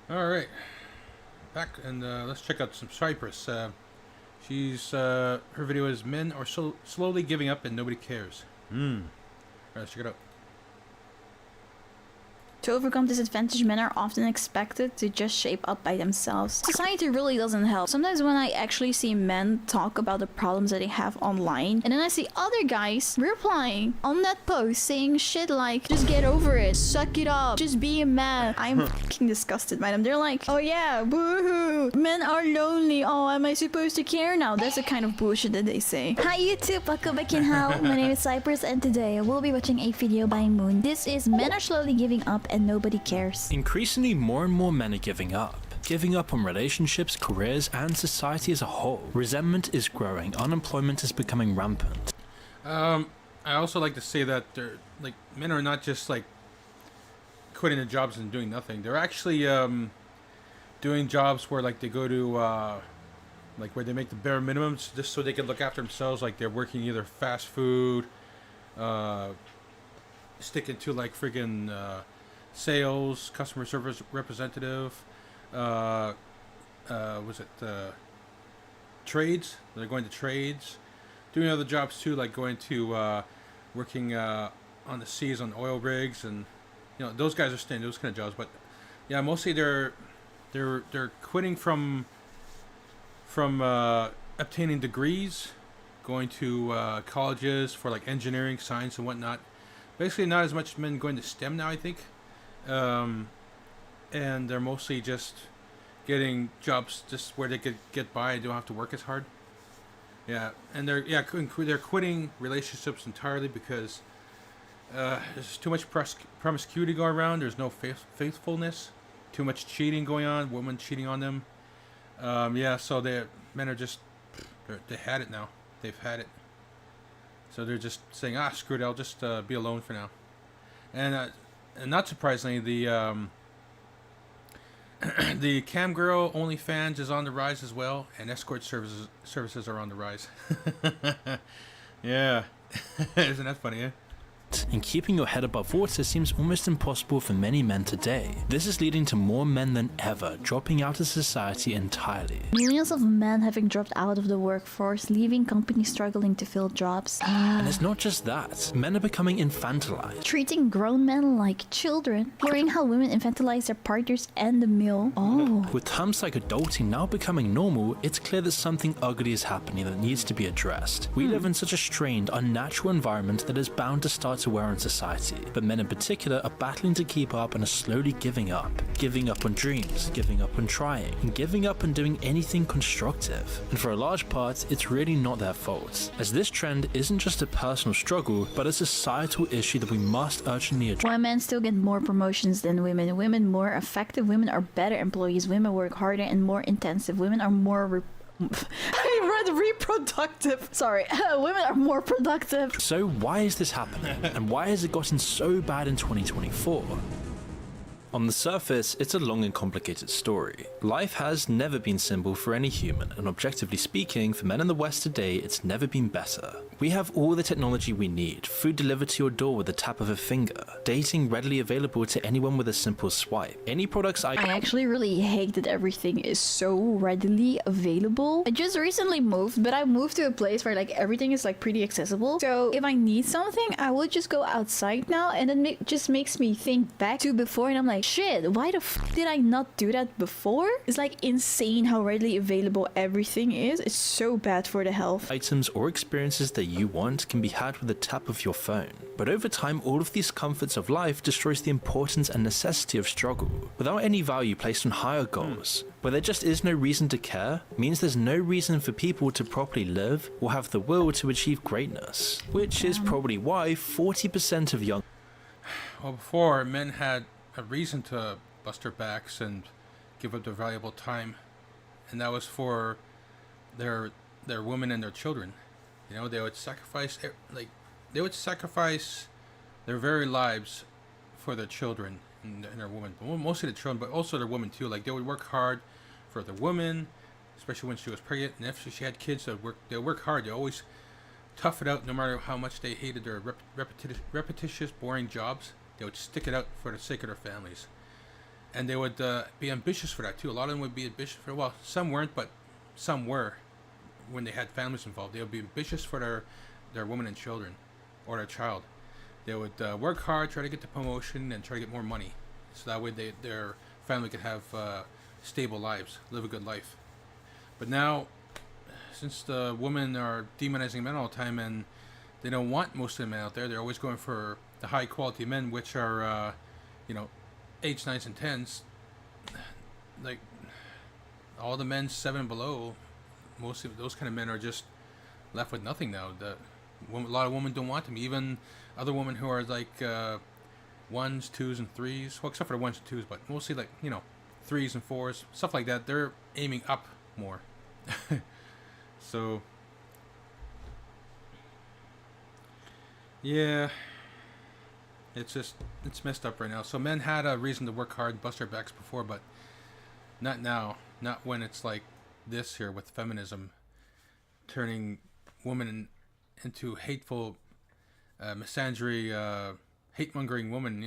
Alright, back and let's check out some Cypress. She's her video is "Men are slowly giving up and nobody cares." Alright, let's check it out. To overcome disadvantage, men are often expected to just shape up by themselves. Society really doesn't help. Sometimes when I actually see men talk about the problems that they have online, and then I see other guys replying on that post saying shit like, just get over it, suck it up, just be a man. I'm fucking disgusted by them. They're like, oh yeah, boo-hoo, men are lonely, oh am I supposed to care now? That's the kind of bullshit that they say. Hi YouTube, welcome back in hell. My name is Cypress and today we'll be watching a video by Moon. This is Men Are Slowly Giving Up and Nobody Cares. Increasingly, more and more men are giving up. Giving up on relationships, careers, and society as a whole. Resentment is growing. Unemployment is becoming rampant. I also like to say that men are not just like quitting their jobs and doing nothing. They're actually doing jobs where like they go to like where they make the bare minimums just so they can look after themselves. Like they're working either fast food, sticking to like friggin' sales, customer service representative, trades. They're going to trades, doing other jobs too, like going to working on the seas on oil rigs, and you know those guys are staying those kind of jobs. But yeah, mostly they're quitting from obtaining degrees, going to colleges for like engineering, science, and whatnot. Basically, not as much men going to STEM now, I think. And they're mostly just getting jobs just where they could get by and don't have to work as hard. Yeah, and they're quitting relationships entirely because there's too much promiscuity going around. There's no faithfulness, too much cheating going on, women cheating on them. Yeah, so men are just they had it now. They've had it. So they're just saying, screw it, I'll just be alone for now. And not surprisingly, the cam girl OnlyFans is on the rise as well, and escort services are on the rise. Yeah, isn't that funny, eh? And keeping your head above water seems almost impossible for many men today. This is leading to more men than ever dropping out of society entirely. Millions of men having dropped out of the workforce, leaving companies struggling to fill jobs. And it's not just that. Men are becoming infantilized. Treating grown men like children. Hearing how women infantilize their partners and the meal. With terms like adulting now becoming normal, it's clear that something ugly is happening that needs to be addressed. We live in such a strained, unnatural environment that is bound to start to wear on society, but men in particular are battling to keep up and are slowly giving up. Giving up on dreams, giving up on trying, and giving up on doing anything constructive. And for a large part, it's really not their fault, as this trend isn't just a personal struggle, but a societal issue that we must urgently address. Why men still get more promotions than women? Women more effective, women are better employees, women work harder and more intensive, women are more I read reproductive. Sorry. Women are more productive. So why is this happening? And why has it gotten so bad in 2024? On the surface, it's a long and complicated story. Life has never been simple for any human, and objectively speaking, for men in the West today, it's never been better. We have all the technology we need, food delivered to your door with the tap of a finger, dating readily available to anyone with a simple swipe. Any products I actually really hate that everything is so readily available. I just recently moved, but I moved to a place where like everything is like pretty accessible. So if I need something, I would just go outside now, and then it just makes me think back to before, and I'm like, shit, why the f did I not do that before? It's like insane how readily available everything is. It's so bad for the health. Items or experiences that you want can be had with the tap of your phone. But over time, all of these comforts of life destroys the importance and necessity of struggle. Without any value placed on higher goals, where there just is no reason to care, means there's no reason for people to properly live or have the will to achieve greatness. Which is probably why 40% of young... Well, before, men had a reason to bust their backs and give up their valuable time, and that was for their women and their children. You know, they would sacrifice their very lives for their children, and their women, but mostly the children, but also their women too. Like they would work hard for the woman, especially when she was pregnant, and if she had kids, they'd work hard. They always tough it out, no matter how much they hated their repetitious, boring jobs. They would stick it out for the sake of their families, and they would be ambitious for that too. A lot of them would be ambitious for, well, some weren't, but some were. When they had families involved, they would be ambitious for their women and children, or their child. They would work hard, try to get the promotion, and try to get more money, so that way their family could have stable lives, live a good life. But now, since the women are demonizing men all the time, and they don't want most of the men out there, they're always going for the high quality men, which are, 8s, 9s, and 10s. Like all the men 7 and below, most of those kind of men are just left with nothing now. A lot of women don't want them. Even other women who are like 1s, 2s, and 3s. Well, except for the 1s and 2s, but mostly like 3s and 4s, stuff like that. They're aiming up more. So yeah, it's messed up right now. So men had a reason to work hard, bust their backs before, but not now. Not when it's like this here with feminism turning women into hateful, misandry, hate-mongering women.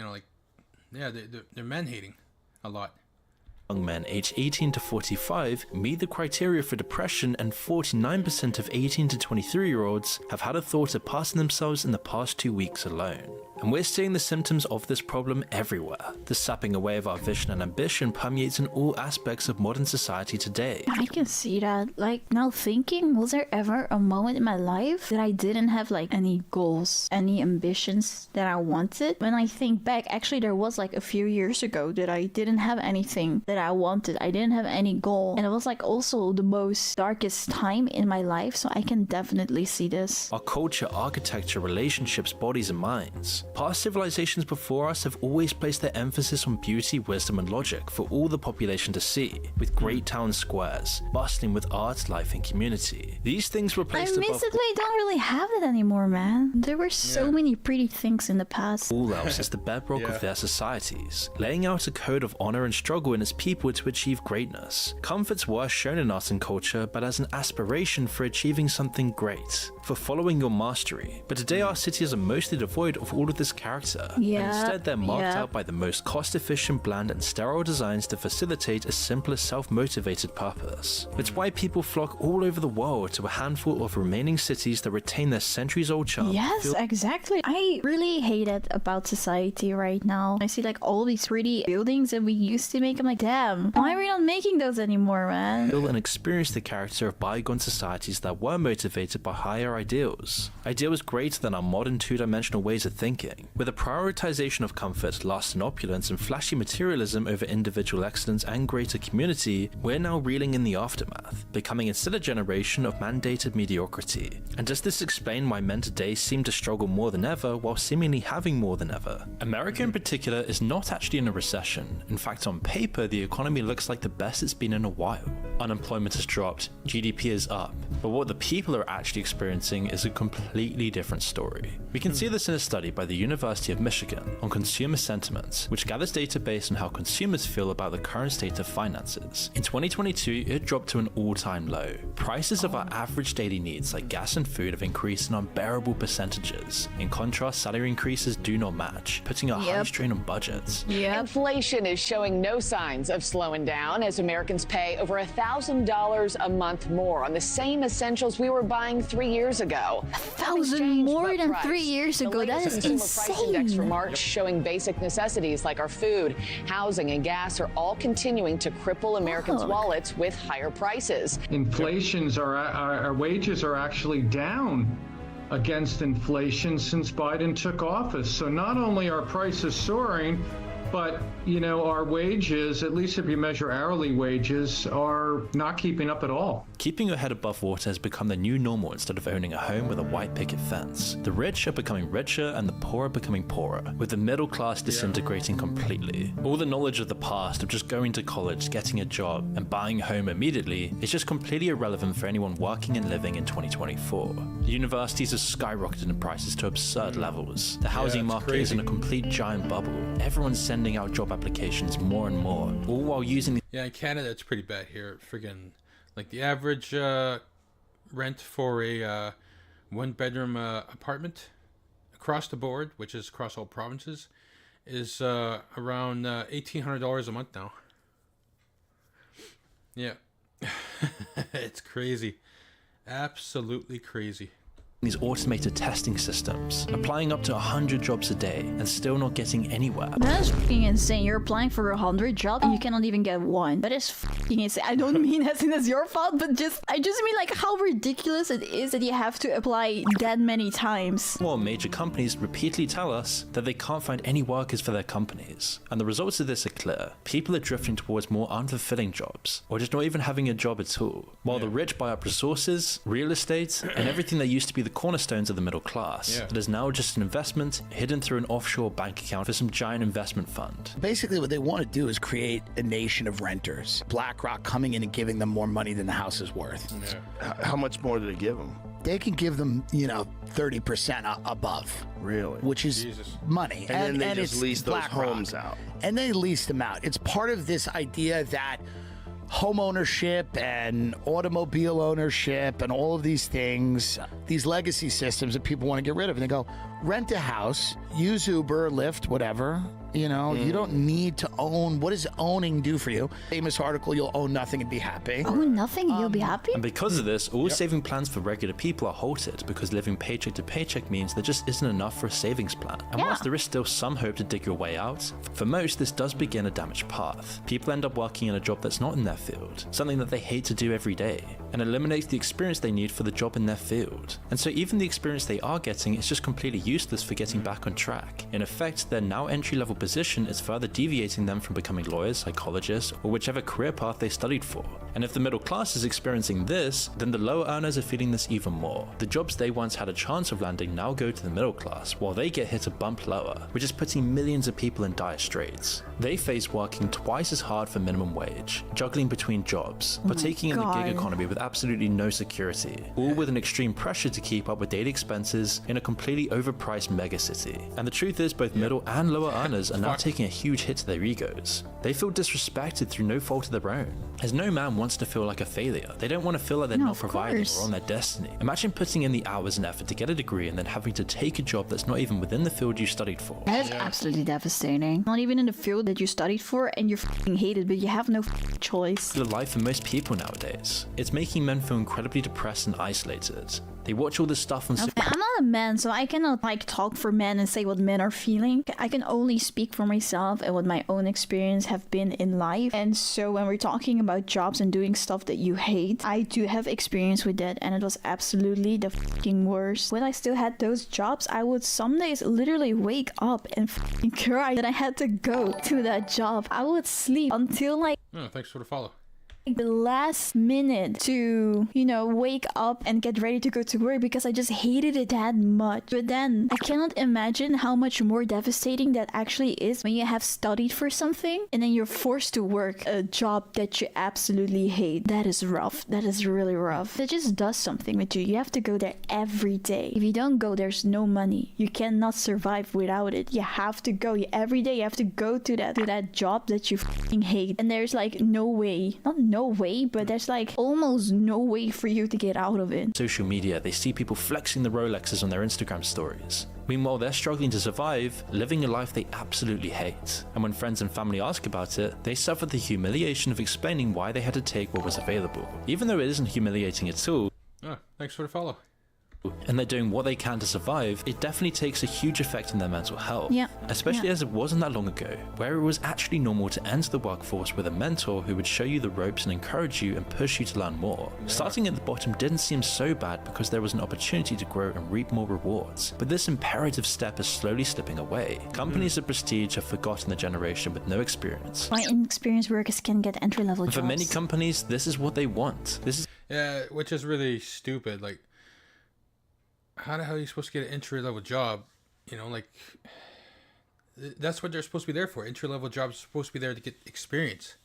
They're men hating a lot. Young men aged 18 to 45 meet the criteria for depression, and 49% of 18 to 23-year-olds have had a thought of passing themselves in the past 2 weeks alone. And we're seeing the symptoms of this problem everywhere. The sapping away of our vision and ambition permeates in all aspects of modern society today. I can see that. Like, now thinking, was there ever a moment in my life that I didn't have like any goals, any ambitions that I wanted? When I think back, actually there was like a few years ago that I didn't have anything that I wanted. I didn't have any goal. And it was like also the most darkest time in my life, so I can definitely see this. Our culture, architecture, relationships, bodies and minds. Past civilizations before us have always placed their emphasis on beauty, wisdom and logic for all the population to see, with great town squares, bustling with art, life and community. These things were placed above... Admittedly, I don't really have it anymore, man. There were so many pretty things in the past. All else is the bedrock of their societies, laying out a code of honor and struggle in its people to achieve greatness. Comforts were shown in art and culture, but as an aspiration for achieving something great, for following your mastery. But today our cities are mostly devoid of all of this character, and instead they're marked out by the most cost-efficient, bland and sterile designs to facilitate a simpler, self-motivated purpose. It's why people flock all over the world to a handful of remaining cities that retain their centuries-old charm. Yes, exactly. I really hate it about society right now. I see like all these pretty buildings that we used to make. I'm like, damn, why are we not making those anymore, man? Feel and experience the character of bygone societies that were motivated by higher ideals. Ideals greater than our modern two-dimensional ways of thinking. With a prioritization of comfort, lust and opulence, and flashy materialism over individual excellence and greater community, we're now reeling in the aftermath, becoming instead a generation of mandated mediocrity. And does this explain why men today seem to struggle more than ever while seemingly having more than ever? America in particular is not actually in a recession. In fact, on paper, the economy looks like the best it's been in a while. Unemployment has dropped, GDP is up, but what the people are actually experiencing is a completely different story. We can see this in a study by the University of Michigan on consumer sentiments, which gathers data based on how consumers feel about the current state of finances. In 2022, it dropped to an all-time low. Prices of our average daily needs like gas and food have increased in unbearable percentages. In contrast, salary increases do not match, putting a high strain on budgets. Inflation is showing no signs of slowing down as Americans pay over $1,000 a month more on the same essentials we were buying 3 years ago. 1,000 more than 3 years ago. That is Consumer Price Index for insane. March showing basic necessities like our food, housing, and gas are all continuing to cripple Americans' wallets with higher prices. Our wages are actually down against inflation since Biden took office. So not only are prices soaring, but, our wages, at least if you measure hourly wages, are not keeping up at all. Keeping your head above water has become the new normal instead of owning a home with a white picket fence. The rich are becoming richer and the poor are becoming poorer, with the middle class disintegrating completely. All the knowledge of the past of just going to college, getting a job, and buying a home immediately is just completely irrelevant for anyone working and living in 2024. Universities have skyrocketed in prices to absurd levels. The housing market is in a complete giant bubble. Everyone's sending sending out job applications more and more, all while using Yeah, in Canada, it's pretty bad here. Friggin', like the average rent for a one-bedroom apartment across the board, which is across all provinces, is around $1,800 a month now. Yeah. It's crazy. Absolutely crazy. these automated testing systems, applying up to 100 jobs a day and still not getting anywhere. That is fucking insane. You're applying for 100 jobs and you cannot even get one. That is fucking insane. I don't mean as in as your fault, but I just mean like how ridiculous it is that you have to apply that many times. More major companies repeatedly tell us that they can't find any workers for their companies. And the results of this are clear. People are drifting towards more unfulfilling jobs, or just not even having a job at all. While the rich buy up resources, real estate, and everything that used to be the cornerstones of the middle class, that is now just an investment hidden through an offshore bank account for some giant investment fund. Basically, what they want to do is create a nation of renters. BlackRock coming in and giving them more money than the house is worth. How much more do they give them? They can give them, 30% above. Really? Which is money. And then they just it's lease those BlackRock. homes out. And they lease them out. It's part of this idea that home ownership and automobile ownership and all of these things, these legacy systems that people want to get rid of. And they go, rent a house, use Uber, Lyft, whatever. You don't need to own. What does owning do for you? Famous article, you'll own nothing and be happy. Oh, nothing? You'll be happy? And because of this, all saving plans for regular people are halted because living paycheck to paycheck means there just isn't enough for a savings plan. And whilst there is still some hope to dig your way out, for most this does begin a damaged path. People end up working in a job that's not in their field, something that they hate to do every day, and eliminates the experience they need for the job in their field. And so even the experience they are getting is just completely useless for getting back on track. In effect, their now entry-level position is further deviating them from becoming lawyers, psychologists, or whichever career path they studied for. And if the middle class is experiencing this, then the lower earners are feeling this even more. The jobs they once had a chance of landing now go to the middle class, while they get hit a bump lower, which is putting millions of people in dire straits. They face working twice as hard for minimum wage, juggling between jobs, partaking in the gig economy with absolutely no security, all with an extreme pressure to keep up with daily expenses in a completely overpriced megacity. And the truth is, both middle and lower earners are now taking a huge hit to their egos. They feel disrespected through no fault of their own, as no man wants to feel like a failure. They don't want to feel like they're not providing or on their destiny. Imagine putting in the hours and effort to get a degree and then having to take a job that's not even within the field you studied for. That is absolutely devastating. Not even in the field that you studied for and you fucking hate it, but you have no choice. The life for most people nowadays. It's making men feel incredibly depressed and isolated. They watch all this stuff on Okay, I'm not a man, so I cannot talk for men and say what men are feeling. I can only speak for myself and what my own experience have been in life. And so when we're talking about jobs and doing stuff that you hate, I do have experience with that, and it was absolutely the fucking worst. When I still had those jobs, I would some days literally wake up and fucking cry that I had to go to that job. I would sleep until Oh, thanks for the follow. the last minute to, wake up and get ready to go to work because I just hated it that much. But then I cannot imagine how much more devastating that actually is when you have studied for something and then you're forced to work a job that you absolutely hate. That is rough. That is really rough. It just does something with you. You have to go there every day. If you don't go, there's no money. You cannot survive without it. You have to go. Every day you have to go to that job that you fucking hate. And there's no way, not no way, but there's almost no way for you to get out of it. social media, they see people flexing the Rolexes on their Instagram stories. Meanwhile, they're struggling to survive, living a life they absolutely hate. And when friends and family ask about it, they suffer the humiliation of explaining why they had to take what was available. Even though it isn't humiliating at all, Oh, thanks for the follow. and they're doing what they can to survive, it definitely takes a huge effect on their mental health. Yeah. Especially as it wasn't that long ago, where it was actually normal to enter the workforce with a mentor who would show you the ropes and encourage you and push you to learn more. Starting at the bottom didn't seem so bad because there was an opportunity to grow and reap more rewards. But this imperative step is slowly slipping away. Companies of prestige have forgotten the generation with no experience. Why inexperienced workers can get entry-level And jobs. for many companies, this is what they want. This is Yeah, which is really stupid. How the hell are you supposed to get an entry-level job? That's what they're supposed to be there for. Entry-level jobs are supposed to be there to get experience.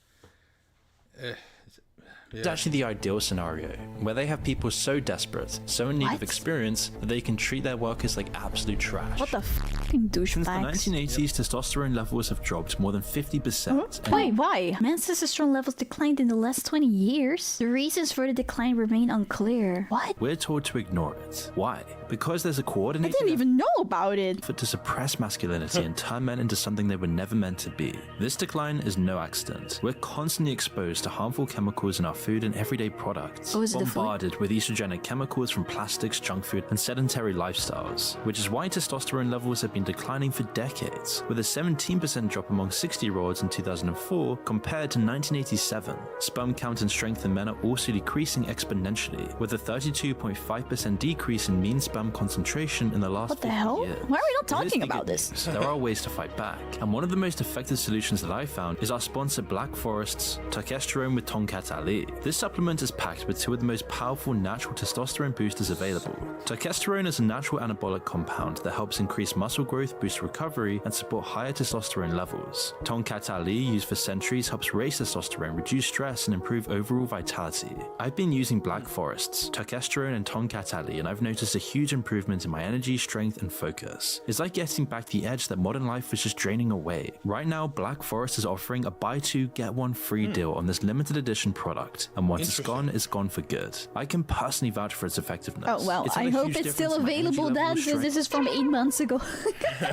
It's actually the ideal scenario, where they have people so desperate, so in need of experience, that they can treat their workers like absolute trash. What the fucking douchebags? Since the 1980s, testosterone levels have dropped more than 50%. and Wait, why? Men's testosterone levels declined in the last 20 years? The reasons for the decline remain unclear. What? we're told to ignore it. Why? Because there's a I coordinated didn't even know about it. effort to suppress masculinity and turn men into something they were never meant to be. This decline is no accident. We're constantly exposed to harmful chemicals in our food and everyday products, Oh, is it the food? bombarded with estrogenic chemicals from plastics, junk food, and sedentary lifestyles, which is why testosterone levels have been declining for decades, with a 17% drop among 60-year-olds in 2004 compared to 1987. Sperm count and strength in men are also decreasing exponentially, with a 32.5% decrease in mean sperm concentration in the last What the 50 hell? years. Why are we not But here's talking the about good this? news. There are ways to fight back, and one of the most effective solutions that I found is our sponsor Black Forest's Testosterone with Tonkat Ali. This supplement is packed with two of the most powerful natural testosterone boosters available. Testosterone is a natural anabolic compound that helps increase muscle growth, boost recovery, and support higher testosterone levels. Tonkat Ali, used for centuries, helps raise testosterone, reduce stress, and improve overall vitality. I've been using Black Forest's Testosterone and Tonkat Ali, and I've noticed a huge improvement in my energy, strength, and focus. It's like getting back the edge that modern life was just draining away. Right now, Black Forest is offering a buy two, get one free deal on this limited edition product, and once it's gone for good. I can personally vouch for its effectiveness. Oh, well, It's had I a hope huge it's still difference in my energy available level, then, because strength, this is from 8 months ago.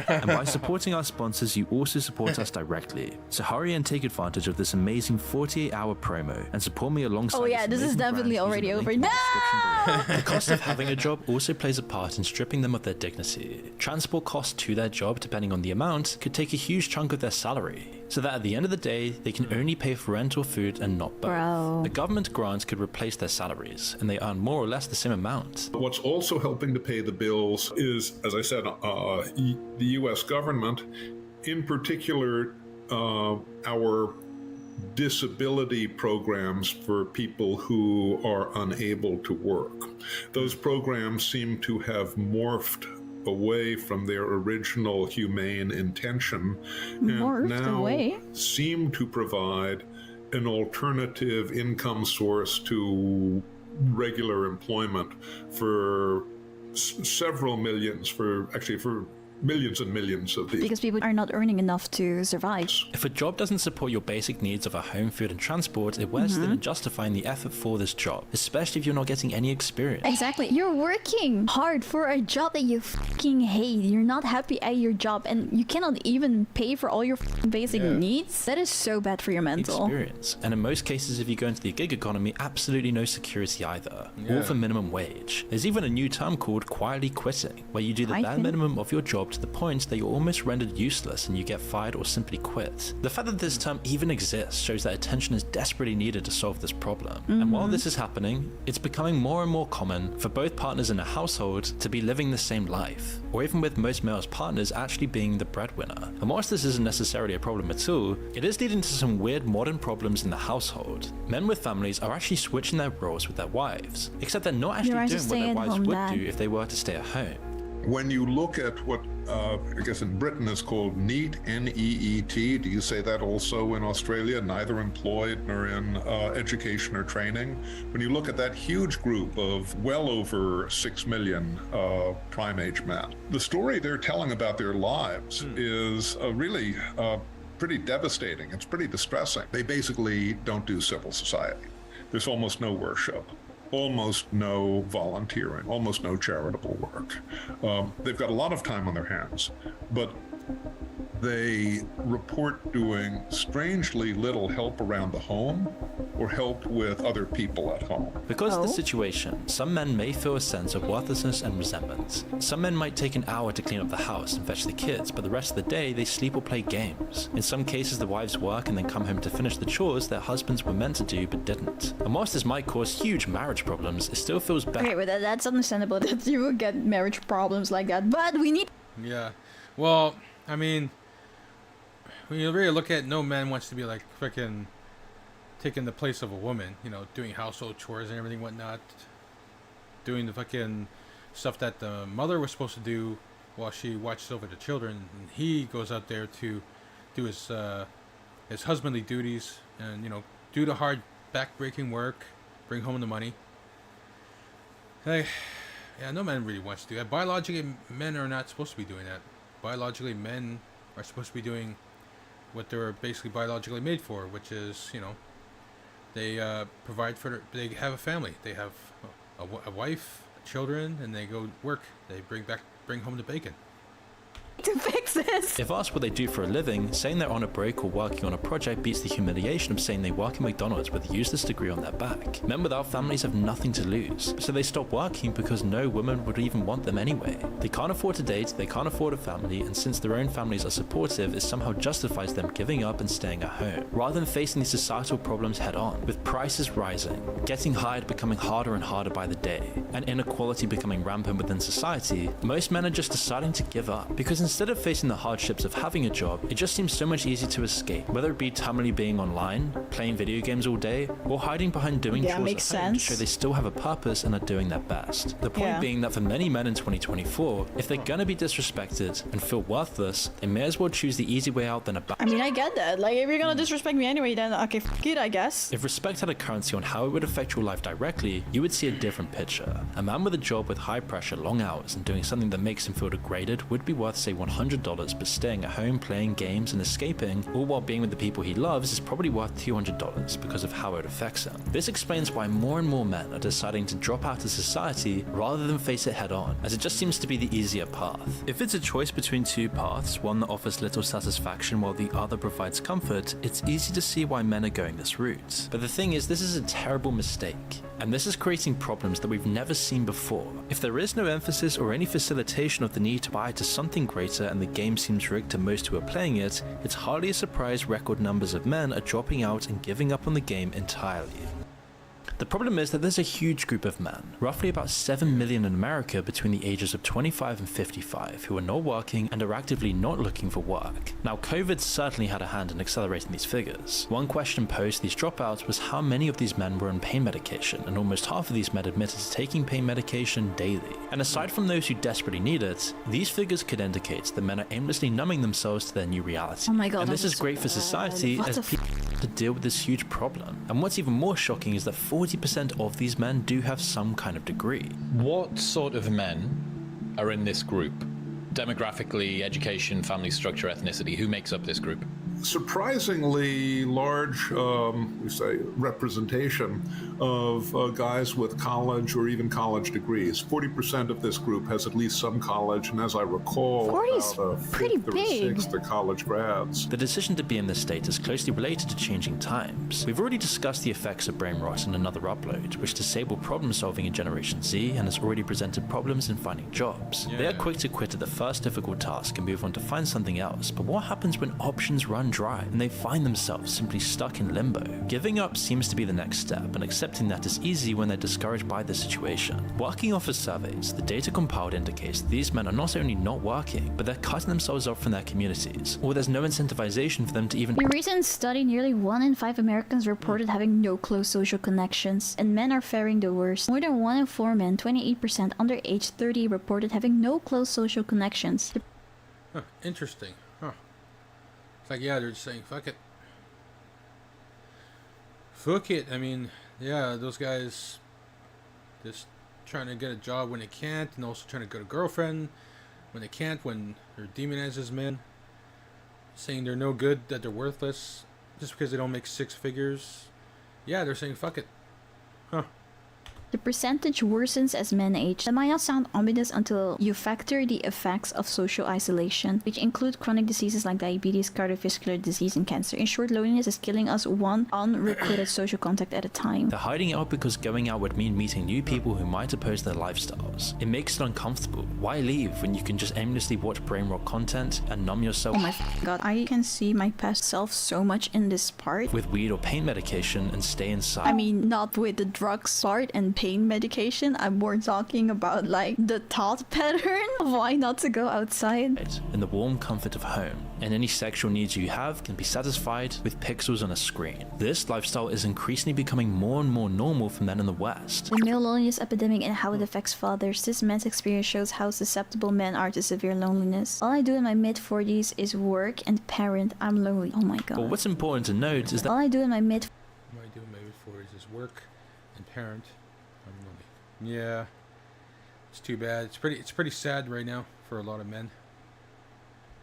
and by supporting our sponsors, you also support us directly. So hurry and take advantage of this amazing 48-hour promo and support me alongside. Oh yeah, this is amazing definitely brand already using the over. link in the No! description below. The cost of having a job also plays a part in stripping them of their dignity. Transport costs to their job, depending on the amount, could take a huge chunk of their salary, so that at the end of the day, they can only pay for rent or food and not both. Bro. The government grants could replace their salaries, and they earn more or less the same amount. What's also helping to pay the bills is, as I said, the U.S. government, in particular, our disability programs for people who are unable to work. Those programs seem to have morphed away from their original humane intention and now seem to provide an alternative income source to regular employment for several millions, for millions and millions of these. Because people are not earning enough to survive. If a job doesn't support your basic needs of a home, food, and transport, it wears thin in justifying the effort for this job, especially if you're not getting any experience. Exactly. You're working hard for a job that you fucking hate. You're not happy at your job, and you cannot even pay for all your basic needs. That is so bad for your mental. Experience. And in most cases, if you go into the gig economy, absolutely no security either. All for minimum wage. There's even a new term called quietly quitting, where you do the bare minimum of your job to the point that you're almost rendered useless and you get fired or simply quit. The fact that this term even exists shows that attention is desperately needed to solve this problem. And while this is happening, it's becoming more and more common for both partners in a household to be living the same life, or even with most males' partners actually being the breadwinner. And whilst this isn't necessarily a problem at all, it is leading to some weird modern problems in the household. Men with families are actually switching their roles with their wives, except they're not actually doing what their wives would do if they were to stay at home. When you look at what I guess in Britain is called NEET, N-E-E-T, do you say that also in Australia, neither employed nor in education or training? When you look at that huge group of well over 6 million prime age men, the story they're telling about their lives is really pretty devastating. It's pretty distressing. They basically don't do civil society. There's almost no worship, almost no volunteering, almost no charitable work. They've got a lot of time on their hands, but they report doing strangely little help around the home or help with other people at home. Because of the situation, some men may feel a sense of worthlessness and resentment. Some men might take an hour to clean up the house and fetch the kids, but the rest of the day they sleep or play games. In some cases, the wives work and then come home to finish the chores their husbands were meant to do but didn't. And whilst this might cause huge marriage problems, it still feels better. Okay, well, that's understandable that you will get marriage problems like that, but we need... Yeah. Well, I mean, when you really look at it, no man wants to be like freaking taking the place of a woman, you know, doing household chores and everything whatnot, doing the fucking stuff that the mother was supposed to do while she watches over the children, and he goes out there to do his husbandly duties and, you know, do the hard back-breaking work, bring home the money. Hey, yeah, no man really wants to do that. Biologically, men are not supposed to be doing that. Biologically, men are supposed to be doing what they're basically biologically made for, which is, you know, they provide for they have a family. They have a wife, children, and they go work. They bring home the bacon. To fix this. If asked what they do for a living, saying they're on a break or working on a project beats the humiliation of saying they work in McDonald's with a useless degree on their back. Men without families have nothing to lose, so they stop working because no woman would even want them anyway. They can't afford to date, they can't afford a family, and since their own families are supportive, it somehow justifies them giving up and staying at home, rather than facing these societal problems head on. With prices rising, getting hired becoming harder and harder by the day, and inequality becoming rampant within society, most men are just deciding to give up, because instead of facing the hardships of having a job, it just seems so much easier to escape, whether it be tamely being online, playing video games all day, or hiding behind doing chores makes at home to sense. show they still have a purpose and are doing their best. The point Yeah. being that for many men in 2024, if they're gonna be disrespected and feel worthless, they may as well choose the easy way out than a bad. I mean, I get that. Like, if you're gonna disrespect me anyway, then okay, f it, I guess. If respect had a currency on how it would affect your life directly, you would see a different picture. A man with a job with high pressure, long hours, and doing something that makes him feel degraded would be worth, say, $100, but staying at home playing games and escaping, all while being with the people he loves, is probably worth $200 because of how it affects him. This explains why more and more men are deciding to drop out of society rather than face it head on, as it just seems to be the easier path. If it's a choice between two paths, one that offers little satisfaction while the other provides comfort, it's easy to see why men are going this route. But the thing is, this is a terrible mistake, and this is creating problems that we've never seen before. If there is no emphasis or any facilitation of the need to buy to something greater and the game seems rigged to most who are playing it, it's hardly a surprise record numbers of men are dropping out and giving up on the game entirely. The problem is that there's a huge group of men, roughly about 7 million in America between the ages of 25 and 55, who are not working and are actively not looking for work. Now, COVID certainly had a hand in accelerating these figures. One question posed to these dropouts was how many of these men were on pain medication, and almost half of these men admitted to taking pain medication daily. And aside from those who desperately need it, these figures could indicate that men are aimlessly numbing themselves to their new reality. Oh my god. And this is great for society What as the people have to deal with this huge problem. And what's even more shocking is that 40% of these men do have some kind of degree. What sort of men are in this group? Demographically, education, family structure, ethnicity, who makes up this group? Surprisingly large, we say, representation of guys with college or even college degrees. 40% of this group has at least some college, and as I recall, 40 is about a pretty fifth or big. sixth are college grads. The decision to be in this state is closely related to changing times. We've already discussed the effects of brain rot in another upload, which disabled problem solving in Generation Z and has already presented problems in finding jobs. They are quick to quit at the first difficult task and move on to find something else, but what happens when options run dry and they find themselves simply stuck in limbo? Giving up seems to be the next step, and accepting that is easy when they're discouraged by the situation. Working off of surveys, the data compiled indicates that these men are not only not working, but they're cutting themselves off from their communities, or there's no incentivization for them to even. In a recent study, nearly 1 in 5 Americans reported having no close social connections, and men are faring the worst. More than 1 in 4 men, 28% under age 30, reported having no close social connections. Huh, interesting. Huh. It's like, yeah, they're just saying, fuck it. Fuck it. I mean, yeah, those guys just trying to get a job when they can't, and also trying to get a girlfriend when they can't, when they're demonized as men. Saying they're no good, that they're worthless, just because they don't make 6 figures. Yeah, they're saying, fuck it. Huh. The percentage worsens as men age. That might not sound ominous until you factor the effects of social isolation, which include chronic diseases like diabetes, cardiovascular disease, and cancer. In short, loneliness is killing us one unrequited social contact at a time. They're hiding out because going out would mean meeting new people who might oppose their lifestyles. It makes it uncomfortable. Why leave when you can just aimlessly watch brain rot content and numb yourself Oh my god, I can see my past self so much in this part. with weed or pain medication and stay inside? I mean, not with the drugs part and pain medication. I'm more talking about like the thought pattern of why not to go outside. in the warm comfort of home, and any sexual needs you have can be satisfied with pixels on a screen. This lifestyle is increasingly becoming more and more normal for men in the West. The male loneliness epidemic and how it affects fathers. This man's experience shows how susceptible men are to severe loneliness. All I do in my mid-40s is work and parent. I'm lonely. Oh my god. But what's important to note is that All I do in my mid What am I doing maybe for is is work and parent. I'm lonely. Yeah, it's too bad. It's pretty sad right now for a lot of men.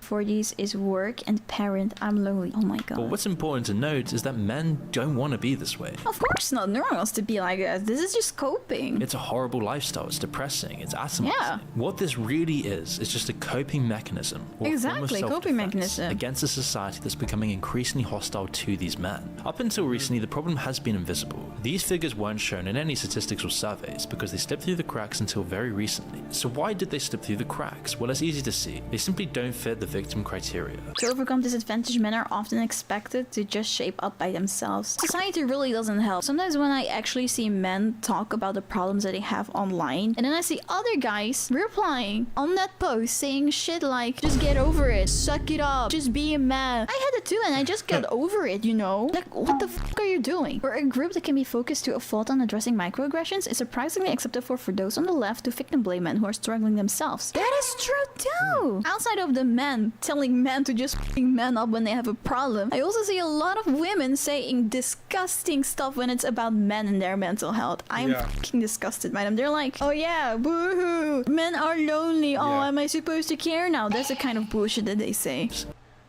40s is work and parent. I'm lonely. Oh my god. But what's important to note is that men don't want to be this way. Of course not. No one wants to be like that. This is just coping. It's a horrible lifestyle. It's depressing. It's atomizing. Yeah. What this really is just a coping mechanism. Or a form of Exactly, coping self-defense mechanism. against a society that's becoming increasingly hostile to these men. Up until recently, the problem has been invisible. These figures weren't shown in any statistics or surveys because they slipped through the cracks until very recently. So why did they slip through the cracks? Well, it's easy to see. They simply don't fit the victim criteria. To overcome disadvantaged men are often expected to just shape up by themselves. Society really doesn't help. Sometimes when I actually see men talk about the problems that they have online, and then I see other guys replying on that post saying shit like, just get over it, suck it up, just be a man. I had it too and I just got over it, you know? Like, what the fuck are you doing? For a group that can be focused to a fault on addressing microaggressions is surprisingly acceptable for those on the left to victim blame men who are struggling themselves. That is true too! Outside of the men telling men to just f***ing man up when they have a problem, I also see a lot of women saying disgusting stuff when it's about men and their mental health. I'm fucking disgusted by them. They're like, oh yeah, boo-hoo, men are lonely, oh am I supposed to care now? That's the kind of bullshit that they say.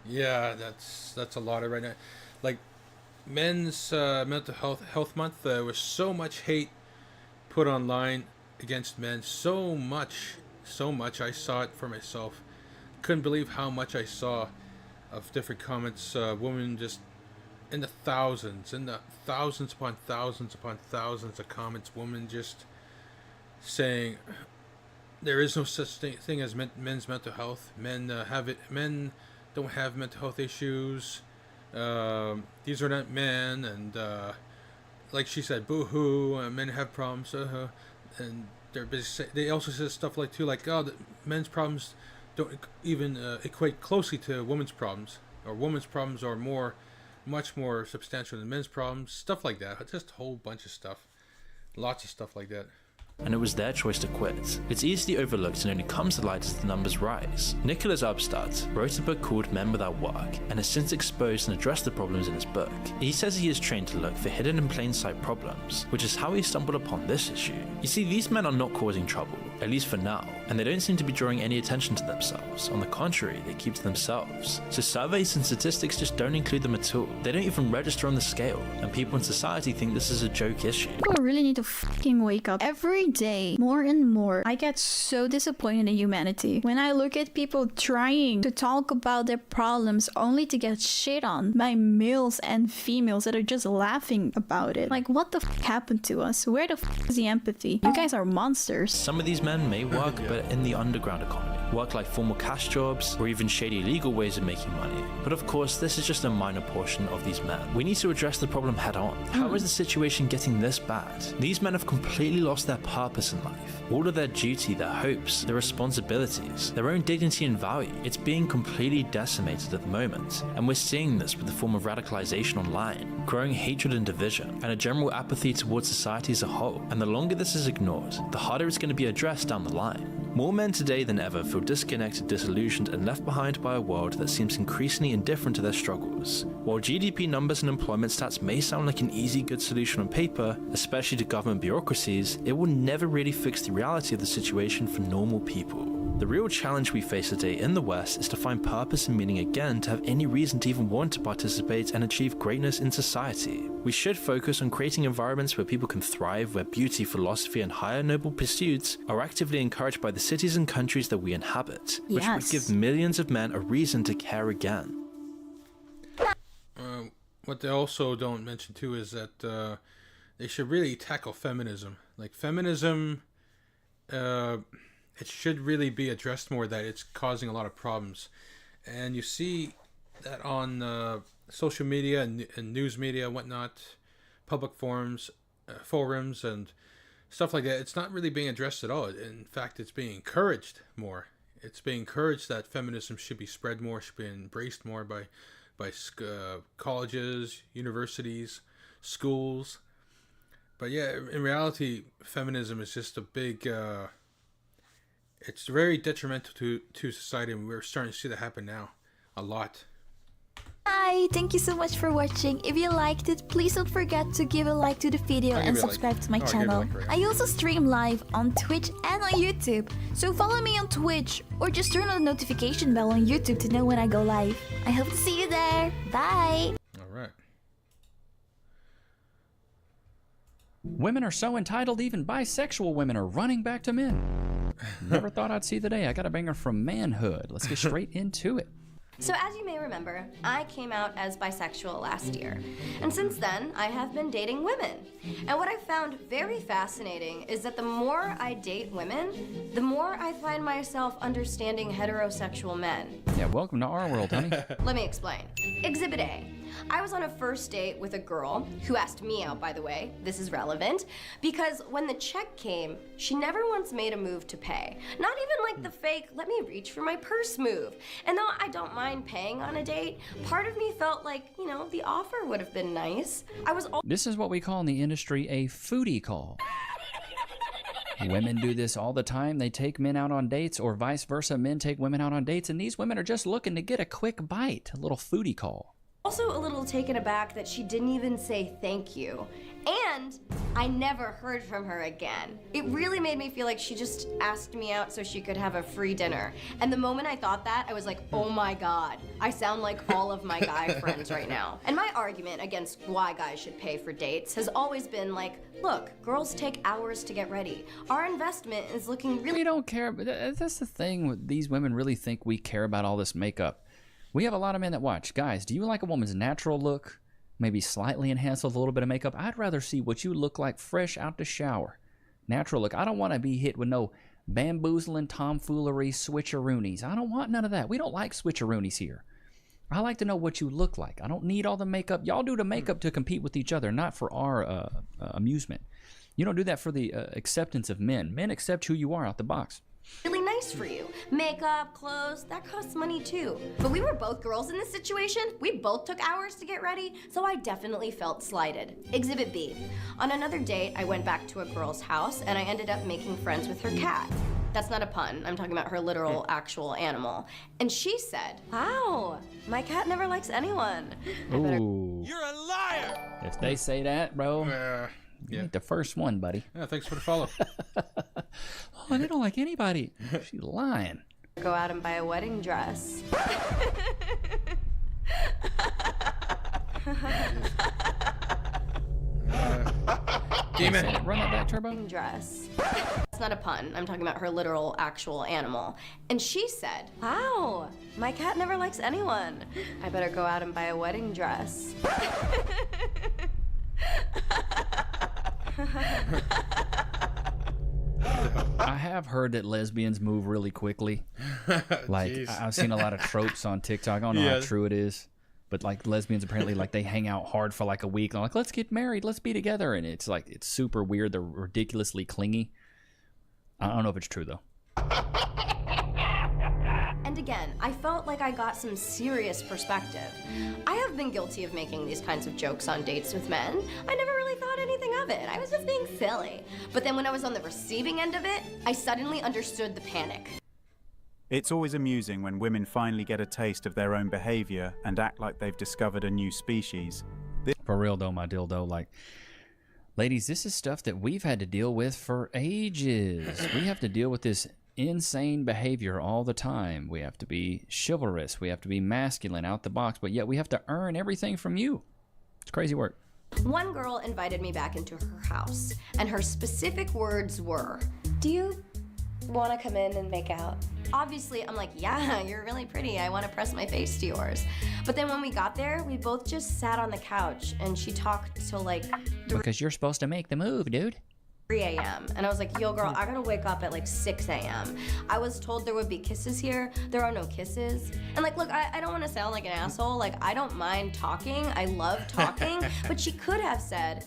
Yeah, that's a lot of right now. Like, men's mental health month, there was so much hate put online against men, so much I saw it for myself. Couldn't believe how much I saw of different comments. Women just in the thousands upon thousands of comments. Women just saying there is no such thing as men's mental health. Men have it. Men don't have mental health issues. These are not men, and like she said, boo-hoo. Men have problems, and they're busy. They also said stuff like too, like, oh, the men's problems don't even equate closely to women's problems, or women's problems are much more substantial than men's problems. Stuff like that. Just a whole bunch of stuff. Lots of stuff like that. And it was their choice to quit. It's easily overlooked and only comes to light as the numbers rise. Nicholas Upstart wrote a book called Men Without Work and has since exposed and addressed the problems in his book. He says he is trained to look for hidden in plain sight problems, which is how he stumbled upon this issue. You see, these men are not causing trouble, at least for now, and they don't seem to be drawing any attention to themselves. On the contrary, they keep to themselves. So surveys and statistics just don't include them at all. They don't even register on the scale, and people in society think this is a joke issue. People really need to fucking wake up. Every day, more and more, I get so disappointed in humanity when I look at people trying to talk about their problems only to get shit on by males and females that are just laughing about it. Like, what the f happened to us? Where the f is the empathy? You guys are monsters. Some of these men may work, but in the underground economy. Work like formal cash jobs, or even shady illegal ways of making money. But of course, this is just a minor portion of these men. We need to address the problem head on. How is the situation getting this bad? These men have completely lost their purpose in life. All of their duty, their hopes, their responsibilities, their own dignity and value. It's being completely decimated at the moment. And we're seeing this with the form of radicalization online, growing hatred and division, and a general apathy towards society as a whole. And the longer this is ignored, the harder it's going to be addressed down the line. More men today than ever feel disconnected, disillusioned, and left behind by a world that seems increasingly indifferent to their struggles. While GDP numbers and employment stats may sound like an easy, good solution on paper, especially to government bureaucracies, it will never really fix the reality of the situation for normal people. The real challenge we face today in the West is to find purpose and meaning again, to have any reason to even want to participate and achieve greatness in society. We should focus on creating environments where people can thrive, where beauty, philosophy, and higher noble pursuits are actively encouraged by the cities and countries that we inhabit, which would give millions of men a reason to care again. What they also don't mention too is that they should really tackle feminism. Like, feminism, it should really be addressed more, that it's causing a lot of problems. And you see that on social media and news media, whatnot, public forums, and stuff like that. It's not really being addressed at all. In fact, it's being encouraged more. It's being encouraged that feminism should be spread more, should be embraced more by colleges, universities, schools. But yeah, in reality, feminism is just a big... it's very detrimental to society, and we're starting to see that happen now a lot. Hi! Bye! Thank you so much for watching. If you liked it, please don't forget to give a like to the video and subscribe to my channel. I also stream live on Twitch and on YouTube, so follow me on Twitch or just turn on the notification bell on YouTube to know when I go live. I hope to see you there. Bye! Alright. Women are so entitled, even bisexual women are running back to men. Never thought I'd see the day. I got a banger from manhood. Let's get straight into it. So as you may remember, I came out as bisexual last year. And since then, I have been dating women. And what I found very fascinating is that the more I date women, the more I find myself understanding heterosexual men. Yeah, welcome to our world, honey. Let me explain. Exhibit A. I was on a first date with a girl who asked me out, by the way. This is relevant because when the check came, she never once made a move to pay. Not even like the fake, let me reach for my purse move. And though I don't mind paying on a date, part of me felt like, you know, the offer would have been nice. This is what we call in the industry a foodie call. Women do this all the time. They take men out on dates, or vice versa. Men take women out on dates, and these women are just looking to get a quick bite, a little foodie call. Also a little taken aback that she didn't even say thank you. And I never heard from her again. It really made me feel like she just asked me out so she could have a free dinner. And the moment I thought that, I was like, oh my God, I sound like all of my guy friends right now. And my argument against why guys should pay for dates has always been like, look, girls take hours to get ready. Our investment is looking really— We don't care, but that's the thing. These women really think we care about all this makeup. We have a lot of men that watch. Guys, do you like a woman's natural look? Maybe slightly enhanced with a little bit of makeup? I'd rather see what you look like fresh out the shower. Natural look. I don't want to be hit with no bamboozling, tomfoolery, switcheroonies. I don't want none of that. We don't like switcheroonies here. I like to know what you look like. I don't need all the makeup. Y'all do the makeup to compete with each other, not for our amusement. You don't do that for the acceptance of men. Men accept who you are out the box. Really nice for you. Makeup, clothes, that costs money too. But we were both girls in this situation. We both took hours to get ready, so I definitely felt slighted. Exhibit B. On another date, I went back to a girl's house and I ended up making friends with her cat. That's not a pun. I'm talking about her literal, actual animal. And she said, wow, my cat never likes anyone. Ooh. You're a liar! If they say that, bro, you ain't the first one, buddy. Yeah, thanks for the follow. Oh, they don't like anybody. She's lying. Go out and buy a wedding dress. Demon. Run that back, Turbo. Dress. That's not a pun. I'm talking about her literal, actual animal. And she said, wow, my cat never likes anyone. I better go out and buy a wedding dress. I have heard that lesbians move really quickly. Like, I've seen a lot of tropes on TikTok. I don't know how true it is. But, like, lesbians apparently, like, they hang out hard for, like, a week. They're like, let's get married. Let's be together. And it's, like, it's super weird. They're ridiculously clingy. I don't know if it's true, though. And again, I felt like I got some serious perspective. I have been guilty of making these kinds of jokes on dates with men. I never really thought anything of it. I was just being silly. But then when I was on the receiving end of it, I suddenly understood the panic. It's always amusing when women finally get a taste of their own behavior and act like they've discovered a new species. For real though, my dildo, like, ladies, this is stuff that we've had to deal with for ages. We have to deal with this insane behavior all the time. We have to be chivalrous. We have to be masculine out the box, but yet we have to earn everything from you. It's crazy work. One girl invited me back into her house, and her specific words were, do you want to come in and make out? Obviously, I'm like, yeah, you're really pretty. I want to press my face to yours. But then when we got there, we both just sat on the couch, and she talked till like... Because you're supposed to make the move, dude. 3 a.m. And I was like, yo, girl, I gotta wake up at like 6 a.m. I was told there would be kisses here. There are no kisses. And like, look, I don't want to sound like an asshole. Like, I don't mind talking. I love talking. But she could have said,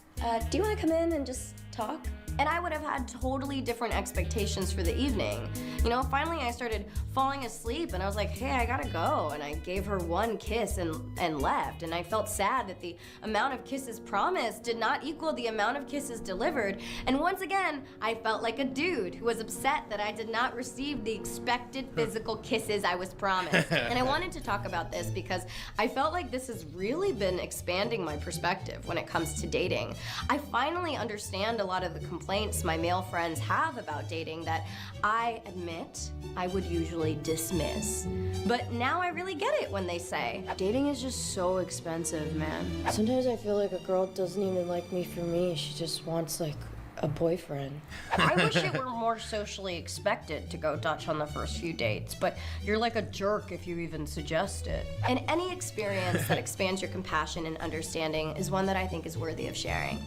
do you want to come in and just talk? And I would have had totally different expectations for the evening. You know, finally I started falling asleep and I was like, hey, I gotta go. And I gave her one kiss and left. And I felt sad that the amount of kisses promised did not equal the amount of kisses delivered. And once again, I felt like a dude who was upset that I did not receive the expected physical kisses I was promised. And I wanted to talk about this because I felt like this has really been expanding my perspective when it comes to dating. I finally understand a lot of the complaints my male friends have about dating that I admit I would usually dismiss. But now I really get it when they say, dating is just so expensive, man. Sometimes I feel like a girl doesn't even like me for me. She just wants like a boyfriend. I wish it were more socially expected to go Dutch on the first few dates, but you're like a jerk if you even suggest it. And any experience that expands your compassion and understanding is one that I think is worthy of sharing.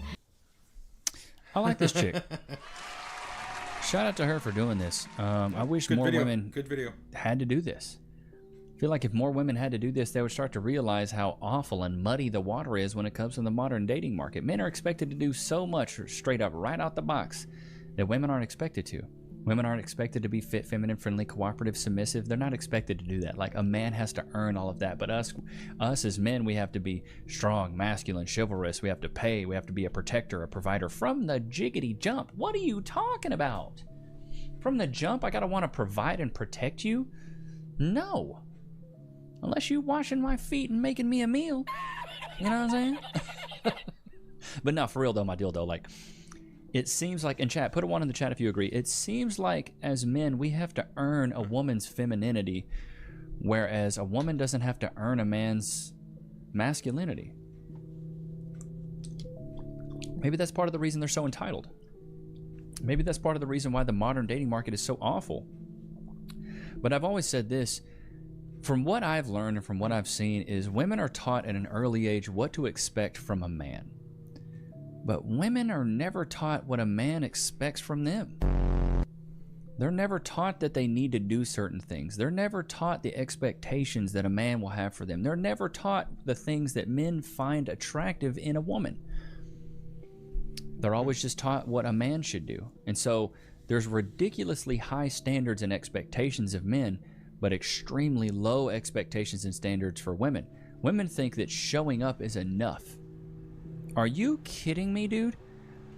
I like this chick. Shout out to her for doing this. I wish more women had to do this. I feel like if more women had to do this, they would start to realize how awful and muddy the water is when it comes to the modern dating market. Men are expected to do so much straight up right out the box that women aren't expected to. Women aren't expected to be fit, feminine, friendly, cooperative, submissive. They're not expected to do that. Like, a man has to earn all of that. But us as men, we have to be strong, masculine, chivalrous. We have to pay. We have to be a protector, a provider from the jiggity jump. What are you talking about? From the jump, I gotta want to provide and protect you? No. Unless you washing my feet and making me a meal. You know what I'm saying? But no, for real though, my dildo, like, it seems like, in chat, put a 1 in the chat if you agree, it seems like as men, we have to earn a woman's femininity, whereas a woman doesn't have to earn a man's masculinity. Maybe that's part of the reason they're so entitled. Maybe that's part of the reason why the modern dating market is so awful. But I've always said this, from what I've learned and from what I've seen, is women are taught at an early age what to expect from a man. But women are never taught what a man expects from them. They're never taught that they need to do certain things. They're never taught the expectations that a man will have for them. They're never taught the things that men find attractive in a woman. They're always just taught what a man should do. And so there's ridiculously high standards and expectations of men, but extremely low expectations and standards for women. Women think that showing up is enough. Are you kidding me, dude?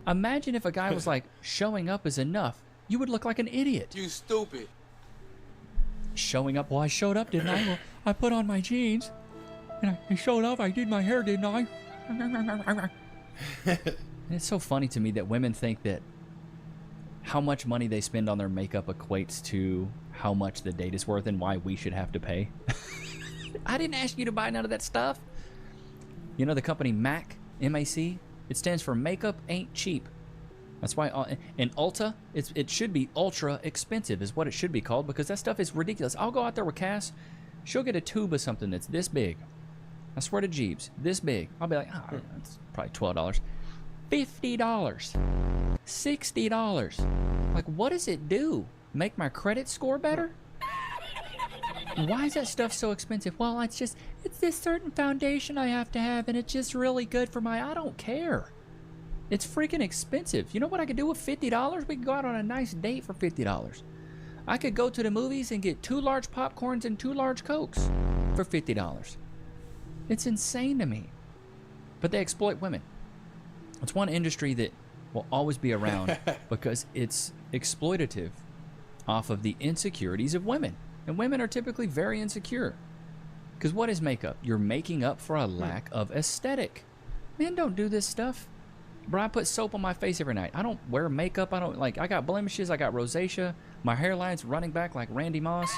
Imagine if a guy was like, showing up is enough. You would look like an idiot. You stupid. Showing up? Well, I showed up, didn't I? Well, I put on my jeans. And I showed up. I did my hair, didn't I? And it's so funny to me that women think that how much money they spend on their makeup equates to how much the date is worth and why we should have to pay. I didn't ask you to buy none of that stuff. You know the company MAC, M-A-C? It stands for Makeup Ain't Cheap. That's why, and Ulta, it should be ultra expensive is what it should be called, because that stuff is ridiculous. I'll go out there with Cass. She'll get a tube of something that's this big. I swear to Jeeves, this big. I'll be like, oh, it's probably $12. $50. $60. Like, what does it do? Make my credit score better? Why is that stuff so expensive? Well, it's this certain foundation I have to have, and it's just really good for I don't care. It's freaking expensive. You know what I could do with $50? We could go out on a nice date for $50. I could go to the movies and get 2 large popcorns and 2 large Cokes for $50. It's insane to me. But they exploit women. It's one industry that will always be around because it's exploitative off of the insecurities of women. And women are typically very insecure. Because what is makeup? You're making up for a lack of aesthetic. Men don't do this stuff. Bro, I put soap on my face every night. I don't wear makeup. I got blemishes. I got rosacea. My hairline's running back like Randy Moss.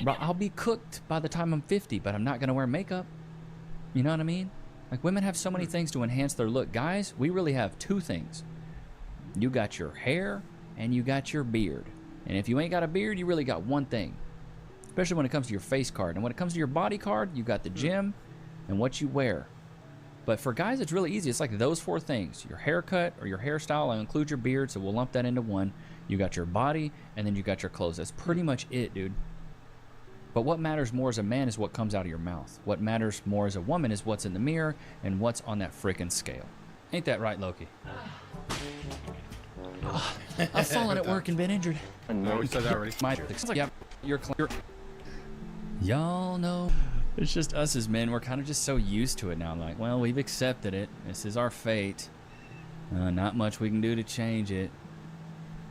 Bro, I'll be cooked by the time I'm 50, but I'm not going to wear makeup. You know what I mean? Like, women have so many things to enhance their look. Guys, we really have 2 things. You got your hair and you got your beard. And if you ain't got a beard, you really got one thing. Especially when it comes to your face card. And when it comes to your body card, you got the gym and what you wear. But for guys, it's really easy. It's like those 4 things. Your haircut or your hairstyle. I'll include your beard, so we'll lump that into one. You got your body, and then you got your clothes. That's pretty much it, dude. But what matters more as a man is what comes out of your mouth. What matters more as a woman is what's in the mirror and what's on that frickin' scale. Ain't that right, Loki? I've fallen at work and been injured. No, we said that already. Y'all know. It's just us as men. We're kind of just so used to it now. Like, well, we've accepted it. This is our fate. Not much we can do to change it.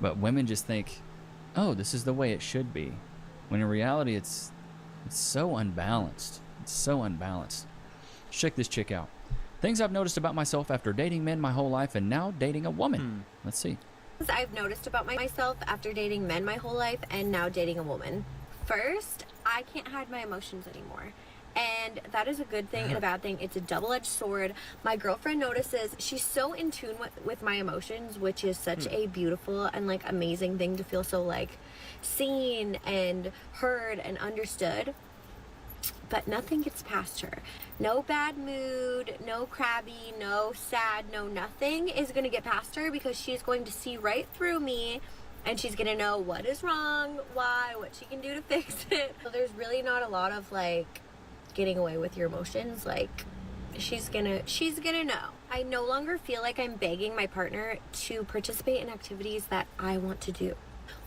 But women just think, oh, this is the way it should be. When in reality, it's so unbalanced. It's so unbalanced. Check this chick out. Things I've noticed about myself after dating men my whole life and now dating a woman. Let's see. I've noticed about myself after dating men my whole life and now dating a woman. First, I can't hide my emotions anymore. And that is a good thing and a bad thing. It's a double-edged sword. My girlfriend notices she's so in tune with my emotions, which is such a beautiful and like amazing thing to feel so like seen and heard and understood. But nothing gets past her. No bad mood, no crabby, no sad, no nothing is going to get past her because she's going to see right through me and she's going to know what is wrong, why, what she can do to fix it. So there's really not a lot of like getting away with your emotions. Like she's gonna know. I no longer feel like I'm begging my partner to participate in activities that I want to do.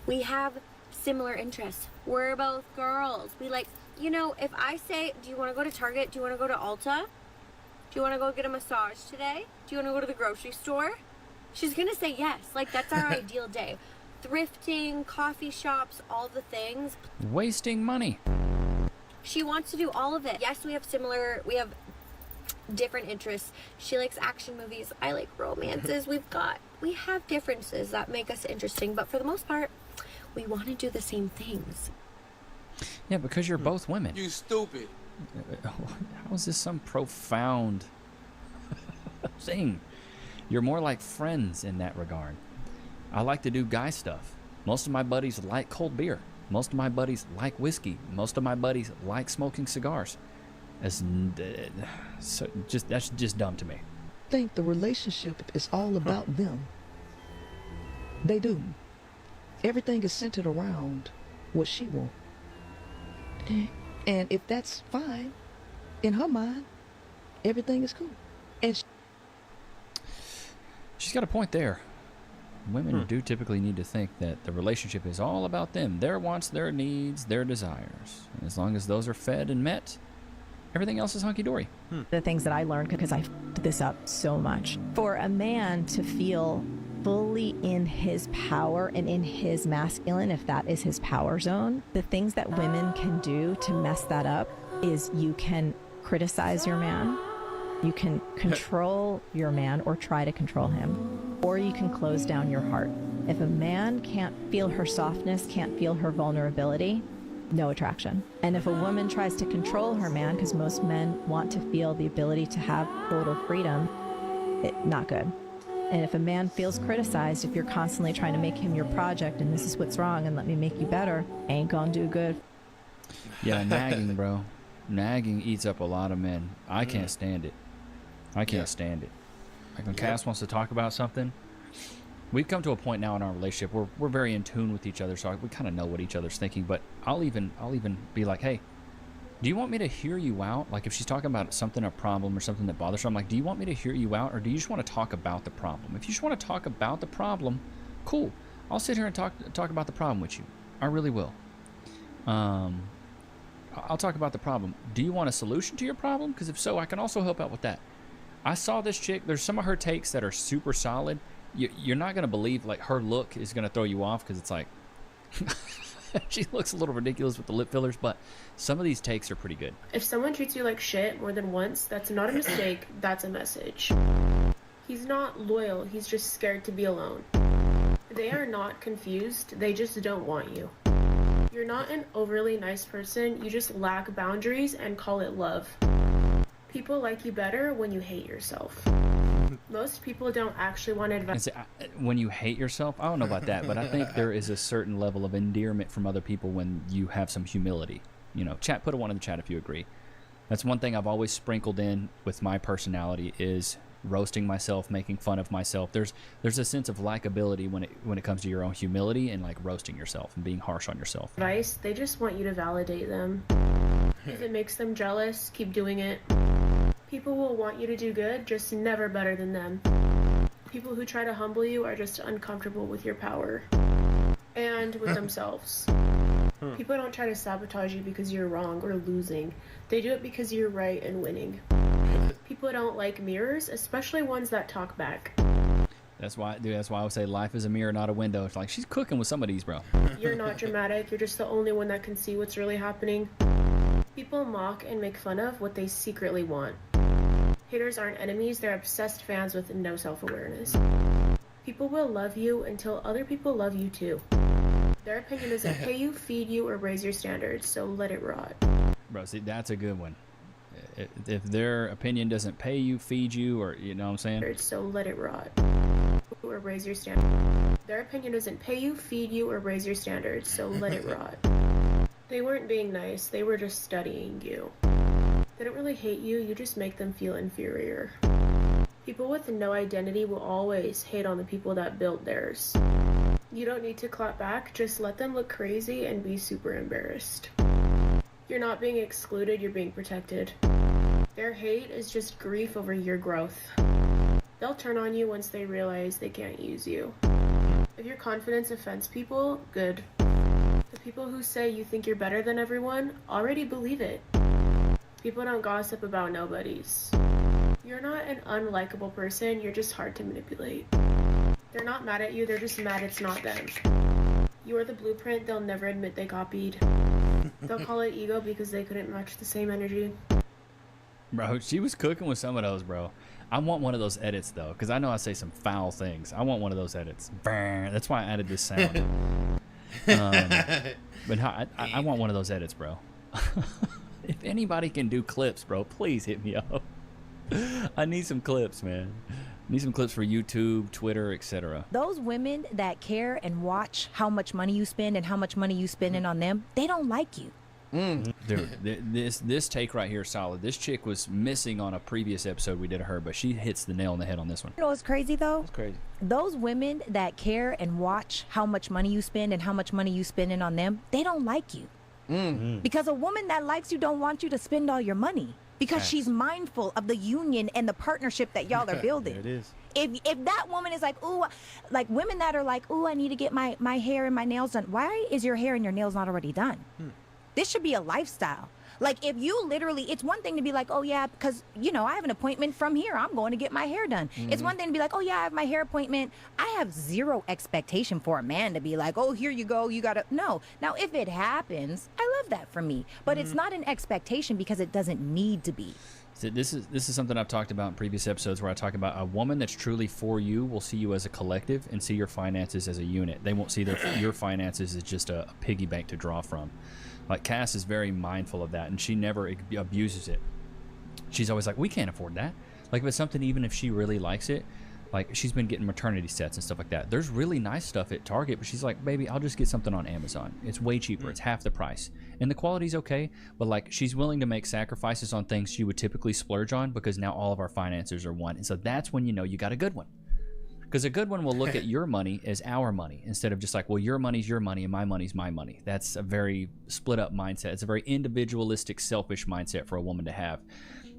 We have similar interests. We're both girls. We like, you know, if I say, do you want to go to Target? Do you want to go to Ulta? Do you want to go get a massage today? Do you want to go to the grocery store? She's going to say yes. Like, that's our ideal day. Thrifting, coffee shops, all the things. Wasting money. She wants to do all of it. Yes, we have different interests. She likes action movies. I like romances. We have differences that make us interesting. But for the most part, we want to do the same things. Yeah, because you're both women. You stupid. How is this some profound thing? You're more like friends in that regard. I like to do guy stuff. Most of my buddies like cold beer. Most of my buddies like whiskey. Most of my buddies like smoking cigars. That's just dumb to me. I think the relationship is all about them. They do. Everything is centered around what she wants. And if that's fine, in her mind, everything is cool. And she's got a point there. Women do typically need to think that the relationship is all about them, their wants, their needs, their desires. And as long as those are fed and met, everything else is hunky-dory. The things that I learned, because I f***ed this up so much. For a man to feel fully in his power and in his masculine, if that is his power zone, the things that women can do to mess that up is you can criticize your man, you can control your man or try to control him, or you can close down your heart. If a man can't feel her softness, can't feel her vulnerability, no attraction. And if a woman tries to control her man, because most men want to feel the ability to have total freedom, not good. And if a man feels criticized, if you're constantly trying to make him your project and this is what's wrong and let me make you better, ain't gonna do good. Yeah, nagging, bro. Nagging eats up a lot of men. I can't stand it. I can't stand it. Like when Cass wants to talk about something, we've come to a point now in our relationship where we're very in tune with each other, so we kind of know what each other's thinking. But I'll even be like, hey, do you want me to hear you out? Like if she's talking about something, a problem or something that bothers her, I'm like, do you want me to hear you out, or do you just want to talk about the problem? If you just want to talk about the problem, cool. I'll sit here and talk about the problem with you. I really will. I'll talk about the problem. Do you want a solution to your problem? Because if so, I can also help out with that. I saw this chick. There's some of her takes that are super solid. You're not going to believe, like, her look is going to throw you off because it's like she looks a little ridiculous with the lip fillers, but some of these takes are pretty good. If someone treats you like shit more than once, that's not a mistake, that's a message. He's not loyal, he's just scared to be alone. They are not confused, they just don't want you. You're not an overly nice person, you just lack boundaries and call it love. People like you better when you hate yourself. Most people don't actually want advice. When you hate yourself, I don't know about that, but I think there is a certain level of endearment from other people when you have some humility. You know, chat, put a 1 in the chat if you agree. That's one thing I've always sprinkled in with my personality is roasting myself, making fun of myself. There's a sense of likability when it comes to your own humility and like roasting yourself and being harsh on yourself. Advice, they just want you to validate them. If it makes them jealous, keep doing it. People will want you to do good, just never better than them. People who try to humble you are just uncomfortable with your power and with themselves. People don't try to sabotage you because you're wrong or losing. They do it because you're right and winning. People don't like mirrors, especially ones that talk back. That's why, dude. That's why I would say life is a mirror, not a window. It's like she's cooking with some of these, bro. You're not dramatic. You're just the only one that can see what's really happening. People mock and make fun of what they secretly want. Haters aren't enemies. They're obsessed fans with no self-awareness. People will love you until other people love you too. Their opinion doesn't pay you, feed you, or raise your standards, so let it rot. Bro, see, that's a good one. If their opinion doesn't pay you, feed you, or you know what I'm saying? So let it rot. Or raise your standards. Their opinion doesn't pay you, feed you, or raise your standards, so let it rot. They weren't being nice, they were just studying you. They don't really hate you, you just make them feel inferior. People with no identity will always hate on the people that built theirs. You don't need to clap back, just let them look crazy and be super embarrassed. You're not being excluded, you're being protected. Their hate is just grief over your growth. They'll turn on you once they realize they can't use you. If your confidence offends people, good. The people who say you think you're better than everyone already believe it. People don't gossip about nobodies. You're not an unlikable person, you're just hard to manipulate. They're not mad at you, they're just mad it's not them. You are the blueprint they'll never admit they copied. They'll call it ego because they couldn't match the same energy. Bro, she was cooking with some of those, bro. I want one of those edits, though, because I know I say some foul things. I want one of those edits. That's why I added this sound. But I want one of those edits, bro. If anybody can do clips, bro, please hit me up. I need some clips, man. I need some clips for YouTube, Twitter, etc. Those women that care and watch how much money you spend and how much money you spending on them, they don't like you. Dude, this take right here is solid. This chick was missing on a previous episode we did of her, but she hits the nail on the head on this one. You know what's crazy though? It's crazy. Those women that care and watch how much money you spend and how much money you spending on them, they don't like you. Because a woman that likes you don't want you to spend all your money. Because she's mindful of the union and the partnership that y'all are building. There it is. If that woman is like, ooh, like women that are like, ooh, I need to get my hair and my nails done. Why is your hair and your nails not already done? This should be a lifestyle. Like if you literally, it's one thing to be like, oh yeah, because you know, I have an appointment from here. I'm going to get my hair done. It's one thing to be like, oh yeah, I have my hair appointment. I have zero expectation for a man to be like, oh, here you go. You got to, no. Now, if it happens, I love that for me. But it's not an expectation because it doesn't need to be. So this is something I've talked about in previous episodes where I talk about a woman that's truly for you will see you as a collective and see your finances as a unit. They won't see your finances as just a piggy bank to draw from. Like Cass is very mindful of that, and she never abuses it. She's always like, we can't afford that. Like if it's something, even if she really likes it, like she's been getting maternity sets and stuff like that. There's really nice stuff at Target, but she's like, baby, I'll just get something on Amazon. It's way cheaper. It's half the price. And the quality's okay, but like she's willing to make sacrifices on things she would typically splurge on because now all of our finances are one. And so that's when you know you got a good one. Because a good one will look at your money as our money instead of just like, well, your money's your money and my money's my money. That's a very split up mindset. It's a very individualistic, selfish mindset for a woman to have.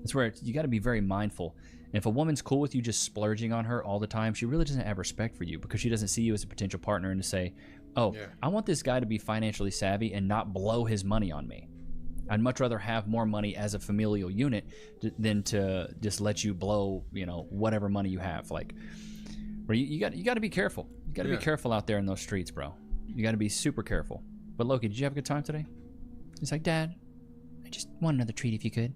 That's where you got to be very mindful. And if a woman's cool with you just splurging on her all the time, she really doesn't have respect for you because she doesn't see you as a potential partner and to say, oh, I want this guy to be financially savvy and not blow his money on me. I'd much rather have more money as a familial unit than to just let you blow, you know, whatever money you have. Like, where you got to be careful. You got to be careful out there in those streets, bro. You got to be super careful. But Loki, did you have a good time today? He's like, Dad, I just want another treat if you could.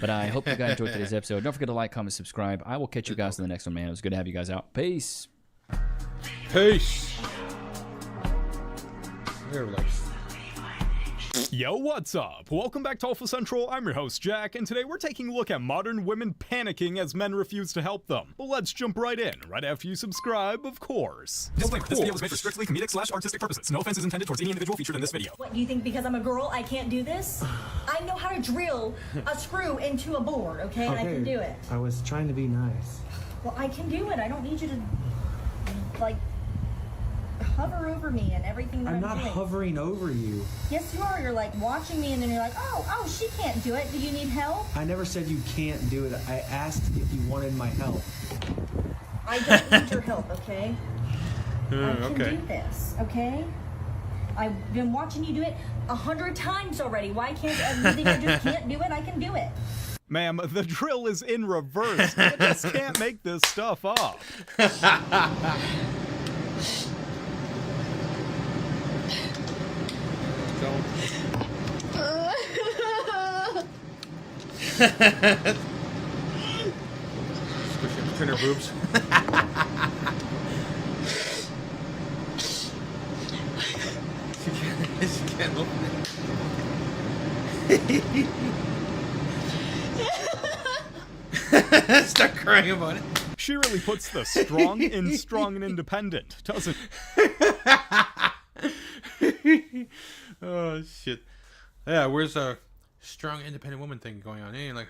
But I hope you guys enjoyed today's episode. Don't forget to like, comment, subscribe. I will catch you guys in the next one, man. It was good to have you guys out. Peace. Peace. There we go. Yo, what's up? Welcome back to Alpha Central. I'm your host, Jack, and today we're taking a look at modern women panicking as men refuse to help them. But let's jump right in, right after you subscribe, of course. Disclaimer, this video was made for strictly comedic/artistic purposes. No offense is intended towards any individual featured in this video. What, do you think because I'm a girl I can't do this? I know how to drill a screw into a board, okay? And I can do it. I was trying to be nice. Well, I can do it. I don't need you to, like... hover over me and everything that I'm I'm not doing. hovering over you. Yes, you are. You're like watching me, and then you're like, oh, she can't do it. Do you need help? I never said you can't do it. I asked if you wanted my help. I don't need your help, okay? I can okay. do this, okay? I've been watching you do it 100 times already. Why can't everything I just can't do it? I can do it. Ma'am, the drill is in reverse. You just can't make this stuff up. Don't. Squish it between her boobs. she can't open it. Start crying about it. She really puts the strong in strong and independent, doesn't? Oh shit. Yeah, where's a strong independent woman thing going on? Ain't like,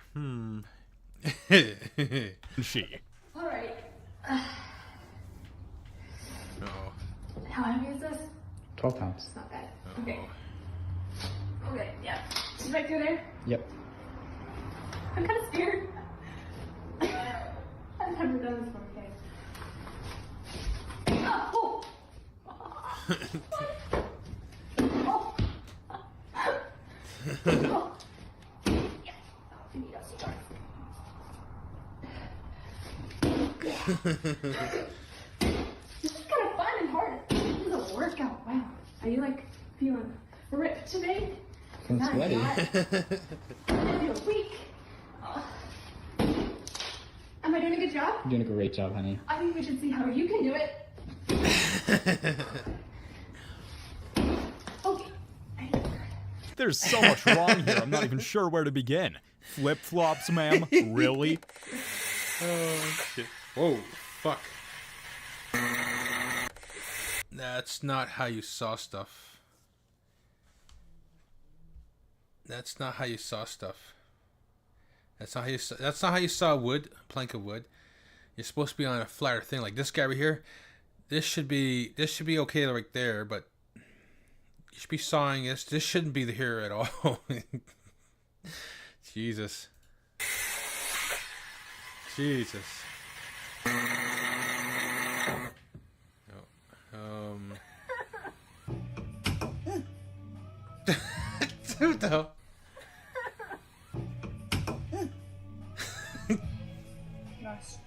She. All right. Oh. How heavy is this? 12 pounds. Not bad. Okay. Okay, yeah. You back through there? Yep. I'm kind of scared. I've never done this before, okay? Oh! Oh! This is kind of fun and hard. This is a workout. Wow. Are you like feeling ripped today? I'm sweaty. I feel weak. Am I doing a good job? You're doing a great job, honey. I think we should see how you can do it. Okay. There's so much wrong here, I'm not even sure where to begin. Flip-flops, ma'am? Really? Oh shit. Whoa, fuck. That's not how you saw stuff. That's not how you saw stuff. That's not how you saw wood, a plank of wood. You're supposed to be on a flatter thing like this guy right here. This should be okay right there, but you should be sawing this. This shouldn't be here at all. Jesus. Jesus. What the hell? Nice.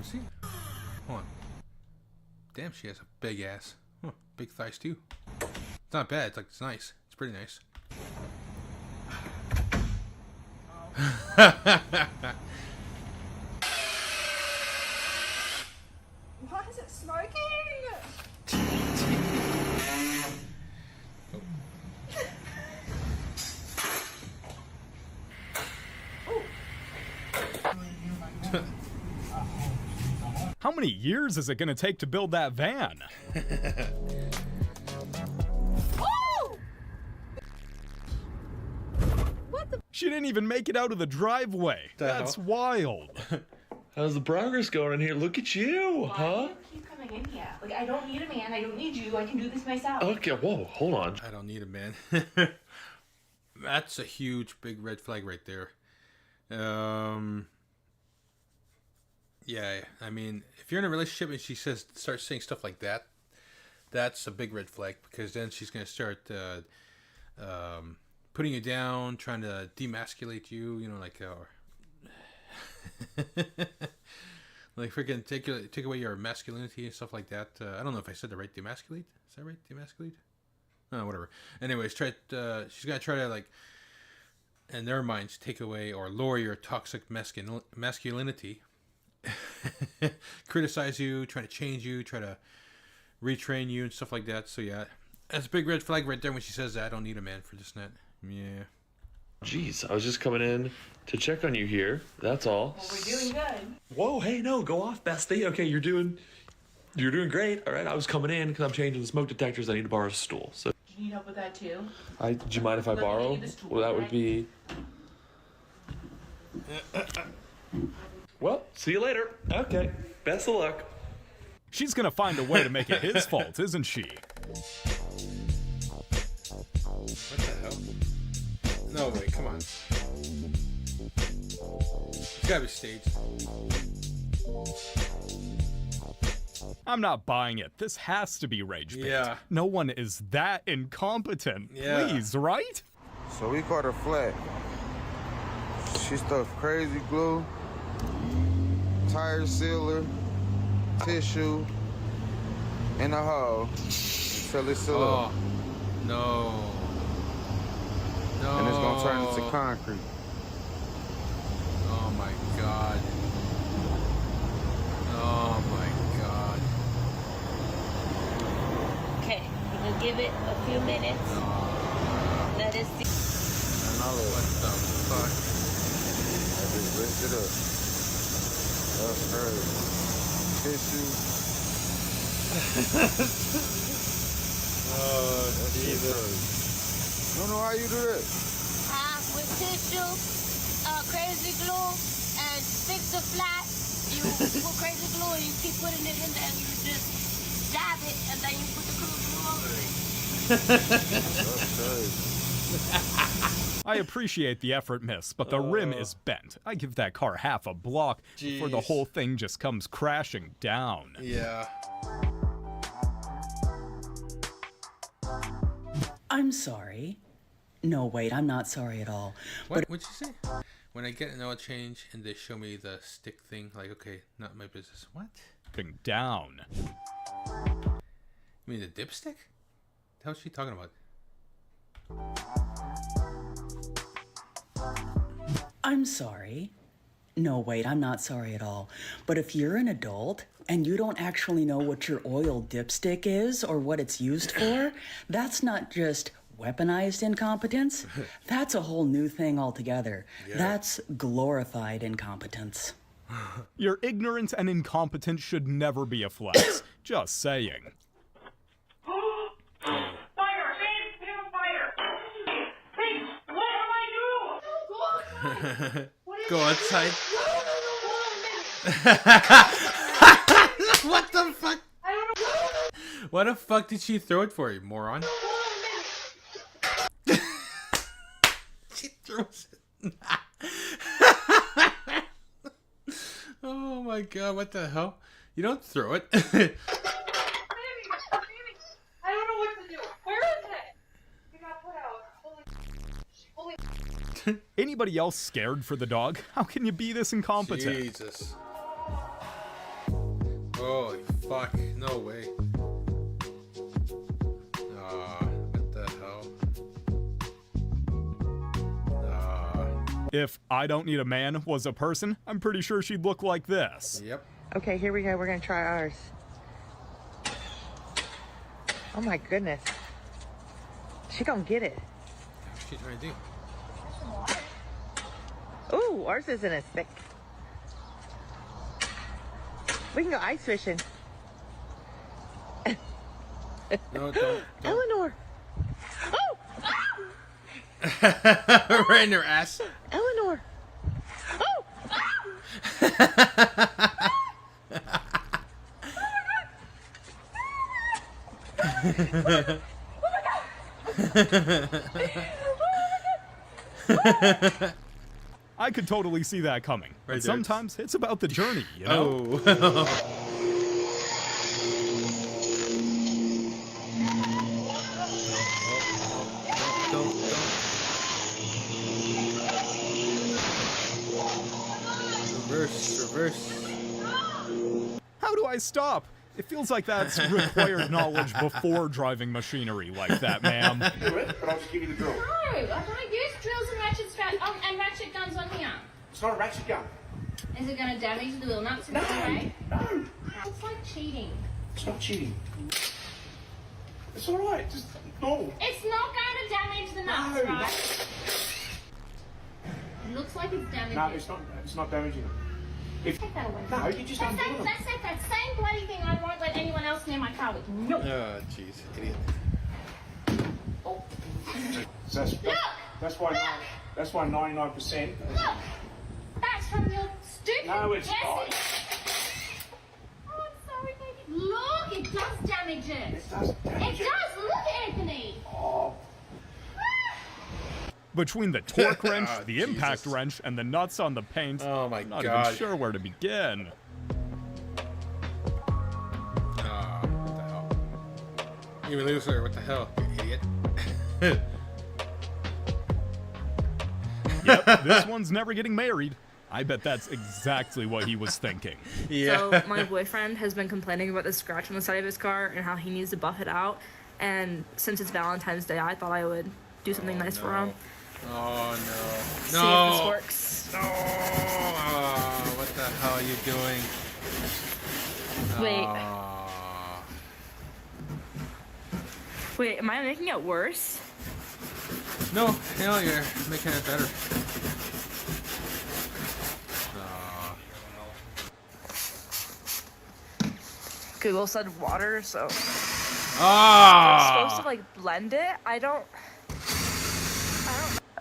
See? Hold on. Damn, she has a big ass. Huh, big thighs too. It's not bad. It's nice. It's pretty nice. Why is it smoking? How many years is it gonna take to build that van? What the? She didn't even make it out of the driveway. That's wild. How's the progress going in here? Look at you, Why huh? do you keep coming in here? Like, I don't need a man. I don't need you. I can do this myself. Okay, whoa, hold on. I don't need a man. That's a huge, big red flag right there. Yeah, I mean, if you're in a relationship and she starts saying stuff like that, that's a big red flag, because then she's gonna start putting you down, trying to demasculate you. You know, like like freaking take away your masculinity and stuff like that. I don't know if I said the right, demasculate. Is that right? Demasculate? Oh, whatever. Anyways, she's gonna try to, like, in their minds, take away or lower your toxic masculinity. Criticize you, try to change you, try to retrain you and stuff like that. So yeah, that's a big red flag right there when she says that. I don't need a man for this and that. Yeah. Jeez, I was just coming in to check on you here. That's all. Well, we're doing good. Whoa, hey, no, go off, bestie. Okay, you're doing great. All right, I was coming in because I'm changing the smoke detectors. I need to borrow a stool. So. Do you need help with that too? Do you mind if I Let me borrow? get you the stool, Well, that would right? be. Well, see you later. Okay, best of luck. She's gonna find a way to make it his fault, isn't she? What the hell? No way, come on. It's gotta be staged. I'm not buying it. This has to be rage bait. Yeah. No one is that incompetent. Yeah. Please, right? So we caught her flat. She stuffed crazy glue, tire sealer, tissue in the hole until it's sealed up. No. No. And it's gonna turn into concrete. Oh my god. Oh my god. Okay, we're gonna give it a few minutes. Let it see. What the fuck? I just rinsed it up. That's crazy. Tissue. Oh, Jesus. I don't know how you do that. With tissue, crazy glue, and fix it flat. You put crazy glue and you keep putting it in there and you just dab it and then you put the glue over it. That's crazy. I appreciate the effort, miss, but the rim is bent. I give that car half a block before the Jeez. whole thing just comes crashing down. Yeah. I'm sorry. No, wait, I'm not sorry at all. What would you say? When I get an oil change and they show me the stick thing, like, okay, not my business. What? Down. You mean the dipstick? The hell's she talking about? I'm sorry. No, wait, I'm not sorry at all. But if you're an adult and you don't actually know what your oil dipstick is or what it's used for, that's not just weaponized incompetence. That's a whole new thing altogether. Yeah. That's glorified incompetence. Your ignorance and incompetence should never be a flex. Just saying. Fire! Fire! Hey, what am I doing? Go outside. What the fuck? What the fuck did she throw it for, you moron? She throws it. Oh my god, what the hell? You don't throw it. I don't know what to do. Where is it? You got put out. Holy. Anybody else scared for the dog? How can you be this incompetent? Jesus. Holy fuck, no way. What the hell? If I Don't Need a Man was a person, I'm pretty sure she'd look like this. Yep. Okay, here we go. We're gonna try ours. Oh my goodness. She gonna get it. What's she trying to do? Ooh, ours isn't as thick. We can go ice fishing. No, don't. Eleanor. Oh! Right in her ass. Eleanor. Oh! I could totally see that coming. Right But there. sometimes it's about the journey, you know? Oh. Reverse. How do I stop? It feels like that's required knowledge before driving machinery like that, ma'am. Do it, but I'll just give you the drill. No, I want to use drills and ratchet guns on here. It's not a ratchet gun. Is it going to damage the wheel nuts? No, no. It's like cheating. It's not cheating. It's all right. Just normal. It's not going to damage the nuts, right? like it's damaging. No, it's not damaging them. If, Take that away. no, you just undo them. That's it. That same bloody thing I won't let anyone else near my car with. Nope. Oh, jeez, idiot. Oh. So that's why 99%. Look, that's from your stupid. No, it's yes, not. it is. Oh, I'm sorry, baby. Look, it does damage it. It does damage It does. Look, Anthony. Oh. Between the torque wrench, Oh, the impact Jesus. wrench, and the nuts on the paint, Oh my I'm not God. even sure where to begin. Ah, what the hell? You loser, what the hell, you idiot? Yep, this one's never getting married. I bet that's exactly what he was thinking. So my boyfriend has been complaining about the scratch on the side of his car and how he needs to buff it out. And since it's Valentine's Day, I thought I would do something nice for him. Oh no. See No. if this works. No. Oh, what the hell are you doing? Wait. Oh. Wait, am I making it worse? No, hell, you're making it better. Google said water, so. Ah. It's supposed to like blend it. I don't.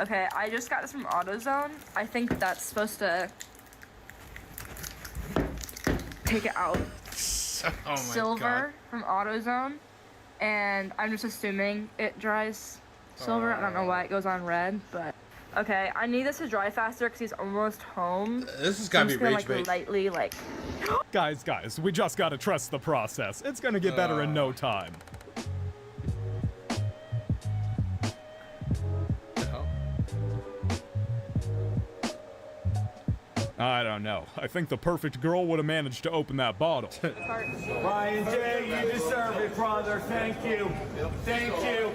Okay, I just got this from AutoZone. I think that's supposed to take it out. Oh my Silver from AutoZone, and I'm just assuming it dries silver. I don't know why it goes on red, but okay. I need this to dry faster because he's almost home. This has So gotta I'm be just gonna, rage like, bait. lightly like. Guys, we just gotta trust the process. It's gonna get better in no time. I don't know. I think the perfect girl would have managed to open that bottle. Ryan J, you deserve it, brother. Thank you. Thank you.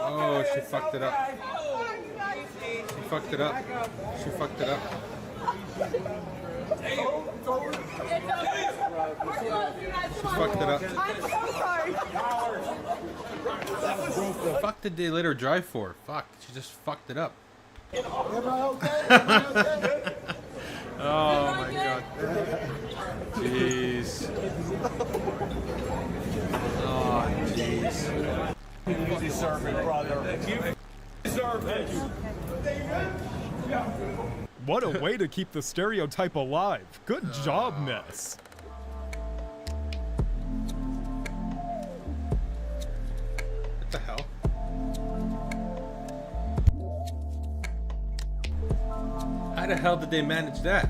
Oh, she fucked it up. She fucked it up. She fucked it up. She fucked it up. I'm so sorry. The fuck did they let her drive for? Fuck, she just fucked it up. Oh my god. Jeez. Oh, jeez. You deserve it, brother. You deserve it. What a way to keep the stereotype alive. Good job, miss. What the hell? How the hell did they manage that?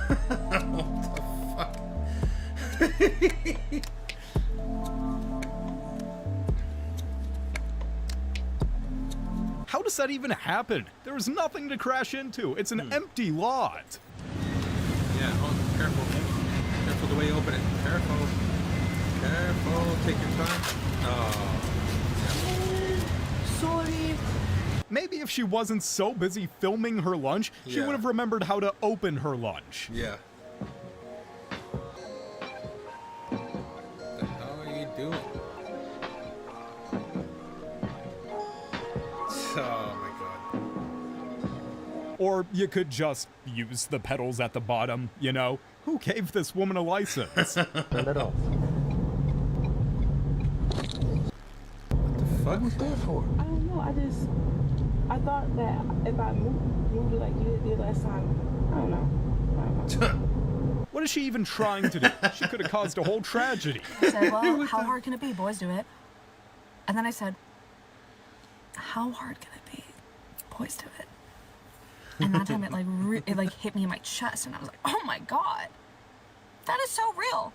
What the fuck? How does that even happen? There was nothing to crash into. It's an empty lot. Yeah, oh, careful. Careful the way you open it. Careful. Careful. Take your time. Oh. Sorry. Maybe if she wasn't so busy filming her lunch, she Yeah. would have remembered how to open her lunch. Yeah. What the hell are you doing? Oh my god. Or you could just use the pedals at the bottom, you know? Who gave this woman a license? Turn it off. What was that for? I don't know. I thought that if I moved it like you did last time, I don't know. What is she even trying to do? She could have caused a whole tragedy. I said, well, how hard can it be? Boys do it. And then I said, how hard can it be? Boys do it. And that time it like hit me in my chest, and I was like, oh my god, that is so real.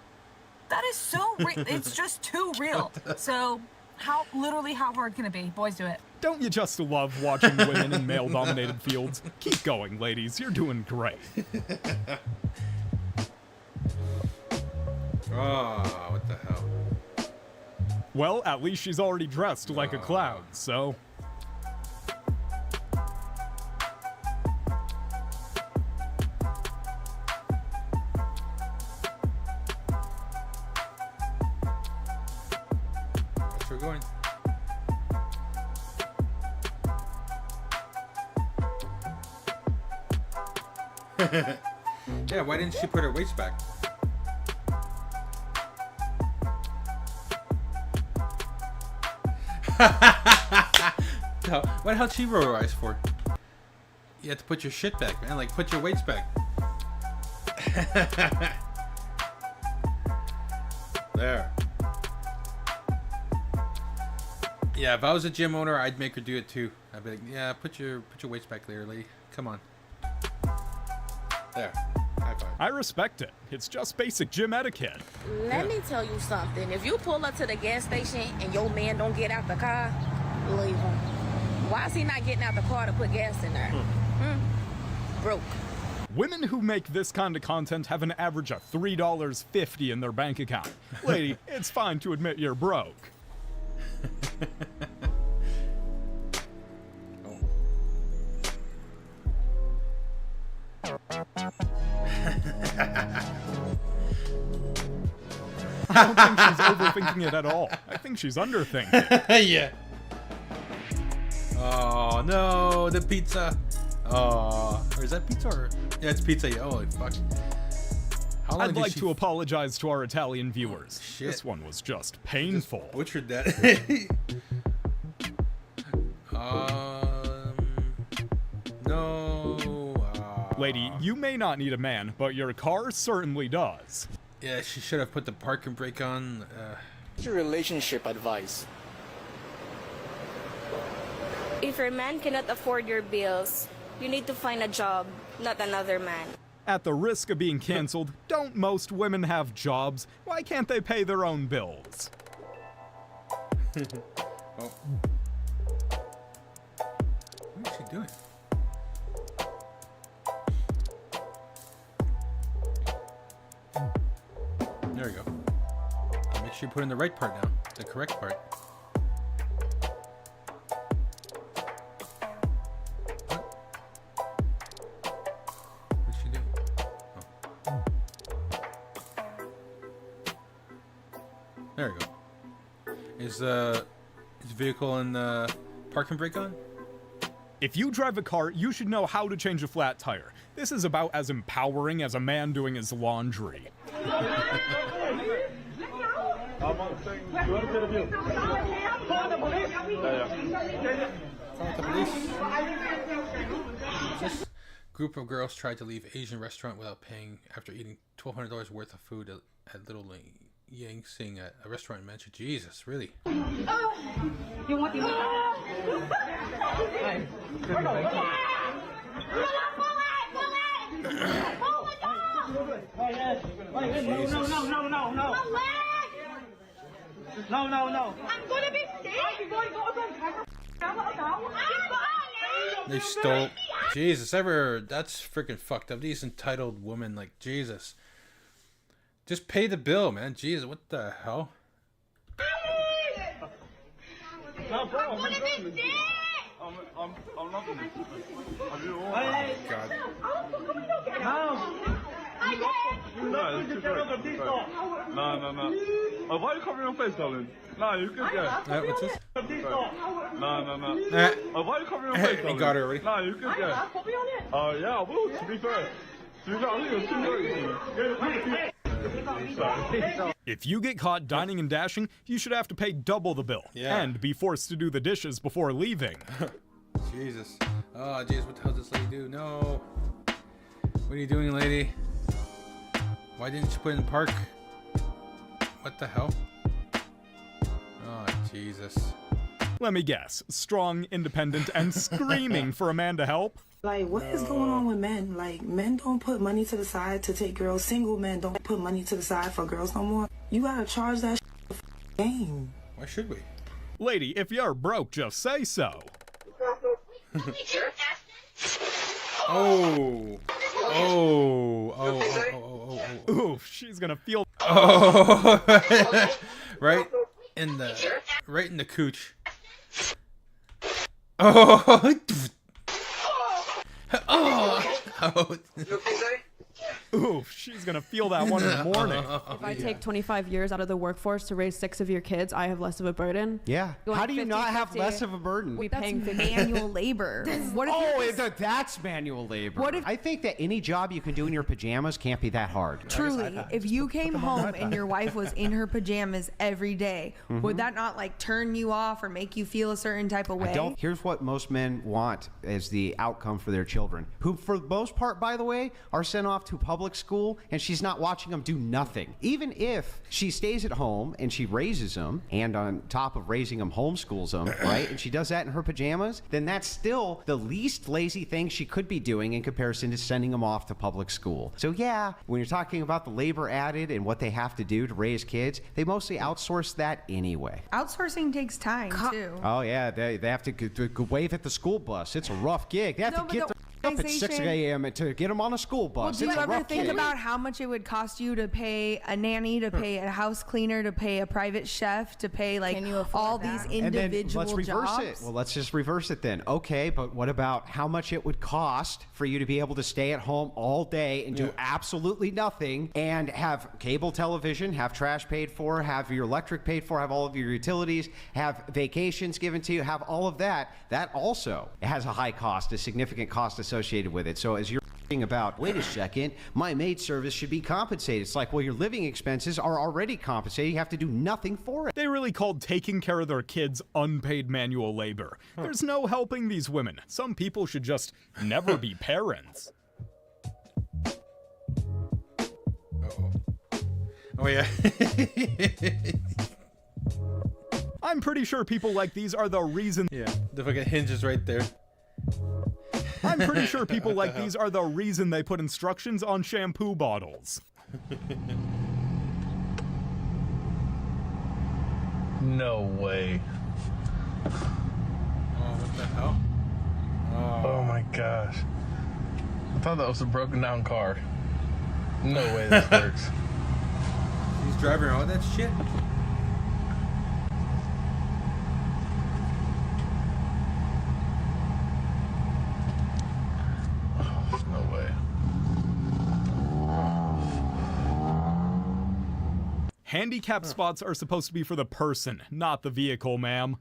That is so real. It's just too real. So how hard can it be? Boys do it. Don't you just love watching women in male-dominated fields? Keep going, ladies. You're doing great. Oh, what the hell? Well, at least she's already dressed like a clown, so... we're going. Yeah, why didn't she put her weights back? What the hell she roll her eyes for? You have to put your shit back, man. Like, put your weights back. There. Yeah, if I was a gym owner, I'd make her do it too. I'd be like, yeah, put your weights back there, lady. Come on. There. High five. I respect it. It's just basic gym etiquette. Let me tell you something. If you pull up to the gas station and your man don't get out the car, leave him. Why is he not getting out the car to put gas in there? Broke. Women who make this kind of content have an average of $3.50 in their bank account. Lady, it's fine to admit you're broke. I don't think she's overthinking it at all. I think she's underthinking. Yeah. Oh no, the pizza. Oh, or is that pizza? Or yeah, it's pizza. Yeah. Holy fuck. How long I'd did like she... to apologize to our Italian viewers. Shit. This one was just painful. Just butchered that. No. Lady, you may not need a man, but your car certainly does. Yeah, she should have put the parking brake on. What's your relationship advice? If your man cannot afford your bills, you need to find a job, not another man. At the risk of being canceled, don't most women have jobs? Why can't they pay their own bills? Oh. What is she doing? There we go. Make sure you put in the right part now. The correct part. What? What'd she do? Oh. There we go. Is the vehicle and the parking brake on? If you drive a car, you should know how to change a flat tire. This is about as empowering as a man doing his laundry. This group of girls tried to leave Asian restaurant without paying after eating $1,200 worth of food at Little Yang Sing at a restaurant in Manchester. Jesus, really? You want the No. I'm gonna be sick. They stole. Jesus, that's freaking fucked up. These entitled women, like, Jesus. Just pay the bill, man. Jesus, what the hell? I'm gonna be sick. I'm not gonna. God. No. Why are you covering your face, darling? No, you good, yeah. What's this? No. Why are you covering your face, darling? He got her already. No, you good, yeah. Oh, yeah, I will, to be fair. I think it was too If you get caught dining and dashing, you should have to pay double the bill. Yeah. And be forced to do the dishes before leaving. Jesus. Oh, jeez, what the hell does this lady do? No. What are you doing, lady? Why didn't you put in park? What the hell? Oh, Jesus. Let me guess. Strong, independent, and screaming for a man to help? Like, what is going on with men? Like, men don't put money to the side to take girls. Single men don't put money to the side for girls no more. You gotta charge that game. Why should we? Lady, if you're broke, just say so. Oh. Oof, she's gonna feel. Oh. right in the cooch. Oh. Oh. Oof, she's gonna feel that one in the morning. If I take 25 years out of the workforce to raise 6 of your kids, I have less of a burden. Yeah. Going How do you not have 50-50, less of a burden? We That's paying 50. manual labor. What if That's manual labor. What if- I think that any job you can do in your pajamas can't be that hard. Truly, if you came home and your wife was in her pajamas every day, would that not like turn you off or make you feel a certain type of way? Here's what most men want as the outcome for their children, who for the most part, by the way, are sent off to public school, and she's not watching them do nothing. Even if she stays at home and she raises them, and on top of raising them, homeschools them, right? And she does that in her pajamas, then that's still the least lazy thing she could be doing in comparison to sending them off to public school. So yeah, when you're talking about the labor added and what they have to do to raise kids, they mostly outsource that anyway. Outsourcing takes time too. Oh yeah, they have to wave at the school bus. It's a rough gig. They have to get up at 6 a.m. to get them on a school bus. Do you It's a ever rough think gig. about how much it would cost you to pay a nanny, to pay a house cleaner, to pay a private chef, to pay like all these individual and then let's reverse jobs? it. Well, let's just reverse it then. Okay, but what about how much it would cost for you to be able to stay at home all day and do absolutely nothing and have cable television, have trash paid for, have your electric paid for, have all of your utilities, have vacations given to you, have all of that? That also has a high cost, a significant cost associated with it. So as you're thinking about, wait a second, my maid service should be compensated. It's like, well, your living expenses are already compensated. You have to do nothing for it. They really called taking care of their kids unpaid manual labor. There's no helping these women. Some people should just never be parents. Oh yeah. I'm pretty sure people like these are the reason. Yeah, the fucking hinge is right there. I'm pretty sure people like these are the reason they put instructions on shampoo bottles. No way. Oh, what the hell? Oh my gosh. I thought that was a broken down car. No way this works. He's driving around that shit? No way. Handicap spots are supposed to be for the person, not the vehicle, ma'am.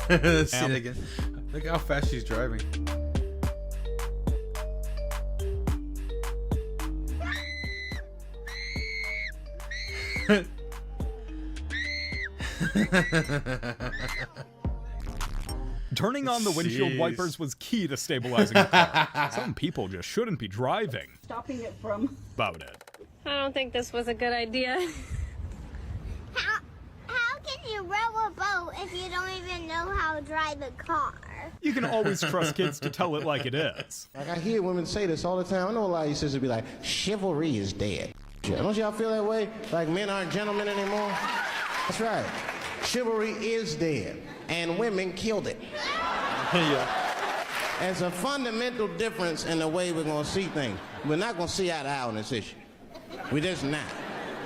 Let's see it again. Look how fast she's driving. Turning on the windshield Jeez. wipers was key to stabilizing the car. Some people just shouldn't be driving. Stopping it from. About it. I don't think this was a good idea. How can you row a boat if you don't even know how to drive a car? You can always trust kids to tell it like it is. Like I hear women say this all the time. I know a lot of you sisters be like, chivalry is dead. Don't y'all feel that way? Like men aren't gentlemen anymore? That's right. Chivalry is dead, and women killed it. Yeah. There's a fundamental difference in the way we're gonna see things. We're not gonna see eye to eye on this issue. We're just not.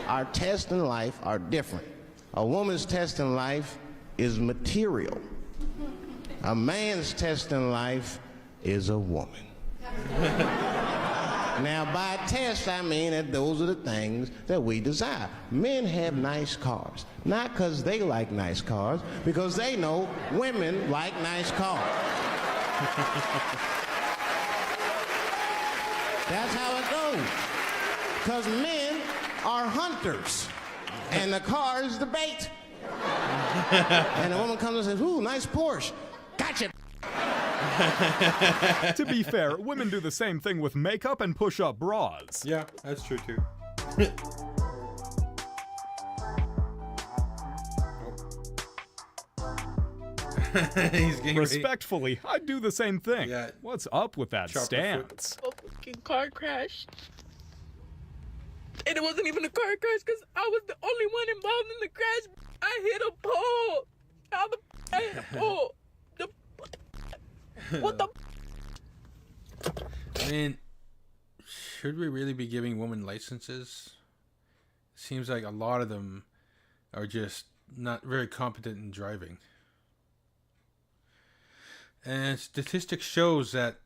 Our tests in life are different. A woman's test in life is material. A man's test in life is a woman. Now, by test, I mean that those are the things that we desire. Men have nice cars, not because they like nice cars, because they know women like nice cars. That's how it goes. Because men are hunters, and the car is the bait. And a woman comes and says, ooh, nice Porsche. Gotcha. To be fair, women do the same thing with makeup and push-up bras. Yeah, that's true too. He's getting Respectfully, I'd do the same thing. Yeah. What's up with that Chop the stance? A fucking car crash. And it wasn't even a car crash because I was the only one involved in the crash. I hit a pole. How the I hit a pole? What the? I mean, should we really be giving women licenses? Seems like a lot of them are just not very competent in driving. And statistics shows that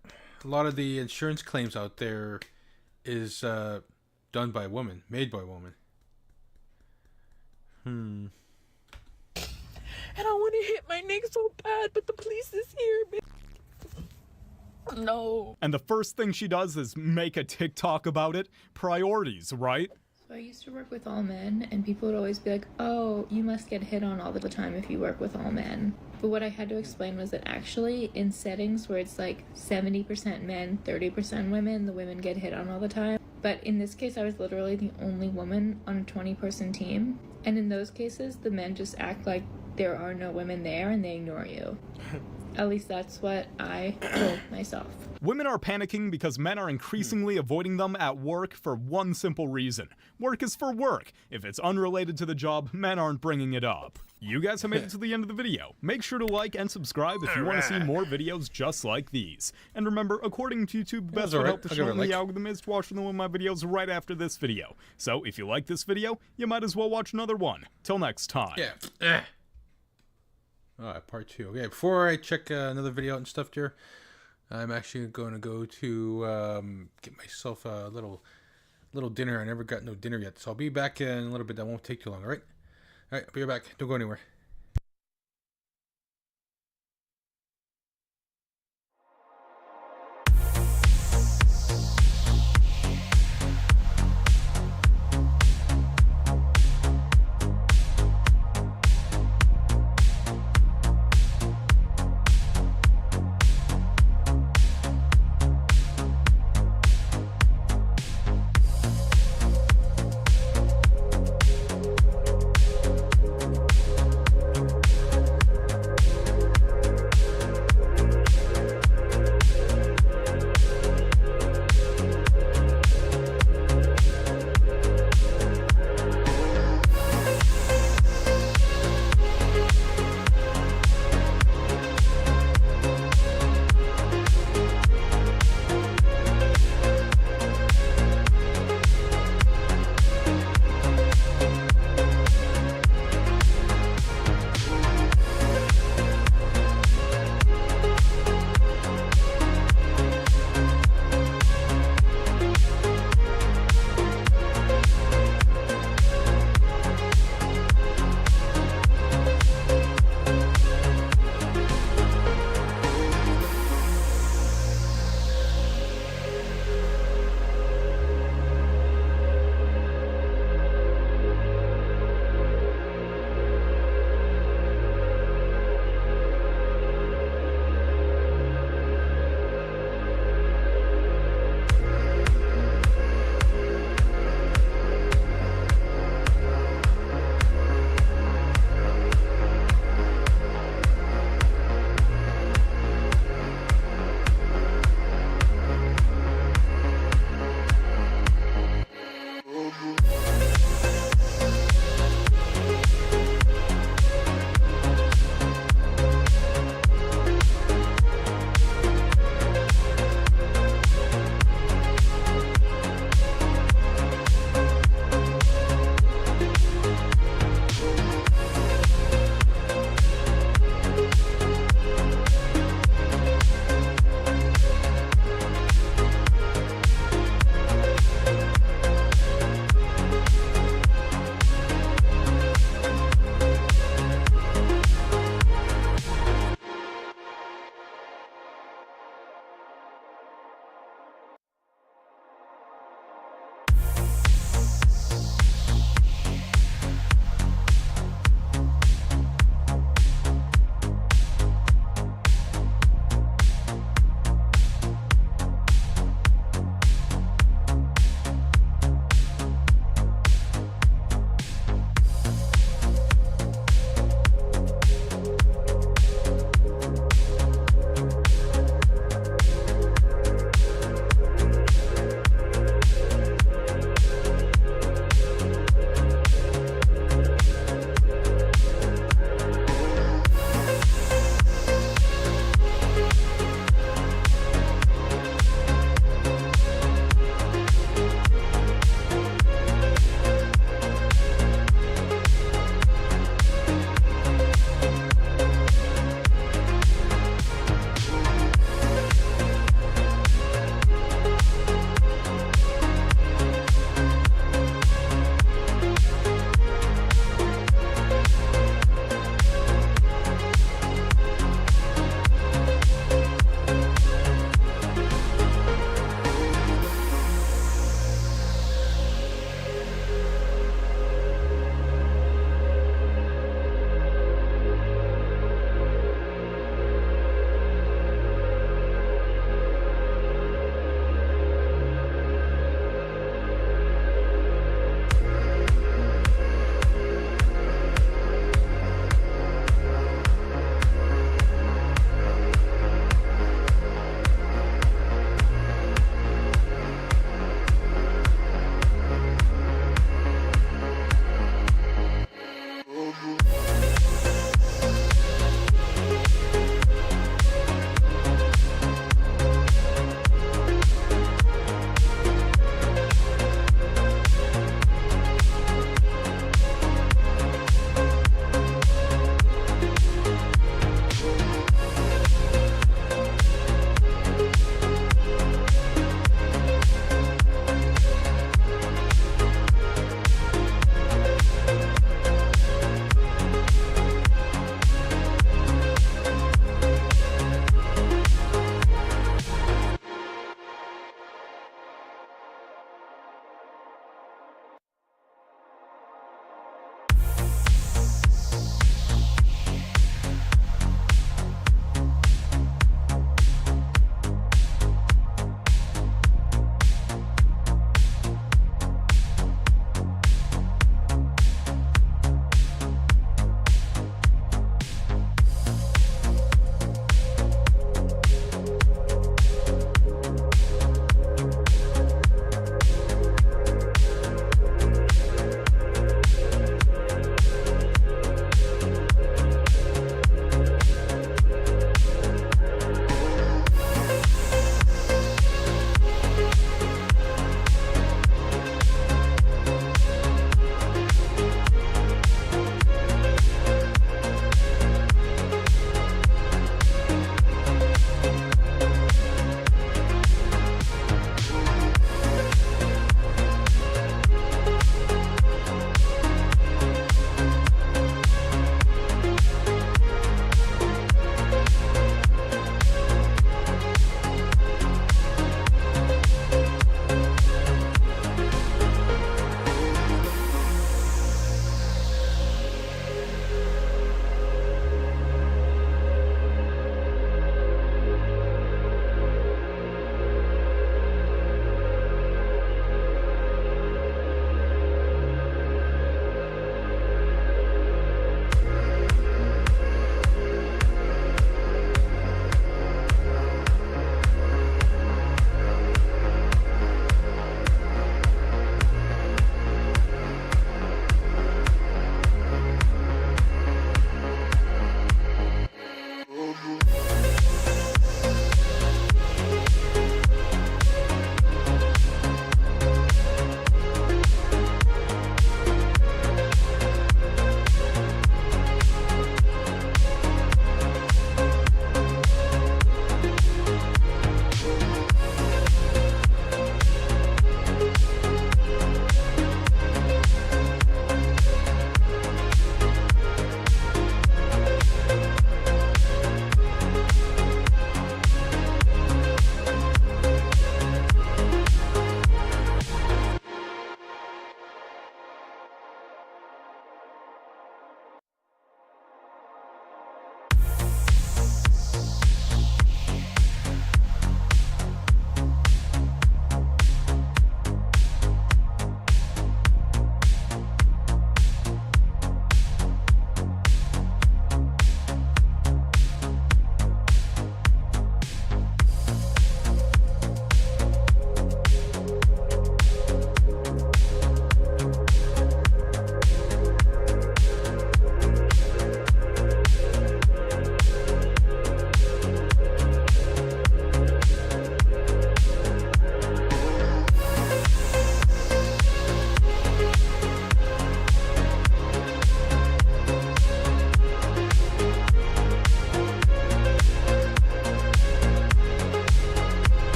a lot of the insurance claims out there is done by women, made by women. And I want to hit my neck so bad, but the police is here, bitch. No. And the first thing she does is make a TikTok about it. Priorities, right? So I used to work with all men, and people would always be like, oh, you must get hit on all the time if you work with all men. But what I had to explain was that actually in settings where it's like 70% men, 30% women, the women get hit on all the time. But in this case, I was literally the only woman on a 20-person team. And in those cases, the men just act like there are no women there and they ignore you. At least that's what I told myself. Women are panicking because men are increasingly avoiding them at work for one simple reason. Work is for work. If it's unrelated to the job, men aren't bringing it up. You guys have made it to the end of the video. Make sure to like and subscribe if you want to see more videos just like these. And remember, according to YouTube, the best way to help to show the algorithm is to watch one of my videos right after this video. So if you like this video, you might as well watch another one. Till next time. Yeah. Alright, part 2. Okay, before I check another video out and stuff here, I'm actually going to go to get myself a little dinner. I never got no dinner yet, so I'll be back in a little bit. That won't take too long, alright? Alright, I'll be right back. Don't go anywhere.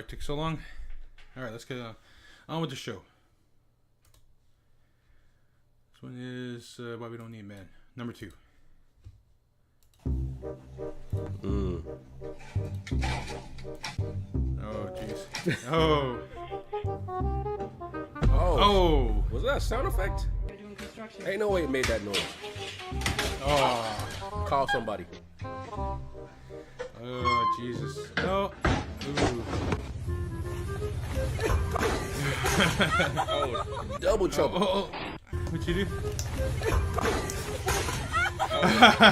it took so long. All right, let's get on with the show. This one is Why We Don't Need Men. Number 2. Oh, jeez. Oh. Oh. Was that a sound effect? Ain't no way it made that noise. Oh. Call somebody. Oh, Jesus. No. Ooh. Oh, double trouble. Oh. What'd you do?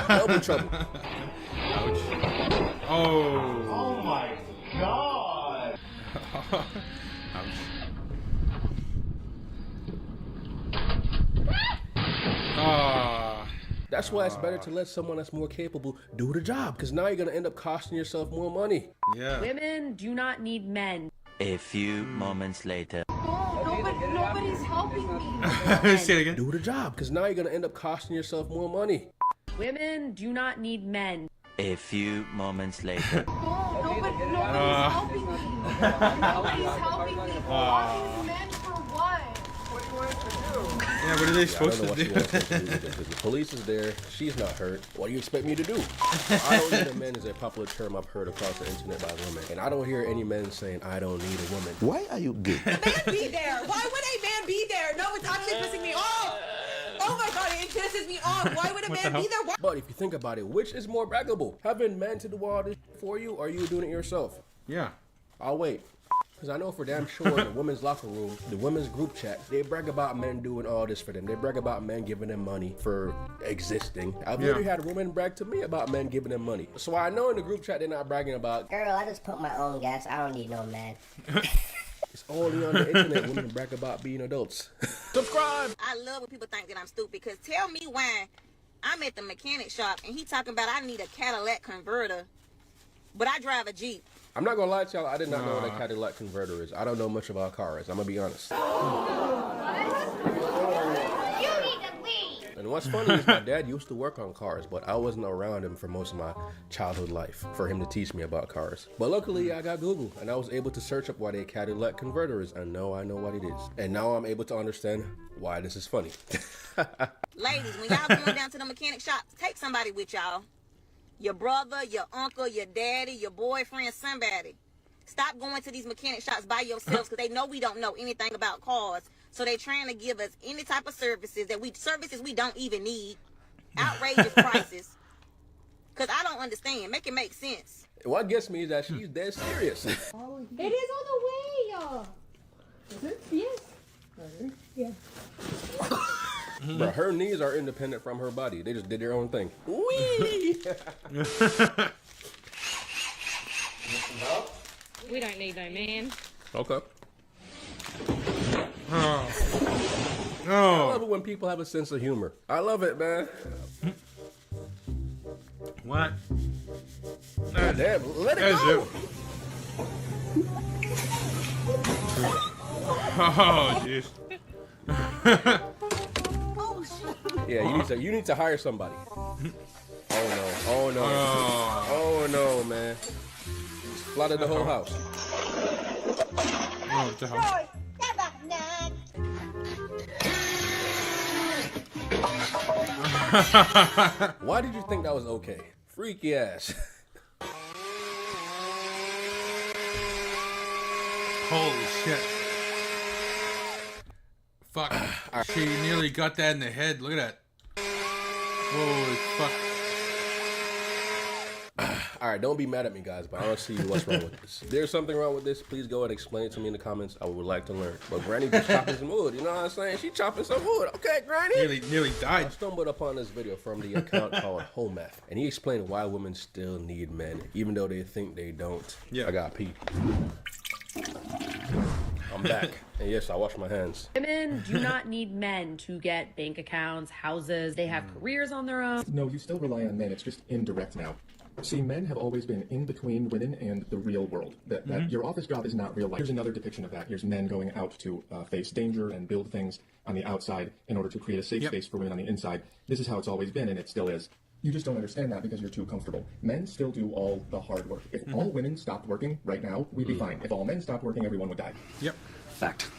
Double trouble. Ouch. Oh. Oh my God. Ouch. That's why it's better to let someone that's more capable do the job, because now you're going to end up costing yourself more money. Yeah. Women do not need men. A few moments later. Nobody's helping me. Say it again. Do the job, because now you're going to end up costing yourself more money. Women do not need men. A few moments later. Nobody's helping me. Nobody's helping me. Why is men for what? What do you want us to do? Yeah, what are they supposed to do? The police is there. She's not hurt. What do you expect me to do? I don't need a man is a popular term I've heard across the internet by women. And I don't hear any men saying, I don't need a woman. Why are you gay? Man be there. Why would a man be there? No, it's actually pissing me off. Oh my God, it pisses me off. Why would a man be there? Why? But if you think about it, which is more braggable? Having men to do all this for you, or you doing it yourself? Yeah. I'll wait. Because I know for damn sure in the women's locker room, the women's group chat, they brag about men doing all this for them. They brag about men giving them money for existing. I've literally had a woman brag to me about men giving them money. So I know in the group chat they're not bragging about, girl, I just put my own gas. I don't need no man. It's only on the internet women brag about being adults. Subscribe! I love when people think that I'm stupid, because tell me why I'm at the mechanic shop and he talking about I need a Cadillac converter, but I drive a Jeep. I'm not gonna lie to y'all, I did not know what a Cadillac converter is. I don't know much about cars, I'm gonna be honest. And what's funny is my dad used to work on cars, but I wasn't around him for most of my childhood life for him to teach me about cars. But luckily I got Google and I was able to search up what a Cadillac converter is, and now I know what it is. And now I'm able to understand why this is funny. Ladies, when y'all going down to the mechanic shop, take somebody with y'all. Your brother, your uncle, your daddy, your boyfriend, somebody. Stop going to these mechanic shops by yourselves, because they know we don't know anything about cars. So they're trying to give us any type of services we don't even need. Outrageous prices. Because I don't understand. Make it make sense. What gets me is that she's dead serious. It is on the way, y'all. Is it? Yes. Yeah. But her knees are independent from her body. They just did their own thing. Whee! We don't need no man. Okay. Oh. I love it when people have a sense of humor. I love it, man. What? God damn, let it go. Oh, jeez. Yeah, you need to hire somebody. Oh no. Oh no, man. Just flooded the whole house. Oh, the hell. Why did you think that was okay? Freaky ass. Holy shit. Fuck. She nearly got that in the head. Look at that. Holy fuck. Alright, don't be mad at me, guys, but I don't see what's wrong with this. If there's something wrong with this, please go and explain it to me in the comments. I would like to learn. But Granny just chopping some wood, you know what I'm saying? She chopping some wood. Okay, Granny. Nearly died. I stumbled upon this video from the account called Home Math, and he explained why women still need men, even though they think they don't. Yeah. I got pee. I'm back. And yes, I wash my hands. Women do not need men to get bank accounts, houses. They have careers on their own. No, you still rely on men. It's just indirect now. See, men have always been in between women and the real world. That your office job is not real life. Here's another depiction of that. Here's men going out to face danger and build things on the outside in order to create a safe space for women on the inside. This is how it's always been, and it still is. You just don't understand that because you're too comfortable. Men still do all the hard work. If all women stopped working right now, we'd be fine. If all men stopped working, everyone would die. Yep. Fact.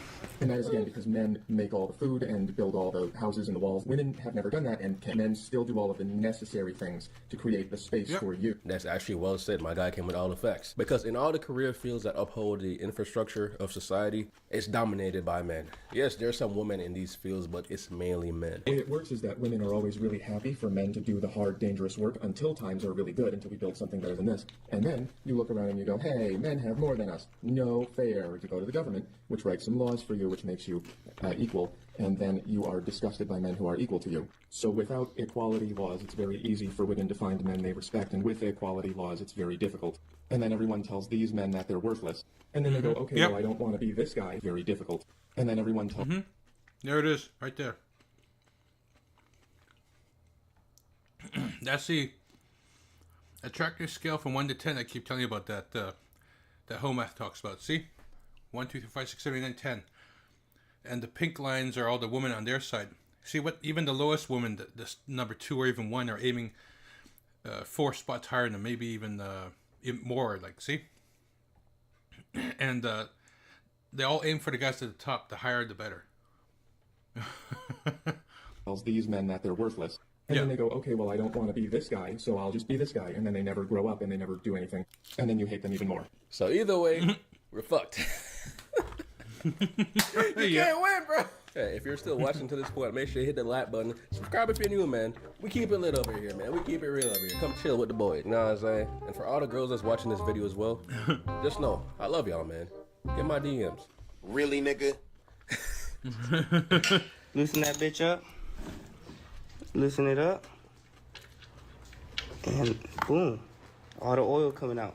And that is again because men make all the food and build all the houses and the walls. Women have never done that, and men still do all of the necessary things to create the space for you. That's actually well said. My guy came with all the facts. Because in all the career fields that uphold the infrastructure of society, it's dominated by men. Yes, there's some women in these fields, but it's mainly men. The way it works is that women are always really happy for men to do the hard, dangerous work until times are really good, until we build something better than this. And then you look around and you go, hey, men have more than us. No fair. You go to the government, which writes some laws for you, which makes you equal, and then you are disgusted by men who are equal to you. So without equality laws, it's very easy for women to find men they respect, and with equality laws, it's very difficult. And then everyone tells these men that they're worthless. And then they go, okay, well, I don't want to be this guy. Very difficult. And then everyone tells... There it is, right there. That's the attractive scale from 1 to 10. I keep telling you about that. That home math talks about. See? 1, 2, 3, 4, 5, 6, 7, 8, 9, 10. And the pink lines are all the women on their side. See what? Even the lowest woman, the number 2 or even 1, are aiming 4 spots higher than maybe even more. Like, see? And they all aim for the guys at the top. The higher, the better. tells these men that they're worthless. And then they go, okay, well, I don't want to be this guy, so I'll just be this guy. And then they never grow up and they never do anything. And then you hate them even more. So either way, we're fucked. You can't win, bro. Hey, if you're still watching to this point, make sure you hit the like button. Subscribe if you're new, man. We keep it lit over here, man. We keep it real over here. Come chill with the boys. You know what I'm saying? And for all the girls that's watching this video as well, just know, I love y'all, man. Get my DMs. Really, nigga? Loosen that bitch up. Loosen it up. And boom. All the oil coming out.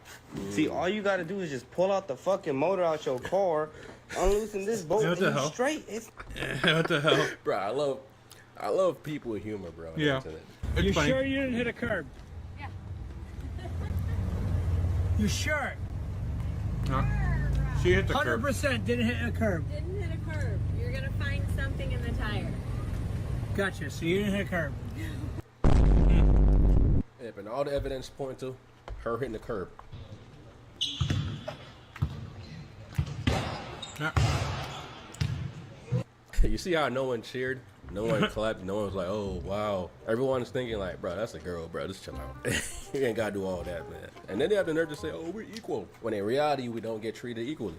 See, all you gotta do is just pull out the fucking motor out your car, unloosen this bolt, and you straight. It's... What the hell? Bro, I love people with humor, bro. Yeah. You sure you didn't hit a curb? Yeah. You sure? She hit the curb. 100% didn't hit a curb. Didn't hit a curb. You're gonna find something in the tire. Gotcha. So you didn't hit a curb. Yep, and all the evidence point to her hitting the curb. Yeah. You see how no one cheered? No one clapped. No one was like, oh, wow. Everyone's thinking like, bro, that's a girl, bro. Just chill out. You ain't got to do all that, man. And then they have the nerve to say, oh, we're equal. When in reality, we don't get treated equally.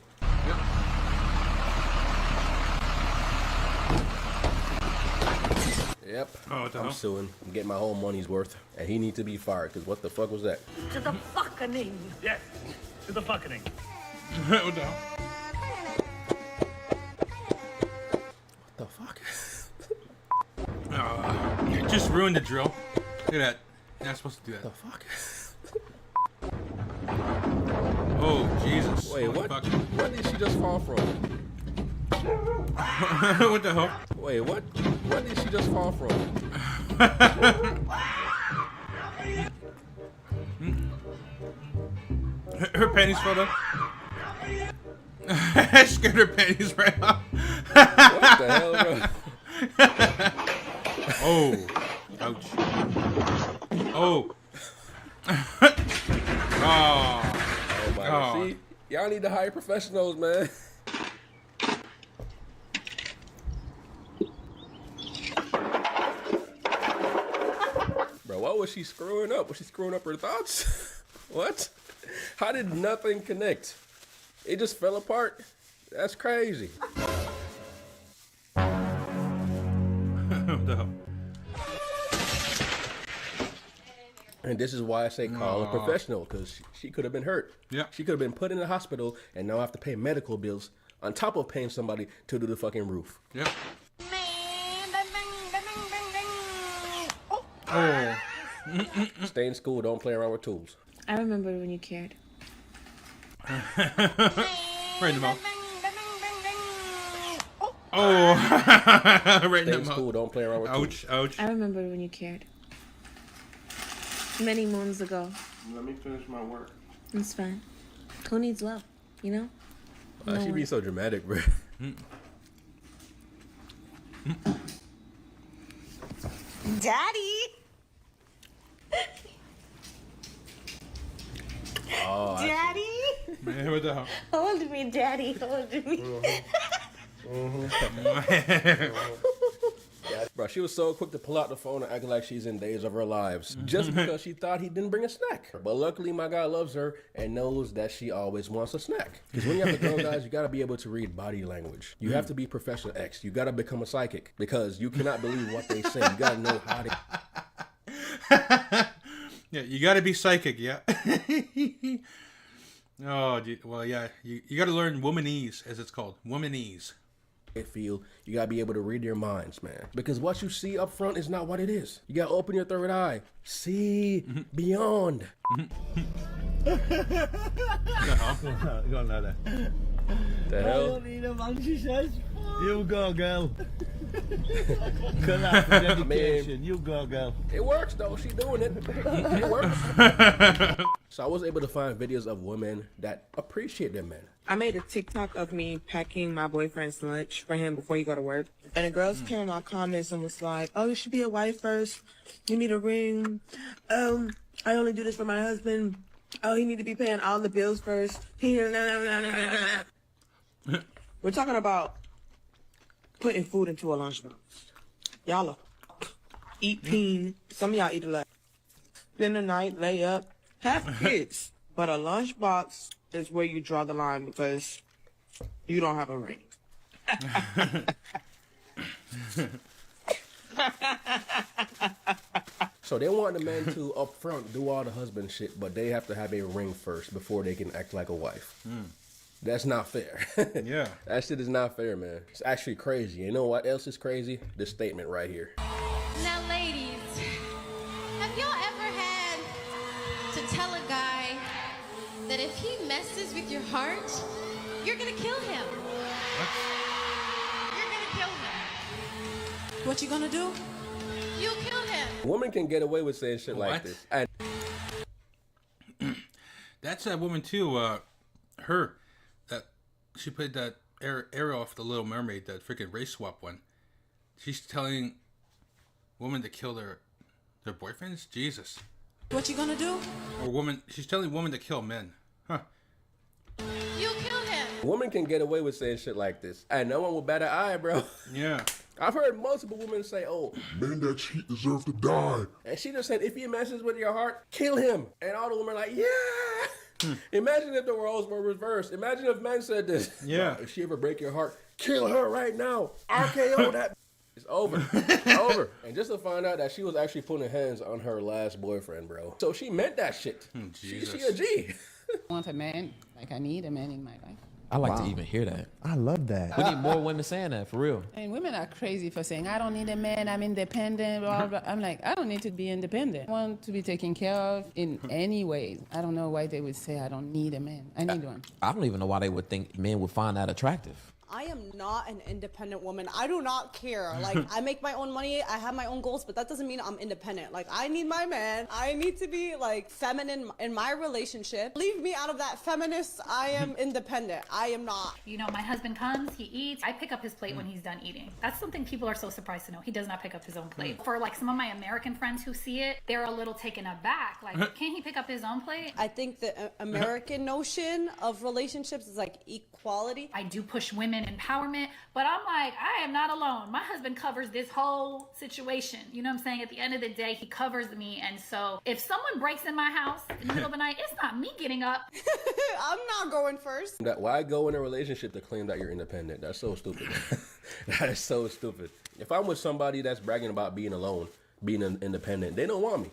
Yep. Oh, what the I'm hell? suing. I'm getting my whole money's worth. And he needs to be fired, because what the fuck was that? To the fucking Yes. To the fucking. What the hell? What the fuck? You just ruined the drill. Look at that. You're not supposed to do that. The fuck? Oh, Jesus. Wait, Holy what? fuck. What did she just fall from? What the hell? Wait, what? What did she just fall from? Her panties fell off. I scared her panties right off. What the hell, bro? Oh. Ouch. Oh. Oh. Oh my God. See, y'all need to hire professionals, man. Bro, what was she screwing up? Was she screwing up her thoughts? What? How did nothing connect? It just fell apart? That's crazy. No. And this is why I say call a professional, because she could have been hurt. Yeah. She could have been put in the hospital and now have to pay medical bills on top of paying somebody to do the fucking roof. Yep. Oh. Stay in school, don't play around with tools. I remember when you cared. Right in the mouth. Oh. Right in the mouth. School, don't play around with ouch, tools. ouch. I remember when you cared. Many moons ago. Let me finish my work. It's fine. Who needs love, you know? Why she be so dramatic, bro? Daddy. Oh, Daddy? Yeah, what the hell? Hold me, Daddy. Hold me. Bro, she was so quick to pull out the phone and act like she's in days of her lives just because she thought he didn't bring a snack. But luckily, my guy loves her and knows that she always wants a snack. Because when you have to go, guys, you got to be able to read body language. You have to be Professor X. You got to become a psychic because you cannot believe what they say. You got to know how to... Yeah, you got to be psychic, yeah. Oh, well, yeah. You got to learn womanese, as it's called. Womanese. Feel you gotta be able to read their minds, man, because what you see up front is not what it is. You gotta open your third eye, see beyond. Go on, Nana. The hell? I don't need a man, she says. You go, girl. Collapse dedication. You go, girl. It works though. She doing it. It works. So I was able to find videos of women that appreciate their men. I made a TikTok of me packing my boyfriend's lunch for him before he go to work. And the girls came in our comments and was like, oh, you should be a wife first. You need a ring. I only do this for my husband. Oh, he need to be paying all the bills first. We're talking about putting food into a lunchbox. Y'all are eating. Some of y'all eat a lot. Spend the night, lay up, have kids. But a lunchbox is where you draw the line because you don't have a ring. So they want the man to up front do all the husband shit, but they have to have a ring first before they can act like a wife. That's not fair. Yeah. That shit is not fair, man. It's actually crazy. You know what else is crazy? This statement right here. Now, ladies, have y'all ever had to tell a guy that if he messes with your heart, you're gonna kill him? You're gonna kill him. What you gonna do? You'll kill him. Women can get away with saying shit like this. And that's that woman too. Her, that she played that Ariel off the Little Mermaid, that freaking race swap one. She's telling women to kill their boyfriends. Jesus. What you gonna do? Or she's telling women to kill men. Huh. You'll kill him. Women can get away with saying shit like this. And no one will bat an eye, bro. Yeah. I've heard multiple women say, oh, men that cheat deserve to die. And she just said, if he messes with your heart, kill him. And all the women are like, yeah. Imagine if the roles were reversed. Imagine if men said this. Yeah. If she ever break your heart, kill her right now. RKO that. It's over. It's over. And just to find out that she was actually putting hands on her last boyfriend, bro. So she meant that shit. She a G. I want a man. Like, I need a man in my life. I like to even hear that. I love that. We need more women saying that, for real. And women are crazy for saying, I don't need a man, I'm independent, blah, blah. I'm like, I don't need to be independent. I want to be taken care of in any way. I don't know why they would say I don't need a man. I need one. I don't even know why they would think men would find that attractive. I am not an independent woman. I do not care. Like, I make my own money. I have my own goals, but that doesn't mean I'm independent. Like, I need my man. I need to be, like, feminine in my relationship. Leave me out of that feminist. I am independent. I am not. You know, my husband comes, he eats. I pick up his plate when he's done eating. That's something people are so surprised to know. He does not pick up his own plate. For, like, some of my American friends who see it, they're a little taken aback. Like, can't he pick up his own plate? I think the American notion of relationships is, like, equality. I do push women empowerment, but I'm like, I am not alone. My husband covers this whole situation. You know what I'm saying? At the end of the day, he covers me. And so if someone breaks in my house in the middle of the night, it's not me getting up. I'm not going first. Why go in a relationship to claim that you're independent? That's so stupid. That is so stupid. If I'm with somebody that's bragging about being alone, being independent, they don't want me.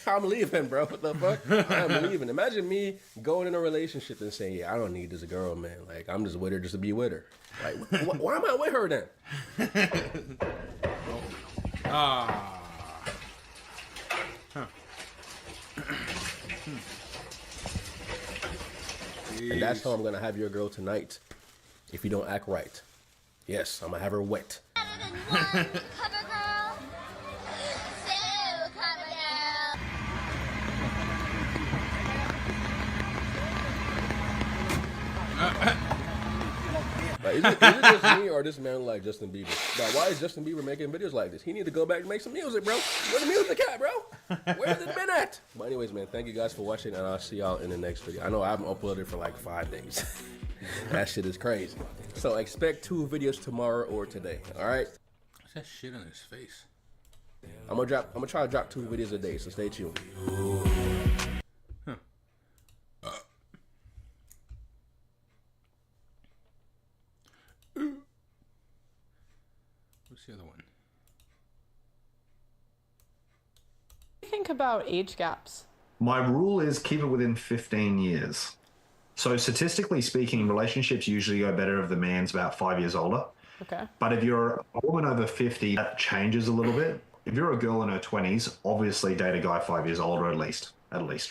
I'm leaving, bro. What the fuck? I'm leaving. Imagine me going in a relationship and saying, yeah, I don't need this girl, man. Like, I'm just with her just to be with her. Like, why am I with her then? And that's how I'm going to have your girl tonight if you don't act right. Yes, I'm going to have her wet. Like, is it just me or this man like Justin Bieber? Like, why is Justin Bieber making videos like this? He need to go back and make some music, bro. Where the music at, bro? Where's it been at? But anyways, man, thank you guys for watching, and I'll see y'all in the next video. I know I haven't uploaded for like 5 days. That shit is crazy. So expect 2 videos tomorrow or today. All right. What's that shit on his face? I'm gonna try to drop 2 videos a day. So stay tuned. Huh. What's the other one? What do you think about age gaps? My rule is keep it within 15 years. So statistically speaking, relationships usually go better if the man's about 5 years older. Okay. But if you're a woman over 50, that changes a little bit. If you're a girl in her 20s, obviously date a guy 5 years older at least,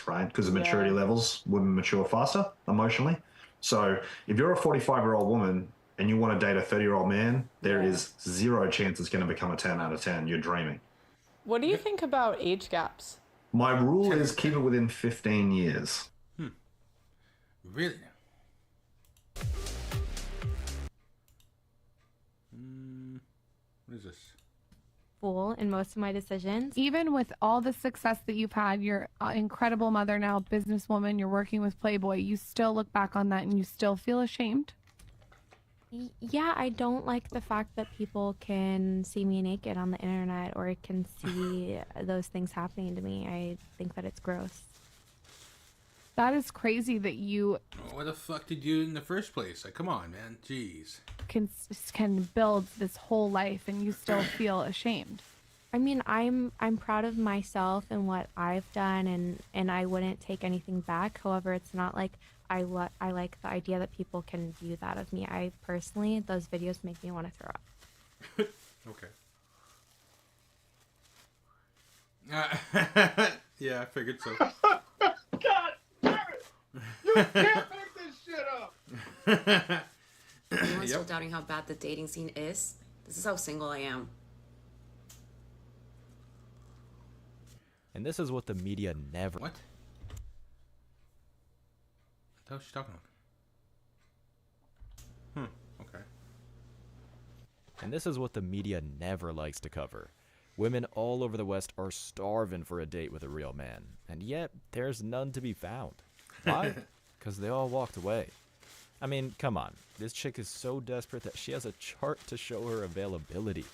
right? Because the maturity levels, women mature faster emotionally. So if you're a 45-year-old woman and you want to date a 30-year-old man, there is 0 chance it's going to become a 10 out of 10. You're dreaming. What do you think about age gaps? My rule is keep it within 15 years. Really? What is this? Fool in most of my decisions. Even with all the success that you've had, you're an incredible mother now, businesswoman, you're working with Playboy, you still look back on that and you still feel ashamed? Yeah, I don't like the fact that people can see me naked on the internet or can see those things happening to me. I think that it's gross. That is crazy that you What the fuck did you do in the first place? Like, come on, man. Jeez. can build this whole life and you still feel ashamed. I mean, I'm proud of myself and what I've done, and I wouldn't take anything back. However, it's not like I like the idea that people can view that of me. I personally, those videos make me want to throw up. Okay. Yeah, I figured so. God damn it! You can't make this shit up! Everyone's still doubting how bad the dating scene is. This is how single I am. And this is what the media never... What? What was she talking about? Okay. And this is what the media never likes to cover. Women all over the West are starving for a date with a real man, and yet there's none to be found. Why? Because they all walked away. I mean, come on. This chick is so desperate that she has a chart to show her availability.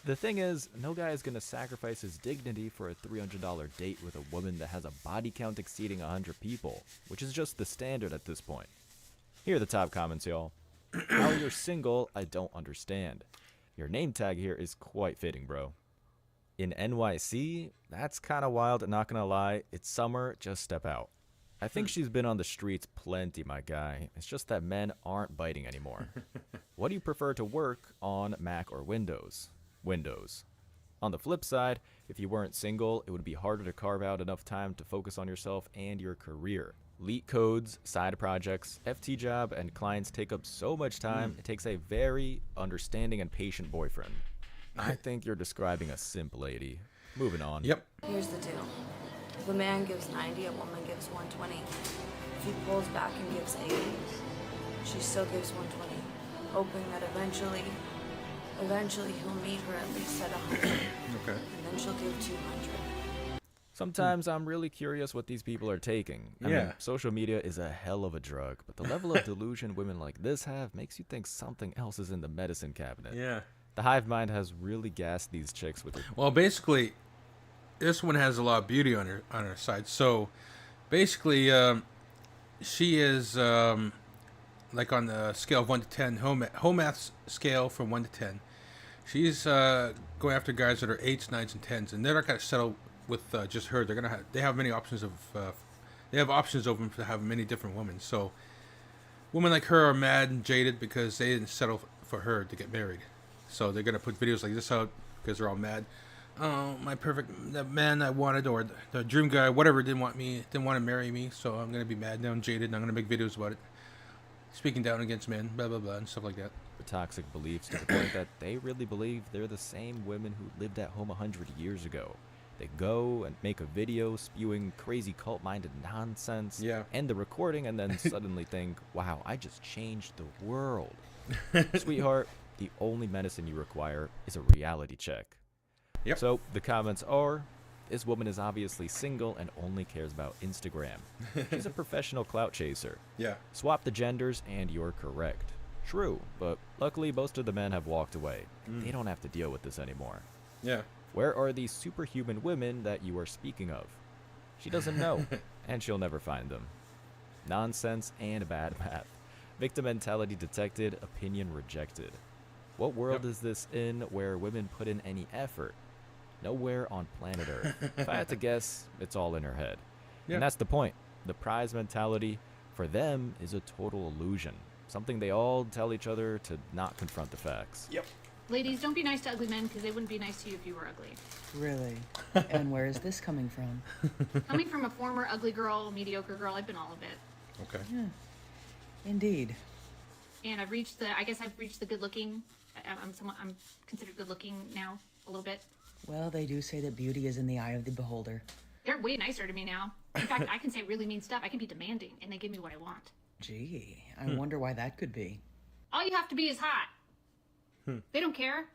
The thing is, no guy is going to sacrifice his dignity for a $300 date with a woman that has a body count exceeding 100 people, which is just the standard at this point. Here are the top comments, y'all. How you're single, I don't understand. Your name tag here is quite fitting, bro. In NYC, that's kind of wild, not gonna lie. It's summer, just step out. I think she's been on the streets plenty, my guy. It's just that men aren't biting anymore. What do you prefer to work on, Mac or Windows? Windows. On the flip side, if you weren't single, it would be harder to carve out enough time to focus on yourself and your career. Leak codes, side projects, FT job, and clients take up so much time, it takes a very understanding and patient boyfriend. I think you're describing a simp lady. Moving on. Yep. Here's the deal. If a man gives 90, a woman gives 120. If he pulls back and gives 80, she still gives 120, hoping that eventually he'll meet her at least at 100. Okay. And then she'll give 200. Sometimes I'm really curious what these people are taking. I mean, social media is a hell of a drug, but the level of delusion women like this have makes you think something else is in the medicine cabinet. Yeah. The hive mind has really gassed these chicks with it. Well, basically, this one has a lot of beauty on her side. So, basically, she is like on the scale of 1 to 10, home math scale from 1 to 10. She's going after guys that are 8s, 9s, and 10s, and they're not gonna settle with just her. They have many options of they have options open to have many different women. So, women like her are mad and jaded because they didn't settle for her to get married. So they're gonna put videos like this out because they're all mad. Oh, the man I wanted, or the dream guy, whatever, didn't want to marry me. So I'm gonna be mad now and jaded, and I'm gonna make videos about it, speaking down against men, blah blah blah, and stuff like that. The toxic beliefs to the point that they really believe they're the same women who lived at home 100 years ago. They go and make a video spewing crazy cult-minded nonsense, end the recording, and then suddenly think, wow, I just changed the world. Sweetheart, the only medicine you require is a reality check. So the comments are, This woman is obviously single and only cares about Instagram. She's a professional clout chaser. Yeah. Swap the genders and you're correct. True, but luckily most of the men have walked away. They don't have to deal with this anymore. Yeah. Where are these superhuman women that you are speaking of? She doesn't know, and she'll never find them. Nonsense and bad math. Victim mentality detected, opinion rejected. What world is this in where women put in any effort? Nowhere on planet Earth. If I had to guess, it's all in her head. Yeah. And that's the point. The prize mentality, for them, is a total illusion. Something they all tell each other to not confront the facts. Yep. Ladies, don't be nice to ugly men because they wouldn't be nice to you if you were ugly. Really? And where is this coming from? Coming from a former ugly girl, mediocre girl, I've been all of it. Okay. Yeah. Indeed. And I've reached the good looking. I'm considered good looking now, a little bit. Well, they do say that beauty is in the eye of the beholder. They're way nicer to me now. In fact, I can say really mean stuff. I can be demanding, and they give me what I want. Gee, I wonder why that could be. All you have to be is hot. They don't care.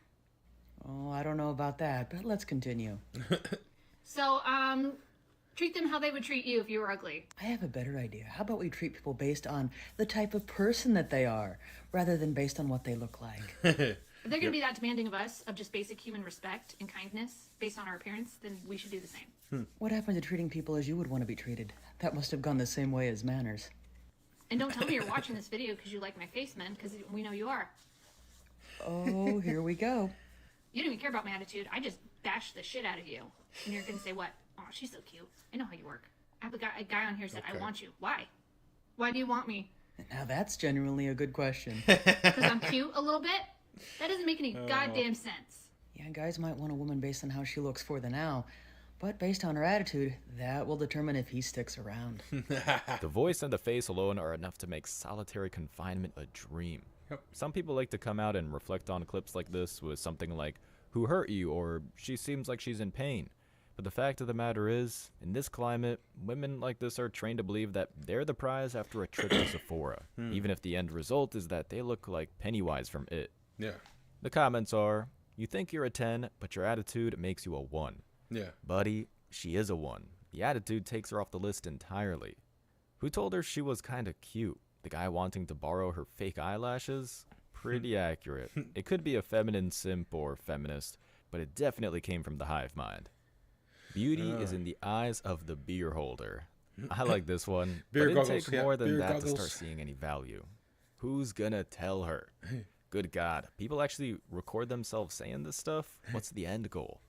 Oh, I don't know about that, but let's continue. So, treat them how they would treat you if you were ugly. I have a better idea. How about we treat people based on the type of person that they are, rather than based on what they look like? If they're going to be that demanding of us, of just basic human respect and kindness based on our appearance, then we should do the same. What happened to treating people as you would want to be treated? That must have gone the same way as manners. And don't tell me you're watching this video because you like my face, man, because we know you are. Oh, here we go. You don't even care about my attitude. I just bash the shit out of you. And you're going to say what? Oh, she's so cute. I know how you work. I have a guy on here said, I want you. Why? Why do you want me? Now that's genuinely a good question. Because I'm cute a little bit? That doesn't make any goddamn sense. Yeah, guys might want a woman based on how she looks for the now, but based on her attitude, that will determine if he sticks around. The voice and the face alone are enough to make solitary confinement a dream. Yep. Some people like to come out and reflect on clips like this with something like, "Who hurt you?" or "She seems like she's in pain." But the fact of the matter is, in this climate, women like this are trained to believe that they're the prize after a trip to Sephora, even if the end result is that they look like Pennywise from It. Yeah. The comments are, "You think you're a 10, but your attitude makes you a 1. Yeah. Buddy, she is a 1. The attitude takes her off the list entirely. Who told her she was kinda cute? The guy wanting to borrow her fake eyelashes? Pretty accurate. It could be a feminine simp or feminist, but it definitely came from the hive mind. Beauty is in the eyes of the beer holder. I like this one, Beer but it'd goggles, take yeah, more than beer that goggles. to start seeing any value. Who's gonna tell her? Good God, people actually record themselves saying this stuff? What's the end goal?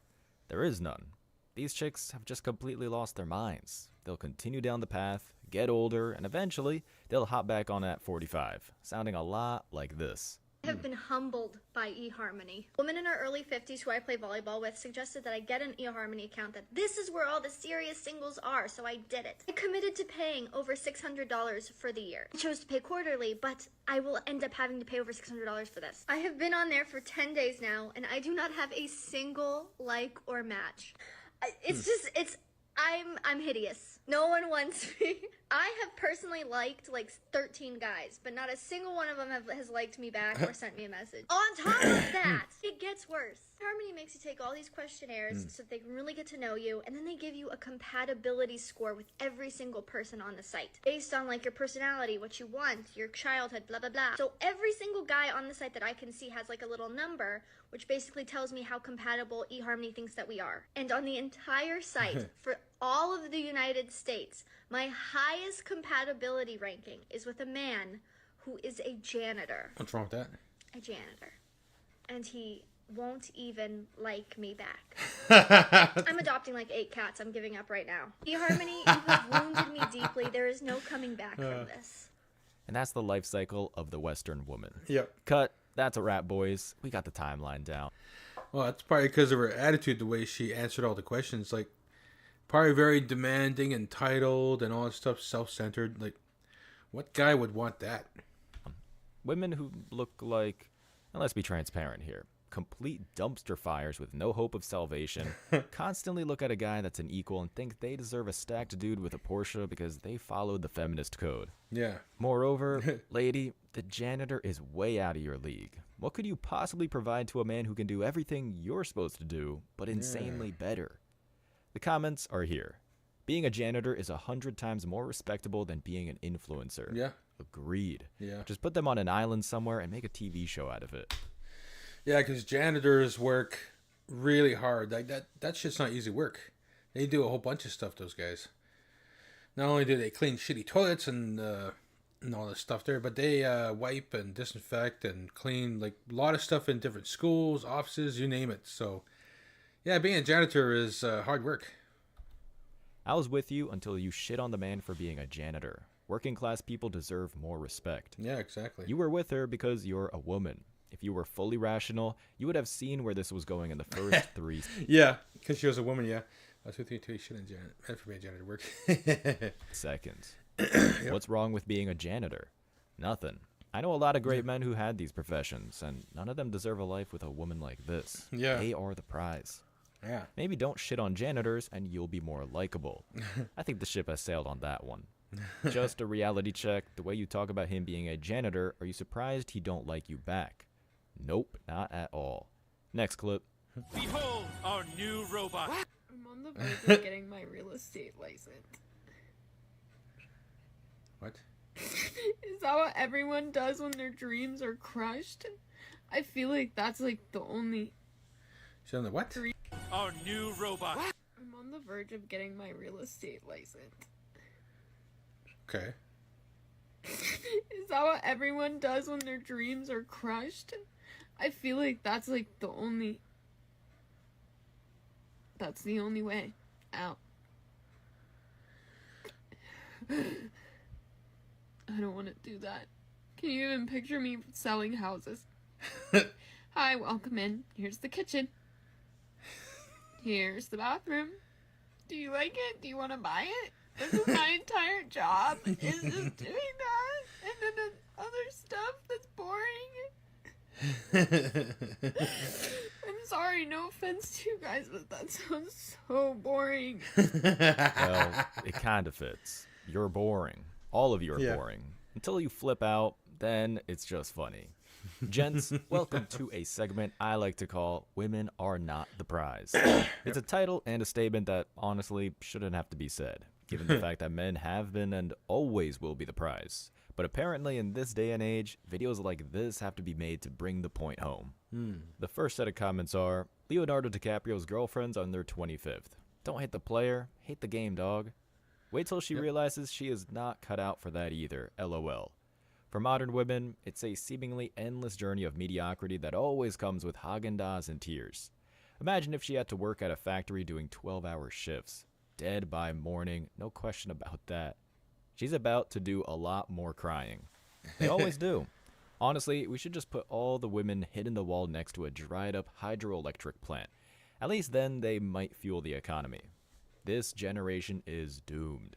There is none. These chicks have just completely lost their minds. They'll continue down the path, get older, and eventually they'll hop back on at 45, sounding a lot like this. I have been humbled by eHarmony. A woman in her early 50s who I play volleyball with suggested that I get an eHarmony account, that this is where all the serious singles are, so I did it. I committed to paying over $600 for the year. I chose to pay quarterly, but I will end up having to pay over $600 for this. I have been on there for 10 days now, and I do not have a single like or match. I'm hideous. No one wants me. I have personally liked like 13 guys, but not a single one of them has liked me back or sent me a message. On top of that, it gets worse. Harmony makes you take all these questionnaires so that they can really get to know you, and then they give you a compatibility score with every single person on the site based on like your personality, what you want, your childhood, blah blah blah. So every single guy on the site that I can see has like a little number, which basically tells me how compatible eHarmony thinks that we are. And on the entire site for all of the United States, my highest compatibility ranking is with a man who is a janitor. What's wrong with that? A janitor. And he won't even like me back. I'm adopting like 8 cats. I'm giving up right now. eHarmony, you have wounded me deeply. There is no coming back from this. And that's the life cycle of the Western woman. Yep. Cut. That's a wrap, boys. We got the timeline down. Well, that's probably because of her attitude, the way she answered all the questions. Like, probably very demanding, entitled, and all that stuff, self-centered. Like, what guy would want that? Women who look like, and let's be transparent here, complete dumpster fires with no hope of salvation, constantly look at a guy that's an equal and think they deserve a stacked dude with a Porsche because they followed the feminist code. Yeah. Moreover, lady, the janitor is way out of your league. What could you possibly provide to a man who can do everything you're supposed to do, but insanely better? The comments are here. Being a janitor is 100 times more respectable than being an influencer. Yeah. Agreed. Yeah. Just put them on an island somewhere and make a TV show out of it. Yeah, because janitors work really hard. Like that shit's not easy work. They do a whole bunch of stuff, those guys. Not only do they clean shitty toilets and all this stuff there, but they wipe and disinfect and clean like a lot of stuff in different schools, offices, you name it. So, yeah, being a janitor is hard work. I was with you until you shit on the man for being a janitor. Working class people deserve more respect. Yeah, exactly. You were with her because you're a woman. If you were fully rational, you would have seen where this was going in the first 3. Yeah, because she was a woman, yeah. I was with you until you shit on janitor. For being a janitor work. Seconds. What's wrong with being a janitor? Nothing. I know a lot of great men who had these professions, and none of them deserve a life with a woman like this. Yeah. They are the prize. Yeah. Maybe don't shit on janitors and you'll be more likable. I think the ship has sailed on that one. Just a reality check. The way you talk about him being a janitor, are you surprised he don't like you back? Nope, not at all. Next clip. Behold our new robot. I'm on the verge of getting my real estate license. What? Is that what everyone does when their dreams are crushed? I feel like that's like the only... She's on the what? Our new robot. I'm on the verge of getting my real estate license. Okay. Is that what everyone does when their dreams are crushed? I feel like that's like the only... That's the only way out. I don't want to do that. Can you even picture me selling houses? Hi, welcome in. Here's the kitchen. Here's the bathroom. Do you like it? Do you want to buy it? This is my entire job, is just doing that. And then the other stuff that's boring. I'm sorry, no offense to you guys, but that sounds so boring. Well, it kind of fits. You're boring. All of you are boring. Until you flip out, then it's just funny. Gents, welcome to a segment I like to call Women Are Not the Prize. It's a title and a statement that honestly shouldn't have to be said, given the fact that men have been and always will be the prize. But apparently in this day and age, videos like this have to be made to bring the point home. The first set of comments are, Leonardo DiCaprio's girlfriend's on their 25th. Don't hate the player, hate the game, dog. Wait till she realizes she is not cut out for that either, LOL. For modern women, it's a seemingly endless journey of mediocrity that always comes with Haagen-Dazs and tears. Imagine if she had to work at a factory doing 12-hour shifts. Dead by morning, no question about that. She's about to do a lot more crying. They always do. Honestly, we should just put all the women hitting the wall next to a dried-up hydroelectric plant. At least then they might fuel the economy. This generation is doomed.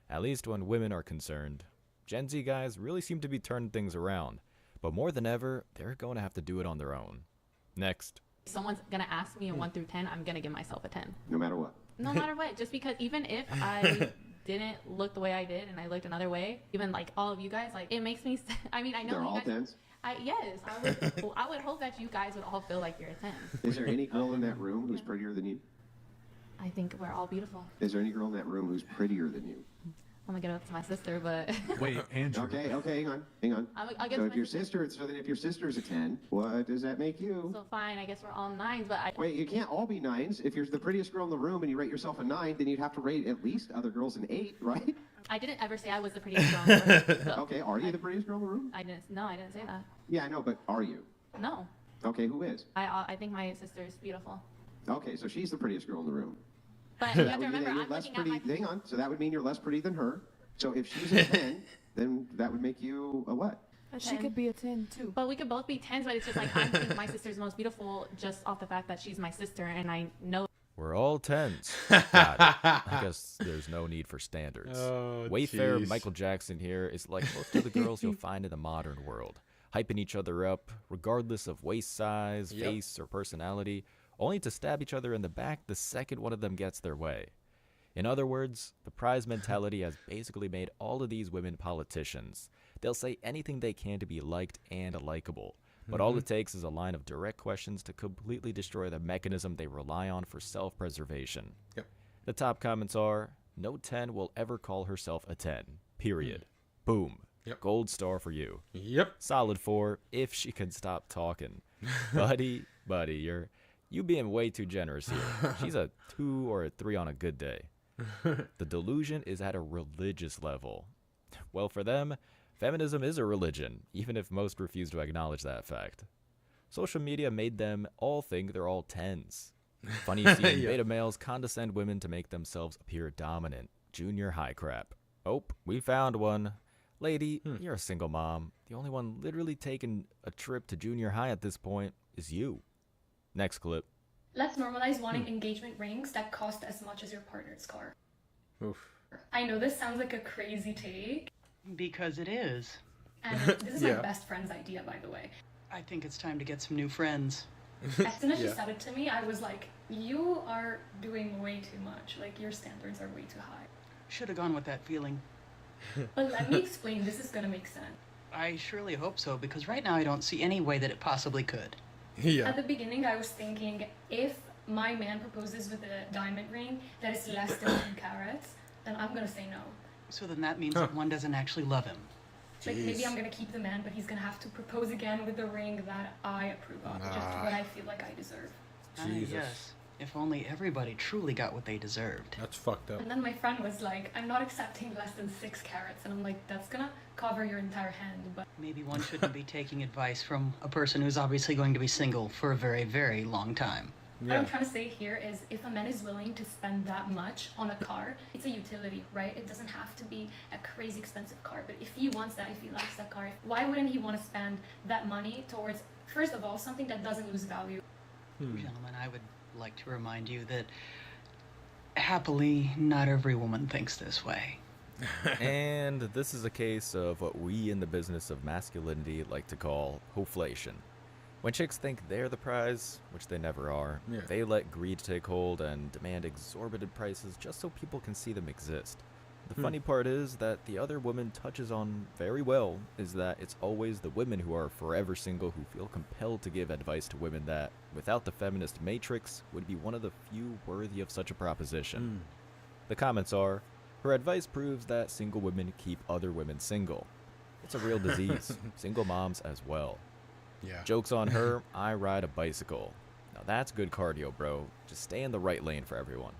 At least when women are concerned. Gen Z guys really seem to be turning things around. But more than ever, they're going to have to do it on their own. Next. If someone's gonna ask me a 1 through 10, I'm gonna give myself a 10. No matter what. No matter what, just because even if I didn't look the way I did and I looked another way, even like all of you guys, like it makes me. I mean, I know They're all you guys. 10s? Yes, I would hope that you guys would all feel like you're a 10. Is there any girl in that room who's prettier than you? I think we're all beautiful. Is there any girl in that room who's prettier than you? I'm gonna get up to my sister, but. Wait, Andrew. Okay, hang on. I'll get So to if my your sister, so then if your sister's a 10, what does that make you? So fine, I guess we're all 9s, but I. Wait, you can't all be 9s. If you're the prettiest girl in the room and you rate yourself a 9, then you'd have to rate at least other girls an 8, right? I didn't ever say I was the prettiest girl in the room. So Okay, are you the prettiest girl in the room? I didn't. No, I didn't say that. Yeah, I know, but are you? No. Okay, who is? I think my sister is beautiful. Okay, so she's the prettiest girl in the room. But So you that have to would mean remember, that you're I'm less looking at pretty. my. Hang on. So that would mean you're less pretty than her. So if she's a 10, then that would make you a what? She could be a 10 too. But we could both be 10s, but it's just like I think my sister's the most beautiful just off the fact that she's my sister, and I know. We're all 10s. Got it. I guess there's no need for standards. Oh, Wayfair jeez. Michael Jackson here is like most of the girls you'll find in the modern world. Hyping each other up, regardless of waist size, face, or personality, only to stab each other in the back the second one of them gets their way. In other words, the prize mentality has basically made all of these women politicians. They'll say anything they can to be liked and likable, but all it takes is a line of direct questions to completely destroy the mechanism they rely on for self-preservation. Yep. The top comments are, no 10 will ever call herself a 10. Period. Boom. Yep. Gold star for you. Yep. Solid 4 if she can stop talking. buddy, you being way too generous here. She's a 2 or a 3 on a good day. The delusion is at a religious level. Well, for them, feminism is a religion, even if most refuse to acknowledge that fact. Social media made them all think they're all 10s. Funny seeing beta males condescend women to make themselves appear dominant. Junior high crap. Oh, we found one. Lady, you're a single mom. The only one literally taking a trip to junior high at this point is you. Next clip. Let's normalize wanting engagement rings that cost as much as your partner's car. Oof. I know this sounds like a crazy take. Because it is. And this is my best friend's idea, by the way. I think it's time to get some new friends. As soon as she said it to me, I was like, you are doing way too much. Like, your standards are way too high. Should have gone with that feeling. But let me explain, this is gonna make sense. I surely hope so, because right now I don't see any way that it possibly could. At the beginning, I was thinking, if my man proposes with a diamond ring that is less than 2 carats, then I'm gonna say no. So then that means that one doesn't actually love him. Like, maybe I'm gonna keep the man, but he's gonna have to propose again with the ring that I approve of, just what I feel like I deserve. Jesus. Yes. If only everybody truly got what they deserved. That's fucked up. And then my friend was like, I'm not accepting less than 6 carats. And I'm like, that's gonna cover your entire hand, but... Maybe one shouldn't be taking advice from a person who's obviously going to be single for a very, very long time. What I'm trying to say here is, if a man is willing to spend that much on a car, it's a utility, right? It doesn't have to be a crazy expensive car. But if he wants that, if he likes that car, why wouldn't he want to spend that money towards, first of all, something that doesn't lose value? Gentlemen, I would like to remind you that happily, not every woman thinks this way. And this is a case of what we in the business of masculinity like to call hoflation. When chicks think they're the prize, which they never are, they let greed take hold and demand exorbitant prices just so people can see them exist. The funny part is that the other woman touches on very well is that it's always the women who are forever single who feel compelled to give advice to women that, without the feminist matrix, would be one of the few worthy of such a proposition. The comments are, her advice proves that single women keep other women single. It's a real disease. Single moms as well. Yeah. Joke's on her, I ride a bicycle. Now that's good cardio, bro. Just stay in the right lane for everyone.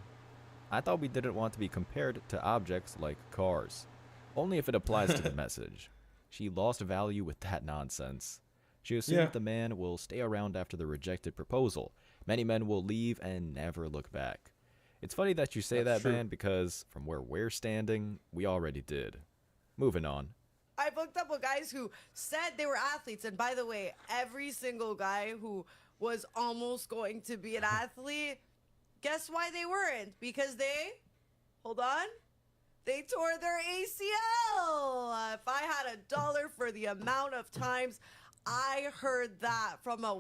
I thought we didn't want to be compared to objects like cars. Only if it applies to the message. She lost value with that nonsense. She assumed the man will stay around after the rejected proposal. Many men will leave and never look back. It's funny that you say that, man, because from where we're standing, we already did. Moving on. I've hooked up with guys who said they were athletes. And by the way, every single guy who was almost going to be an athlete, guess why they weren't? Because hold on, they tore their ACL. If I had $1 for the amount of times I heard that from a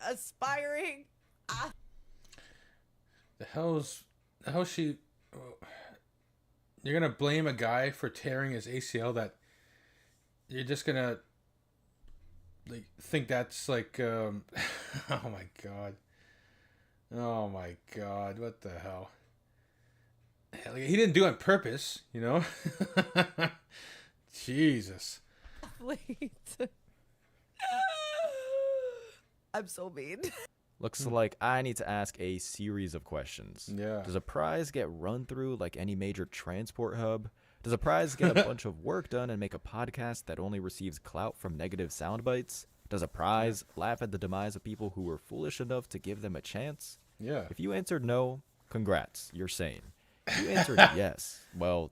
aspiring athlete. The hell's she... You're going to blame a guy for tearing his ACL that you're just going to think that's like... oh my God. Oh my God, what the hell? Like, he didn't do it on purpose, you know? Jesus. I'm so mean. Looks like I need to ask a series of questions. Yeah. Does a prize get run through like any major transport hub? Does a prize get a bunch of work done and make a podcast that only receives clout from negative sound bites? Does a prize laugh at the demise of people who were foolish enough to give them a chance? Yeah. If you answered no, congrats, you're sane. If you answered yes, well,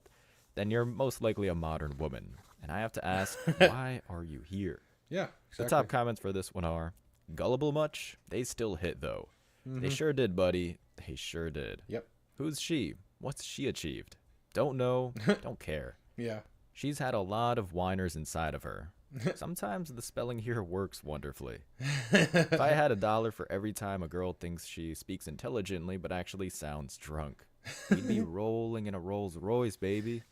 then you're most likely a modern woman. And I have to ask, why are you here? Yeah, exactly. The top comments for this one are, gullible much? They still hit, though. They sure did, buddy. They sure did. Yep. Who's she? What's she achieved? Don't know. Don't care. Yeah. She's had a lot of whiners inside of her. Sometimes the spelling here works wonderfully. If I had $1 for every time a girl thinks she speaks intelligently but actually sounds drunk, we'd be rolling in a Rolls Royce, baby.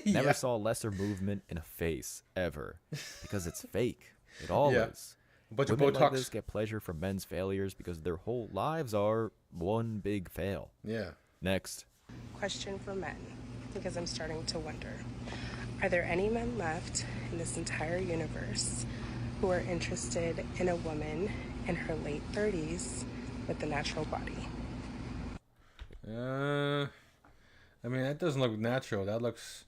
Never saw lesser movement in a face, ever. Because it's fake. It all is. A bunch Women of Botox. like this get pleasure from men's failures because their whole lives are one big fail. Yeah. Next. Question for men, because I'm starting to wonder. Are there any men left in this entire universe who are interested in a woman in her late 30s with a natural body? I mean, that doesn't look natural. That looks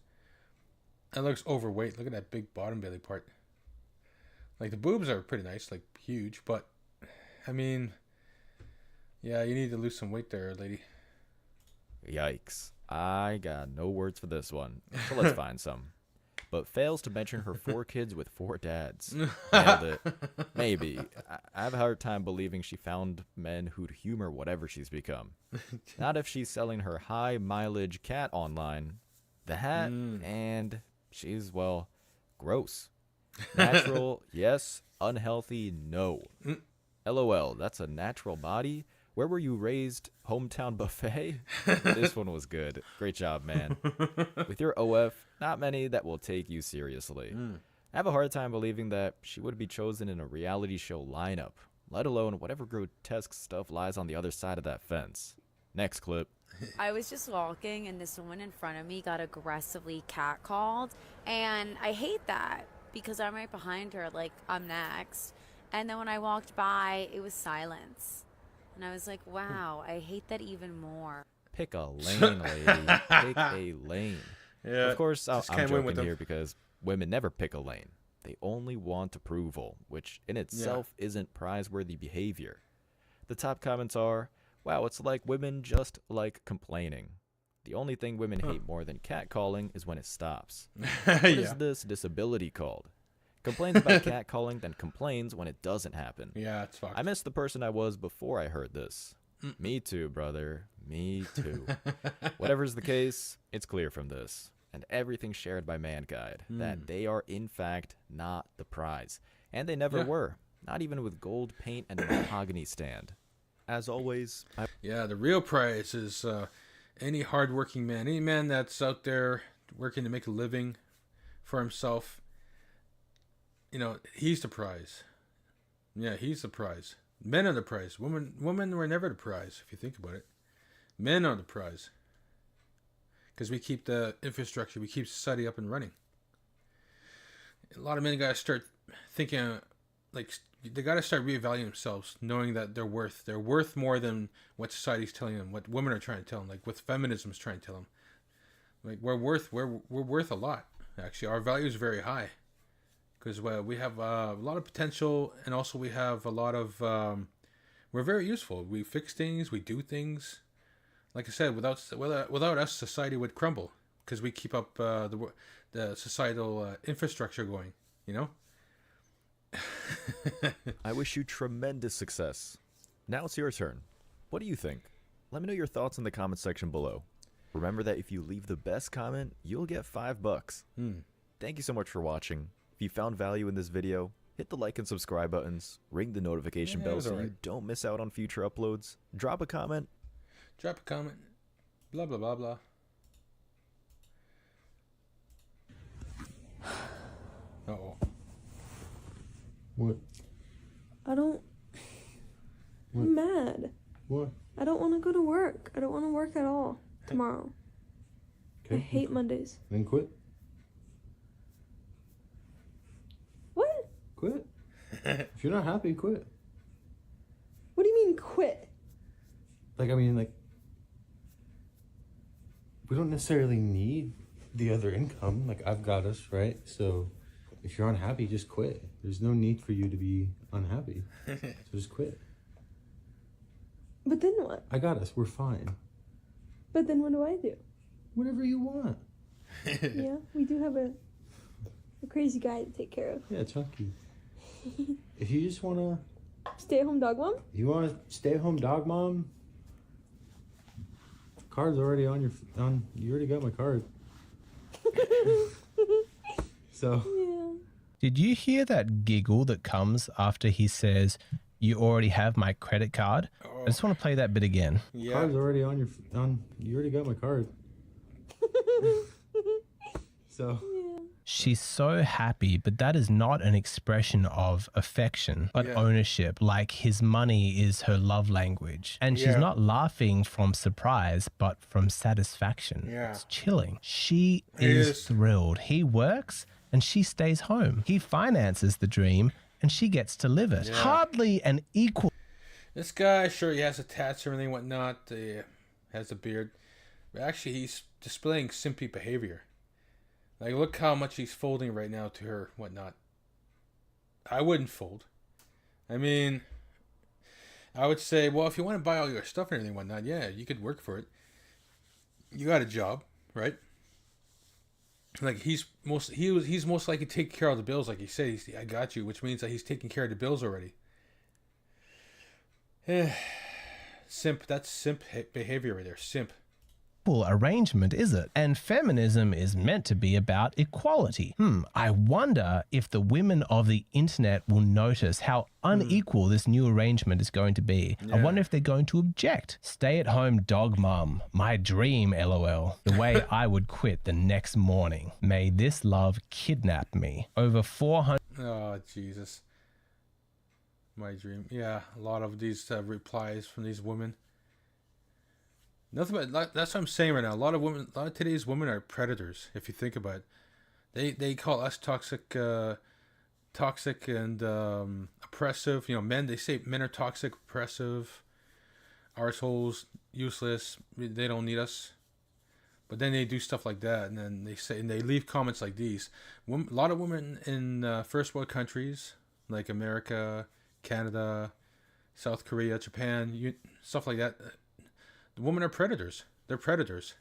overweight. Look at that big bottom belly part. Like, the boobs are pretty nice, like huge, but I mean, yeah, you need to lose some weight there, lady. Yikes. I got no words for this one, so let's find some. But fails to mention her 4 kids with 4 dads. Nailed it. Maybe. I have a hard time believing she found men who'd humor whatever she's become. Not if she's selling her high mileage cat online. That, and she's, well, gross. Natural, yes. Unhealthy, no. LOL, that's a natural body? Where were you raised? Hometown buffet? This one was good. Great job, man. With your OF, not many that will take you seriously. I have a hard time believing that she would be chosen in a reality show lineup, let alone whatever grotesque stuff lies on the other side of that fence. Next clip. I was just walking and this woman in front of me got aggressively catcalled, and I hate that because I'm right behind her, like I'm next. And then when I walked by, it was silence. And I was like, wow, I hate that even more. Pick a lane, lady. Pick a lane. Yeah, of course, I'm can't win with joking them. here because women never pick a lane. They only want approval, which in itself isn't prize-worthy behavior. The top comments are, wow, it's like women just like complaining. The only thing women hate more than catcalling is when it stops. What is this disability called? Complains about catcalling, then complains when it doesn't happen. Yeah, it's fucked. I miss the person I was before I heard this. Me too, brother. Me too. Whatever's the case, it's clear from this, and everything shared by mankind, that they are in fact not the prize. And they never were. Not even with gold paint and a mahogany stand. As always, the real prize is any hardworking man, any man that's out there working to make a living for himself. You know, he's the prize. Yeah, he's the prize. Men are the prize. Women were never the prize, if you think about it. Men are the prize. Because we keep the infrastructure, we keep society up and running. A lot of men got to start thinking, like, they got to start reevaluating themselves, knowing that they're worth more than what society's telling them, what women are trying to tell them, like what feminism is trying to tell them. Like, we're worth a lot, actually. Our value is very high. Because we have a lot of potential, and also we have a lot of, we're very useful. We fix things, we do things. Like I said, without us, society would crumble, because we keep up the societal infrastructure going, you know? I wish you tremendous success. Now it's your turn. What do you think? Let me know your thoughts in the comment section below. Remember that if you leave the best comment, you'll get $5. Thank you so much for watching. If you found value in this video, hit the like and subscribe buttons, ring the notification bell so you don't miss out on future uploads, drop a comment, blah, blah, blah, blah. Uh-oh. What? I'm mad. What? I don't want to go to work. I don't want to work at all tomorrow. Okay. I hate Mondays. Then quit. What? Quit. If you're not happy, quit. What do you mean quit? Like, I mean, like, we don't necessarily need the other income. Like, I've got us, right? So if you're unhappy, just quit. There's no need for you to be unhappy. So just quit. But then what? I got us. We're fine. But then what do I do? Whatever you want. Yeah, we do have a crazy guy to take care of. Yeah, Chunky. If you just want to... Stay-at-home dog mom? You want to stay-at-home dog mom? Card's already on your... You already got my card. So... Yeah. Did you hear that giggle that comes after he says, "You already have my credit card"? I just want to play that bit again. Yeah. Card's already on your... You already got my card. So... Yeah. She's so happy, but that is not an expression of affection, but Yeah. ownership. Like his money is her love language. And she's Yeah. not laughing from surprise, but from satisfaction. Yeah. It's chilling. She It is is. thrilled. He works and she stays home. He finances the dream and she gets to live it. Yeah. Hardly an equal. This guy, sure, he has a tats and everything, whatnot. Has a beard. But actually, he's displaying simpy behavior. Like, look how much he's folding right now to her, whatnot. I wouldn't fold. I mean, I would say, well, if you want to buy all your stuff and everything, whatnot, yeah, you could work for it. You got a job, right? Like he's most likely taking care of the bills, like he said. I got you, which means that he's taking care of the bills already. Simp. That's simp behavior right there. Simp. Arrangement, is it? And feminism is meant to be about equality. I wonder if the women of the internet will notice how unequal this new arrangement is going to be. I Yeah. wonder if they're going to object. Stay-at-home dog mum. My dream, LOL. The way I would quit the next morning. May this love kidnap me. Over 400... Oh, Jesus. My dream. Yeah, a lot of these replies from these women. Nothing but that's what I'm saying right now. A lot of today's women are predators. If you think about it, they call us toxic and oppressive. You know, men. They say men are toxic, oppressive, arseholes, useless. They don't need us. But then they do stuff like that, and then they leave comments like these. A lot of women in first world countries like America, Canada, South Korea, Japan, stuff like that. The women are predators. They're predators.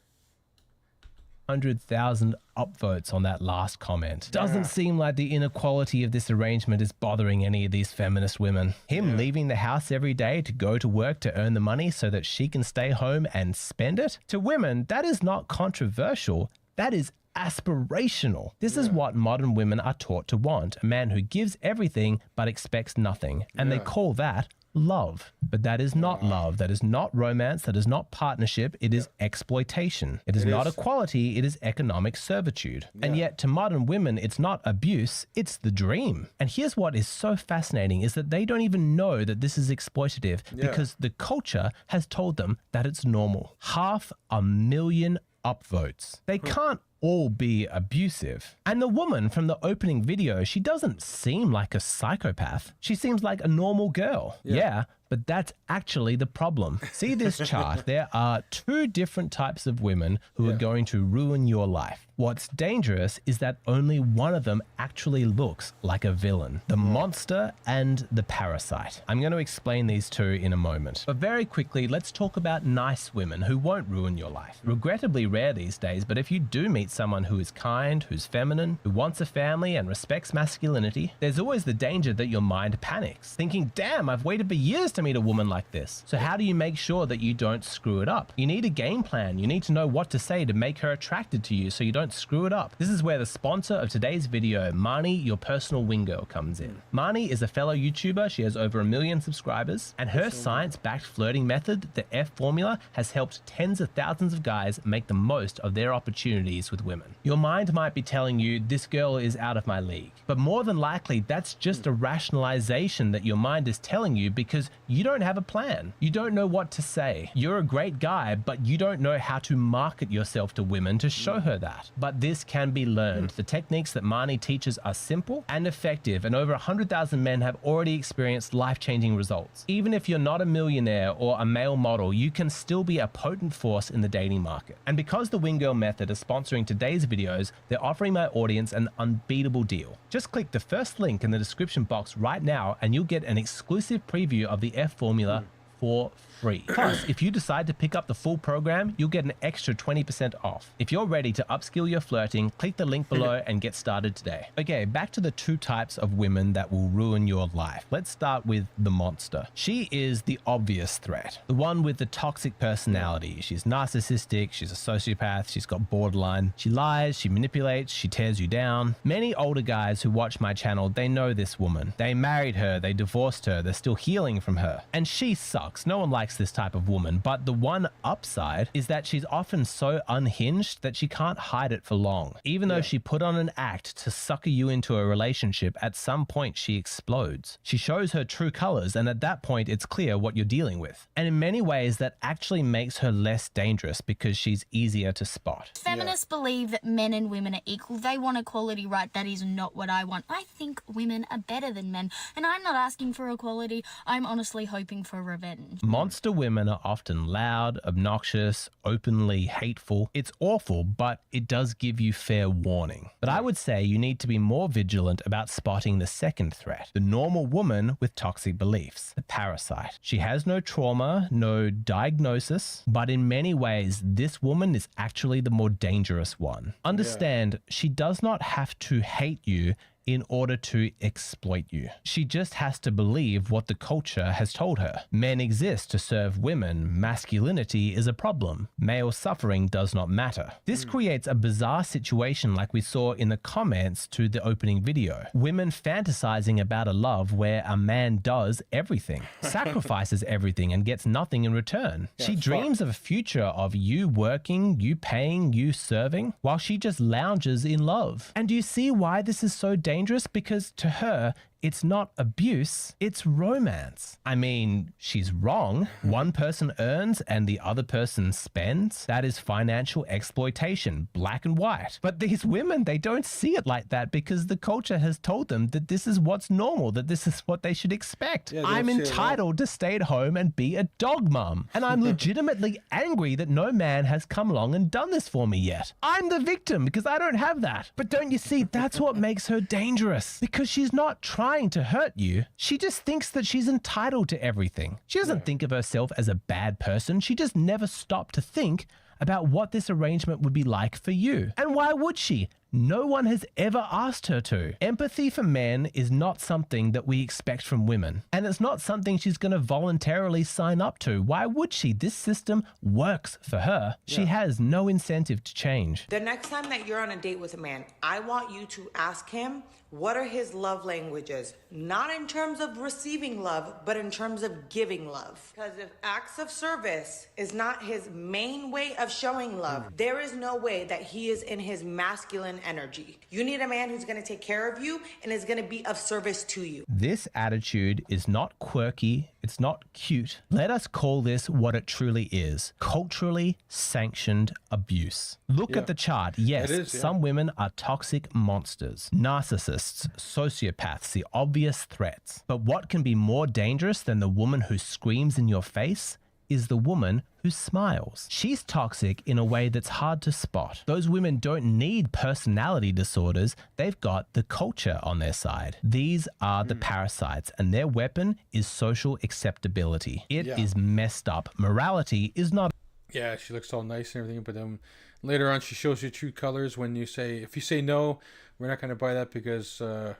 100,000 upvotes on that last comment. Doesn't seem like the inequality of this arrangement is bothering any of these feminist women. Him leaving the house every day to go to work to earn the money so that she can stay home and spend it? To women, that is not controversial. That is aspirational. This is what modern women are taught to want. A man who gives everything but expects nothing. And they call that love. But that is not love. That is not romance. That is not partnership. It is exploitation. It is not equality. It is economic servitude. And yet to modern women, it's not abuse. It's the dream. And here's what is so fascinating is that they don't even know that this is exploitative because the culture has told them that it's normal. 500,000 upvotes. They can't all be abusive. And the woman from the opening video, she doesn't seem like a psychopath. She seems like a normal girl. Yeah, but that's actually the problem. See this chart? There are two different types of women who are going to ruin your life. What's dangerous is that only one of them actually looks like a villain. The monster and the parasite. I'm going to explain these two in a moment. But very quickly, let's talk about nice women who won't ruin your life. Regrettably rare these days, but if you do meet someone who is kind, who's feminine, who wants a family and respects masculinity, there's always the danger that your mind panics, thinking, damn, I've waited for years to meet a woman like this. So how do you make sure that you don't screw it up? You need a game plan. You need to know what to say to make her attracted to you so you don't screw it up. This is where the sponsor of today's video, Marnie, your personal wing girl, comes in. Marnie is a fellow YouTuber. She has over 1 million subscribers, and her science-backed flirting method, the F formula, has helped tens of thousands of guys make the most of their opportunities with women. Your mind might be telling you, this girl is out of my league, but more than likely that's just a rationalization that your mind is telling you because you don't have a plan. You don't know what to say. You're a great guy, but you don't know how to market yourself to women to show her that. But this can be learned. The techniques that Marnie teaches are simple and effective, and over 100,000 men have already experienced life-changing results. Even if you're not a millionaire or a male model, you can still be a potent force in the dating market. And because the Wing Girl Method is sponsoring today's videos, they're offering my audience an unbeatable deal. Just click the first link in the description box right now and you'll get an exclusive preview of the F formula for free. Plus, if you decide to pick up the full program, you'll get an extra 20% off. If you're ready to upskill your flirting, click the link below and get started today. Okay, back to the two types of women that will ruin your life. Let's start with the monster. She is the obvious threat, the one with the toxic personality. She's narcissistic, she's a sociopath, she's got borderline. She lies, she manipulates, she tears you down. Many older guys who watch my channel, they know this woman. They married her, they divorced her, they're still healing from her. And she sucks. sucks. No one likes this type of woman. But the one upside is that she's often so unhinged that she can't hide it for long. Even though she put on an act to sucker you into a relationship, at some point she explodes. She shows her true colors, and at that point it's clear what you're dealing with. And in many ways that actually makes her less dangerous because she's easier to spot. Feminists believe that men and women are equal. They want equality, right? That is not what I want. I think women are better than men, and I'm not asking for equality. I'm honestly hoping for revenge. Monster women are often loud, obnoxious, openly hateful. It's awful, but it does give you fair warning. But I would say you need to be more vigilant about spotting the second threat, the normal woman with toxic beliefs, the parasite. She has no trauma, no diagnosis, but in many ways, this woman is actually the more dangerous one. Understand, she does not have to hate you in order to exploit you. She just has to believe what the culture has told her. Men exist to serve women. Masculinity is a problem. Male suffering does not matter. This creates a bizarre situation like we saw in the comments to the opening video. Women fantasizing about a love where a man does everything, sacrifices everything, and gets nothing in return. She dreams of a future of you working, you paying, you serving, while she just lounges in love. And do you see why this is so dangerous? Because to her, it's not abuse, it's romance. I mean, she's wrong. One person earns and the other person spends. That is financial exploitation, black and white. But these women, they don't see it like that because the culture has told them that this is what's normal, that this is what they should expect. I'm entitled to stay at home and be a dog mum. And I'm legitimately angry that no man has come along and done this for me yet. I'm the victim because I don't have that. But don't you see, that's what makes her dangerous. Because she's not trying to hurt you. She just thinks that she's entitled to everything. She doesn't think of herself as a bad person. She just never stopped to think about what this arrangement would be like for you. And why would she? No one has ever asked her to. Empathy for men is not something that we expect from women. And it's not something she's going to voluntarily sign up to. Why would she? This system works for her. She has no incentive to change. The next time that you're on a date with a man, I want you to ask him, what are his love languages? Not in terms of receiving love, but in terms of giving love. Because if acts of service is not his main way of showing love, there is no way that he is in his masculine energy. You need a man who's going to take care of you and is going to be of service to you. This attitude is not quirky. It's not cute. Let us call this what it truly is. Culturally sanctioned abuse. Look at the chart. Yes, some women are toxic monsters, narcissists, sociopaths, the obvious threats. But what can be more dangerous than the woman who screams in your face is the woman who smiles. She's toxic in a way that's hard to spot. Those women don't need personality disorders. They've got the culture on their side. These are the parasites, and their weapon is social acceptability. It is messed up. Morality is not... Yeah, she looks all nice and everything, but then later on she shows you true colors when you say, if you say no, we're not going to buy that because we're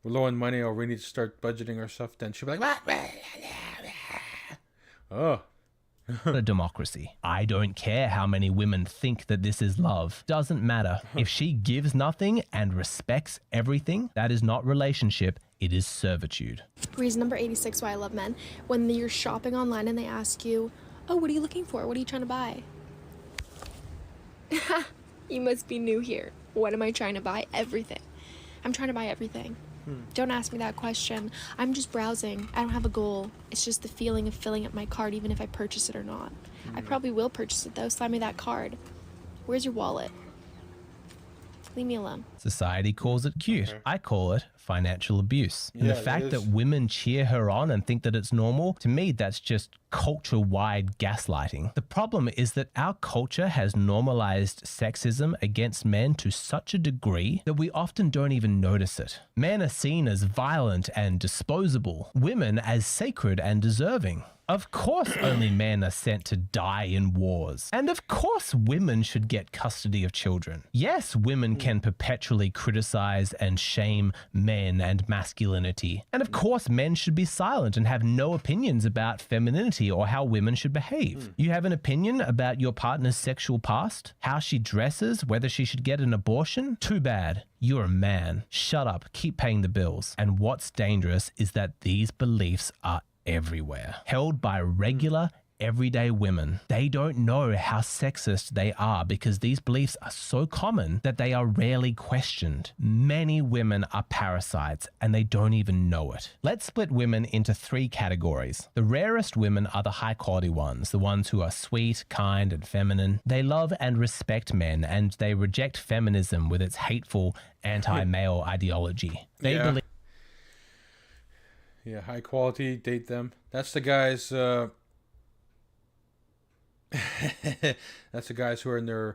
low on money or we need to start budgeting our stuff, then she'll be like, oh. a democracy. I don't care how many women think that this is love. Doesn't matter. If she gives nothing and respects everything, that is not relationship. It is servitude. Reason number 86 why I love men. When you're shopping online and they ask you, oh, what are you looking for? What are you trying to buy? You must be new here. What am I trying to buy? Everything. I'm trying to buy everything. Don't ask me that question. I'm just browsing. I don't have a goal. It's just the feeling of filling up my cart even if I purchase it or not. I probably will purchase it though. Slide me that card. Where's your wallet? Leave me alone. Society calls it cute. I call it financial abuse. And the fact that women cheer her on and think that it's normal, to me, that's just culture-wide gaslighting. The problem is that our culture has normalized sexism against men to such a degree that we often don't even notice it. Men are seen as violent and disposable, women as sacred and deserving. Of course only men are sent to die in wars. And of course women should get custody of children. Yes, women can perpetually criticize and shame men and masculinity. And of course men should be silent and have no opinions about femininity or how women should behave. You have an opinion about your partner's sexual past? How she dresses? Whether she should get an abortion? Too bad. You're a man. Shut up. Keep paying the bills. And what's dangerous is that these beliefs are everywhere, held by regular, everyday women. They don't know how sexist they are because these beliefs are so common that they are rarely questioned. Many women are parasites and they don't even know it. Let's split women into 3 categories. The rarest women are the high quality ones, the ones who are sweet, kind, and feminine. They love and respect men and they reject feminism with its hateful anti-male ideology. They believe high quality, date them. That's the guys that's the guys who are in the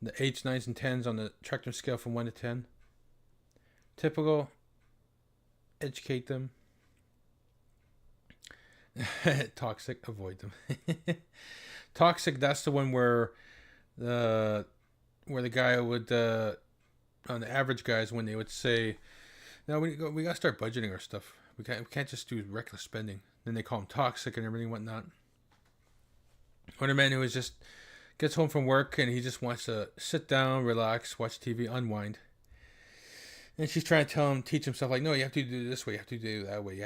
8s, 9s, and 10s on the attractiveness scale from 1 to 10. Typical. Educate them. Toxic. Avoid them. Toxic. That's the one where the guy would on the average guys when they would say, "No, we gotta start budgeting our stuff. We can't just do reckless spending." Then they call him toxic and everything and whatnot. Or a man who is just gets home from work and he just wants to sit down, relax, watch TV, unwind. And she's trying to teach him stuff like, no, you have to do it this way, you have to do it that way, you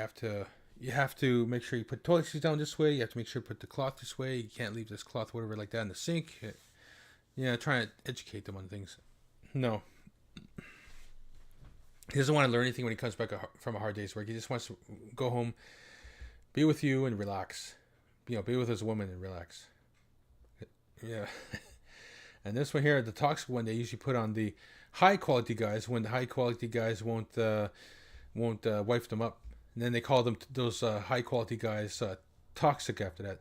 have to make sure you put toilet seats down this way, you have to make sure you put the cloth this way, you can't leave this cloth whatever like that in the sink. Trying to educate them on things. No. He doesn't want to learn anything when he comes back from a hard day's work. He just wants to go home, be with you, and relax. Be with his woman and relax. Yeah. And this one here, the toxic one, they usually put on the high quality guys when the high quality guys won't wife them up. And then they call them those high quality guys toxic after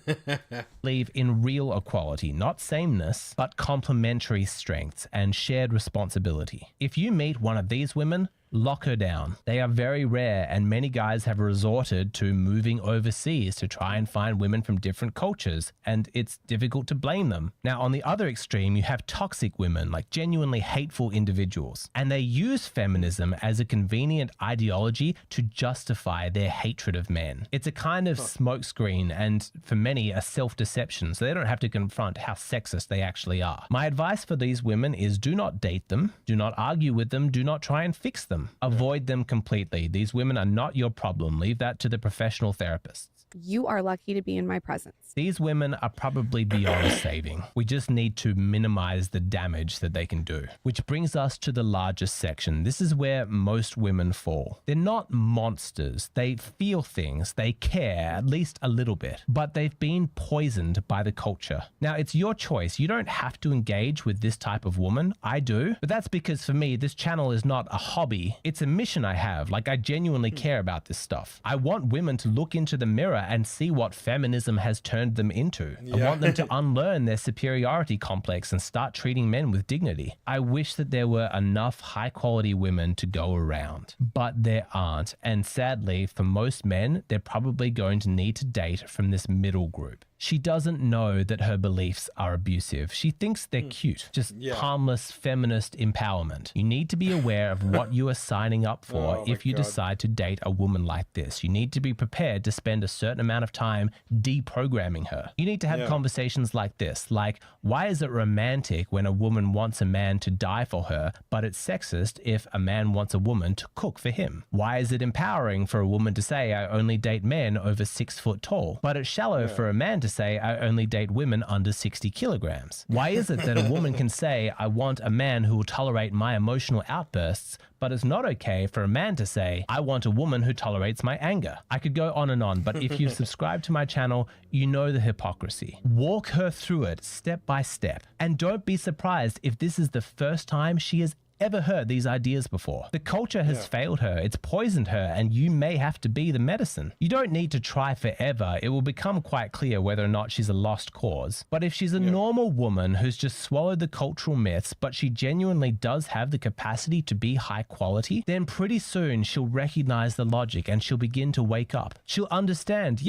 that. Believe in real equality, not sameness, but complementary strengths and shared responsibility. If you meet one of these women, lock her down. They are very rare and many guys have resorted to moving overseas to try and find women from different cultures, and it's difficult to blame them. Now, on the other extreme, you have toxic women, like genuinely hateful individuals, and they use feminism as a convenient ideology to justify their hatred of men. It's a kind of smokescreen and, for many, a self-deception, so they don't have to confront how sexist they actually are. My advice for these women is do not date them, do not argue with them, do not try and fix them. Avoid them completely. These women are not your problem. Leave that to the professional therapists. You are lucky to be in my presence. These women are probably beyond saving. We just need to minimize the damage that they can do. Which brings us to the largest section. This is where most women fall. They're not monsters. They feel things. They care, at least a little bit. But they've been poisoned by the culture. Now, it's your choice. You don't have to engage with this type of woman. I do. But that's because for me, this channel is not a hobby. It's a mission I have. Like, I genuinely care about this stuff. I want women to look into the mirror and see what feminism has turned them into. I want them to unlearn their superiority complex and start treating men with dignity. I wish that there were enough high-quality women to go around, but there aren't. And sadly, for most men, they're probably going to need to date from this middle group. She doesn't know that her beliefs are abusive. She thinks they're cute, just harmless feminist empowerment. You need to be aware of what you are signing up for if you decide to date a woman like this. You need to be prepared to spend a certain amount of time deprogramming her. You need to have conversations like this, like, why is it romantic when a woman wants a man to die for her, but it's sexist if a man wants a woman to cook for him? Why is it empowering for a woman to say, I only date men over 6 foot tall, but it's shallow for a man to say, I only date women under 60 kilograms? Why is it that a woman can say, I want a man who will tolerate my emotional outbursts, but it's not okay for a man to say, I want a woman who tolerates my anger? I could go on, but if you subscribe to my channel, you know the hypocrisy. Walk her through it step by step. And don't be surprised if this is the first time she has ever heard these ideas before. The culture has failed her, it's poisoned her, and you may have to be the medicine. You don't need to try forever. It will become quite clear whether or not she's a lost cause. But if she's a normal woman who's just swallowed the cultural myths, but she genuinely does have the capacity to be high quality, then pretty soon she'll recognize the logic and she'll begin to wake up. She'll understand,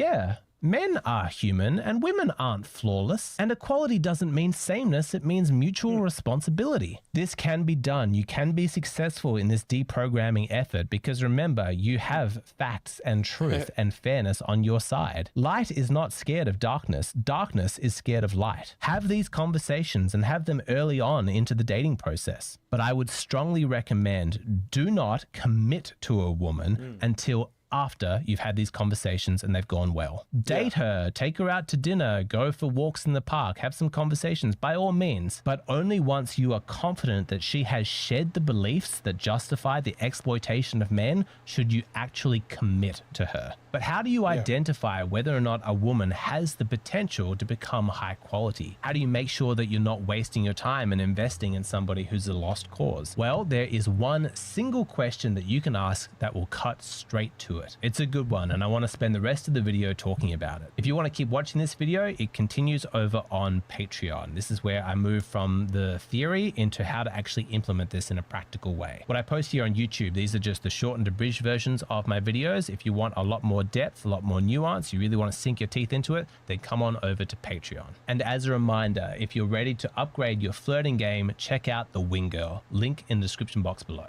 men are human and women aren't flawless. And equality doesn't mean sameness, it means mutual responsibility. This can be done. You can be successful in this deprogramming effort because remember, you have facts and truth and fairness on your side. Light is not scared of darkness. Darkness is scared of light. Have these conversations and have them early on into the dating process. But I would strongly recommend do not commit to a woman until after you've had these conversations and they've gone well. Date her, take her out to dinner, go for walks in the park, have some conversations, by all means, but only once you are confident that she has shed the beliefs that justify the exploitation of men should you actually commit to her. But how do you identify whether or not a woman has the potential to become high quality? How do you make sure that you're not wasting your time and investing in somebody who's a lost cause? Well, there is one single question that you can ask that will cut straight to it. It's a good one, and I want to spend the rest of the video talking about it. If you want to keep watching this video, it continues over on Patreon. This is where I move from the theory into how to actually implement this in a practical way. What I post here on YouTube, these are just the shortened abridged versions of my videos. If you want a lot more depth, a lot more nuance, you really want to sink your teeth into it, then come on over to Patreon. And as a reminder, if you're ready to upgrade your flirting game, check out the Wing Girl. Link in the description box below.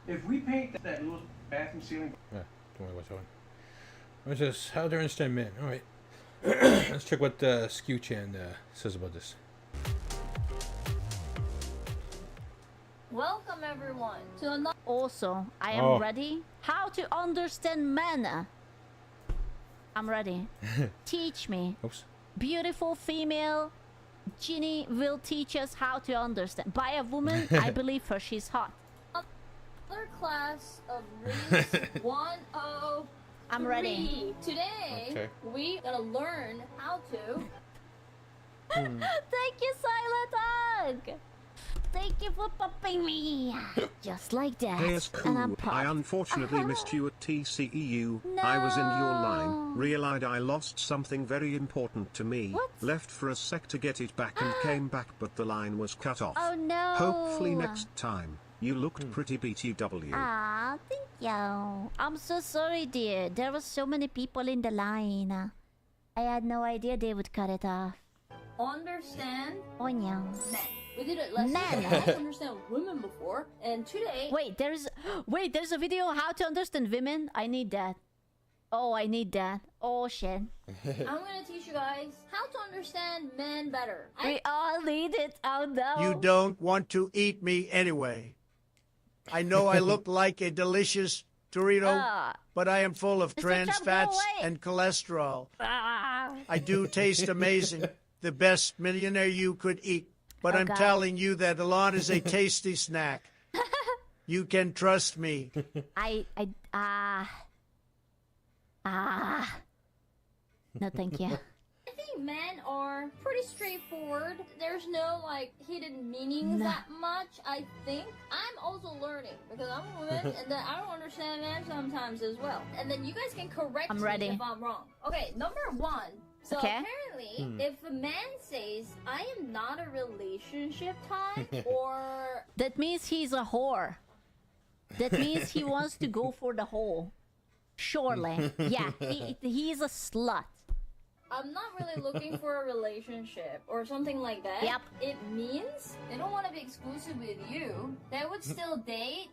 If we paint that little bathroom ceiling... Yeah, don't worry what's on. What's this? How to understand men. Alright. Let's check what Skew Chan says about this. Welcome everyone to another. Also, I am ready. How to understand men. I'm ready. Teach me. Oops. Beautiful female. Ginny will teach us how to understand. By a woman, I believe her. She's hot. Another class of Reese 103. I'm ready. Today, we gonna learn how to. Thank you, Silent Hug. Thank you for popping me. Just like that. Hey, it's cool. I unfortunately missed you at TCEU. No. I was in your line, realized I lost something very important to me, left for a sec to get it back and came back, but the line was cut off. Oh no. Hopefully next time. You looked pretty BTW. Ah, thank you. I'm so sorry, dear. There were so many people in the line. I had no idea they would cut it off. Understand? Oh no. Men. We did it last time. I didn't understand women before, and today. Wait, there's a video on how to understand women. I need that. Oh, I need that. Oh shit. I'm gonna teach you guys how to understand men better. We all need it. Oh no. You don't want to eat me anyway. I know I look like a delicious Dorito, but I am full of trans fats and cholesterol. I do taste amazing. The best millionaire you could eat. But I'm telling you that Alon is a tasty snack. You can trust me. No, thank you. I think men are pretty straightforward. There's no like hidden meanings that much, I think. I'm also learning because I'm a woman and then I don't understand men sometimes as well. And then you guys can correct me if I'm wrong. Okay, number one. So apparently, if a man says, I am not a relationship type, or... That means he's a whore. That means he wants to go for the hole. Surely. Yeah, he's a slut. I'm not really looking for a relationship or something like that. Yep. It means they don't want to be exclusive with you. They would still date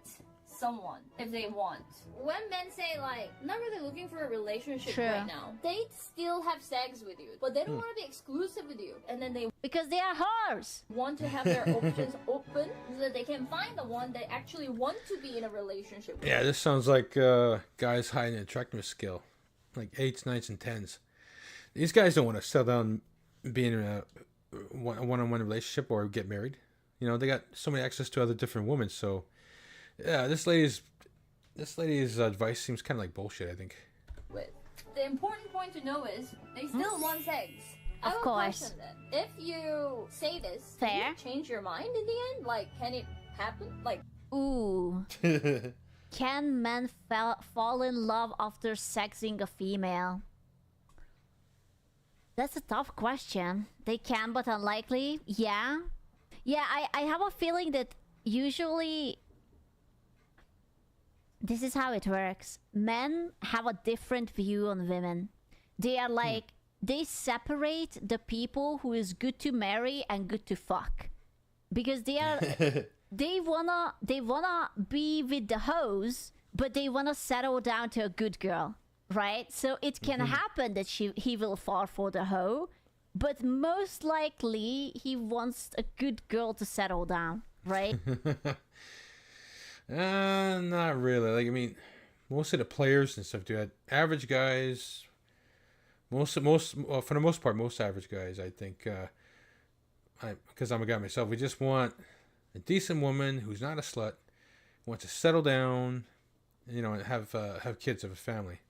someone if they want. When men say like, I'm not really looking for a relationship right now, they still have sex with you, but they don't want to be exclusive with you. And then they, because they are whores, want to have their options open so that they can find the one they actually want to be in a relationship with. Yeah, this sounds like guys hiding an attractiveness skill, like 8s, 9s, and 10s. These guys don't want to settle down, be in a one-on-one relationship or get married. You know, they got so many access to other different women, so. Yeah, this lady's advice seems kind of like bullshit, I think. Wait. The important point to know is they still want sex. Of course. If you say this, do you change your mind in the end? Like, can it happen? Like, ooh. Can men fall in love after sexing a female? That's a tough question. They can, but unlikely. Yeah. Yeah, I have a feeling that usually... This is how it works. Men have a different view on women. They are like, they separate the people who is good to marry and good to fuck. Because they are, they wanna be with the hoes, but they wanna settle down to a good girl, right? So it can happen that he will fall for the hoe, but most likely he wants a good girl to settle down, right? Not really. Like, I mean, most of the players and stuff do that. Average guys, for the most part, most average guys, I think, because I'm a guy myself, we just want a decent woman who's not a slut, wants to settle down, you know, and have kids, have a family.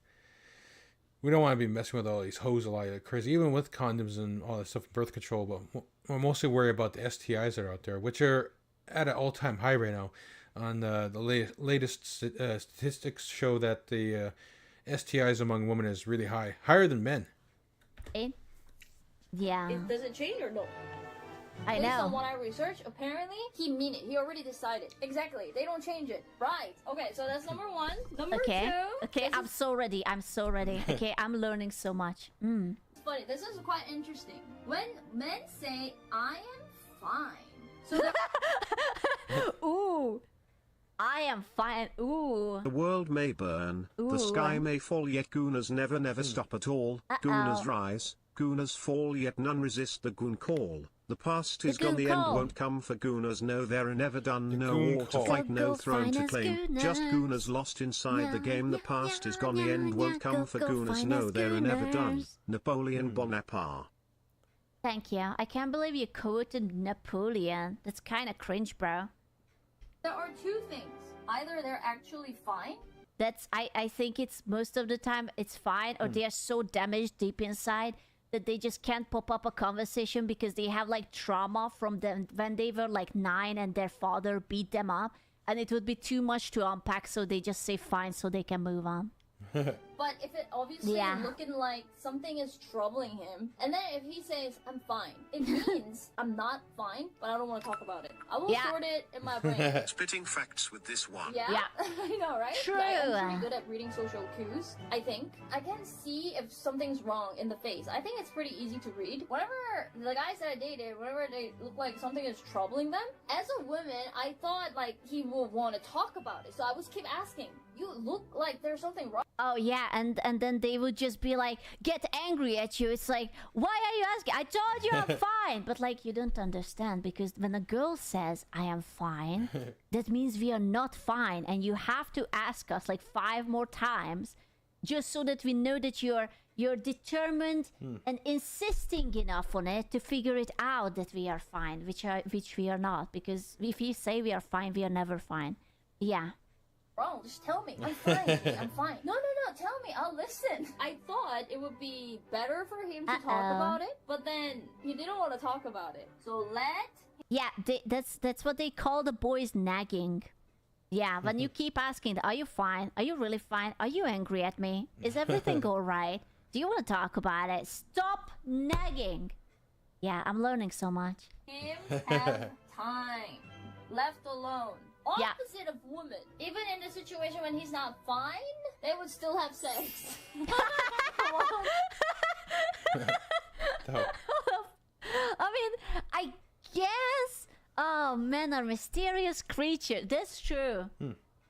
We don't want to be messing with all these hoes a lot of crazy, even with condoms and all that stuff, birth control. But we're mostly worried about the STIs that are out there, which are at an all-time high right now. On the latest statistics show that the STIs among women is really high, higher than men. Yeah. Does it change or no? I Based know. on what I researched, apparently he mean it. He already decided. Exactly. They don't change it. Right. Okay, so that's number one. Number Okay. two. Okay, I'm so ready. I'm so ready. Okay, I'm learning so much. It's funny. This is quite interesting. When men say I am fine, so they're Ooh. I am fine. Ooh. The world may burn, Ooh. the sky may fall, yet gooners never stop at all. Gooners rise, gooners fall, yet none resist the goon call. The past is gone, the end call. won't come for gooners. No, they're never done. No goon war to call. fight, Go, no go, throne to find us claim. Just gooners. gooners lost inside the Yeah, game. The yeah, past is yeah, gone, the yeah, end yeah, won't come go, for go, gooners. find No, us they're never done. gooners. Napoleon Bonaparte. Thank you. I can't believe you quoted Napoleon. That's kind of cringe, bro. there are two things. Either they're actually fine. That's I think it's most of the time it's fine, or they are so damaged deep inside that they just can't pop up a conversation because they have like trauma from them when they were like 9 and their father beat them up, and it would be too much to unpack, so they just say fine so they can move on. But if it obviously Yeah. is looking like something is troubling him, and then if he says I'm fine, it means I'm not fine, but I don't want to talk about it. I will Yeah. sort it in my brain. Spitting facts with this one. Yeah, Yeah. I know, right? True. I'm pretty good at reading social cues, I think. I can see if something's wrong in the face. I think it's pretty easy to read. Whenever the guys that I dated, whenever they look like something is troubling them, as a woman, I thought like he will want to talk about it. So I was keep asking, you look like there's something wrong. Oh yeah, and then they would just be like, get angry at you. It's like, why are you asking? I told you I'm fine. But like, you don't understand, because when a girl says I am fine, that means we are not fine, and you have to ask us like 5 more times just so that we know that you're determined and insisting enough on it to figure it out that we are fine, which we are not, because if you say we are fine, we are never fine. Yeah. Wrong, just tell me. I'm fine. I'm fine. No, tell me. I'll listen. I thought it would be better for him to talk about it, but then he didn't want to talk about it. So Yeah, that's what they call the boys nagging. Yeah, when you keep asking, are you fine? Are you really fine? Are you angry at me? Is everything all right? Do you want to talk about it? Stop nagging. Yeah, I'm learning so much. him have time. Left alone. Opposite of women. Even in the situation when he's not fine, they would still have sex. I mean, I guess. Oh, men are mysterious creatures. That's true.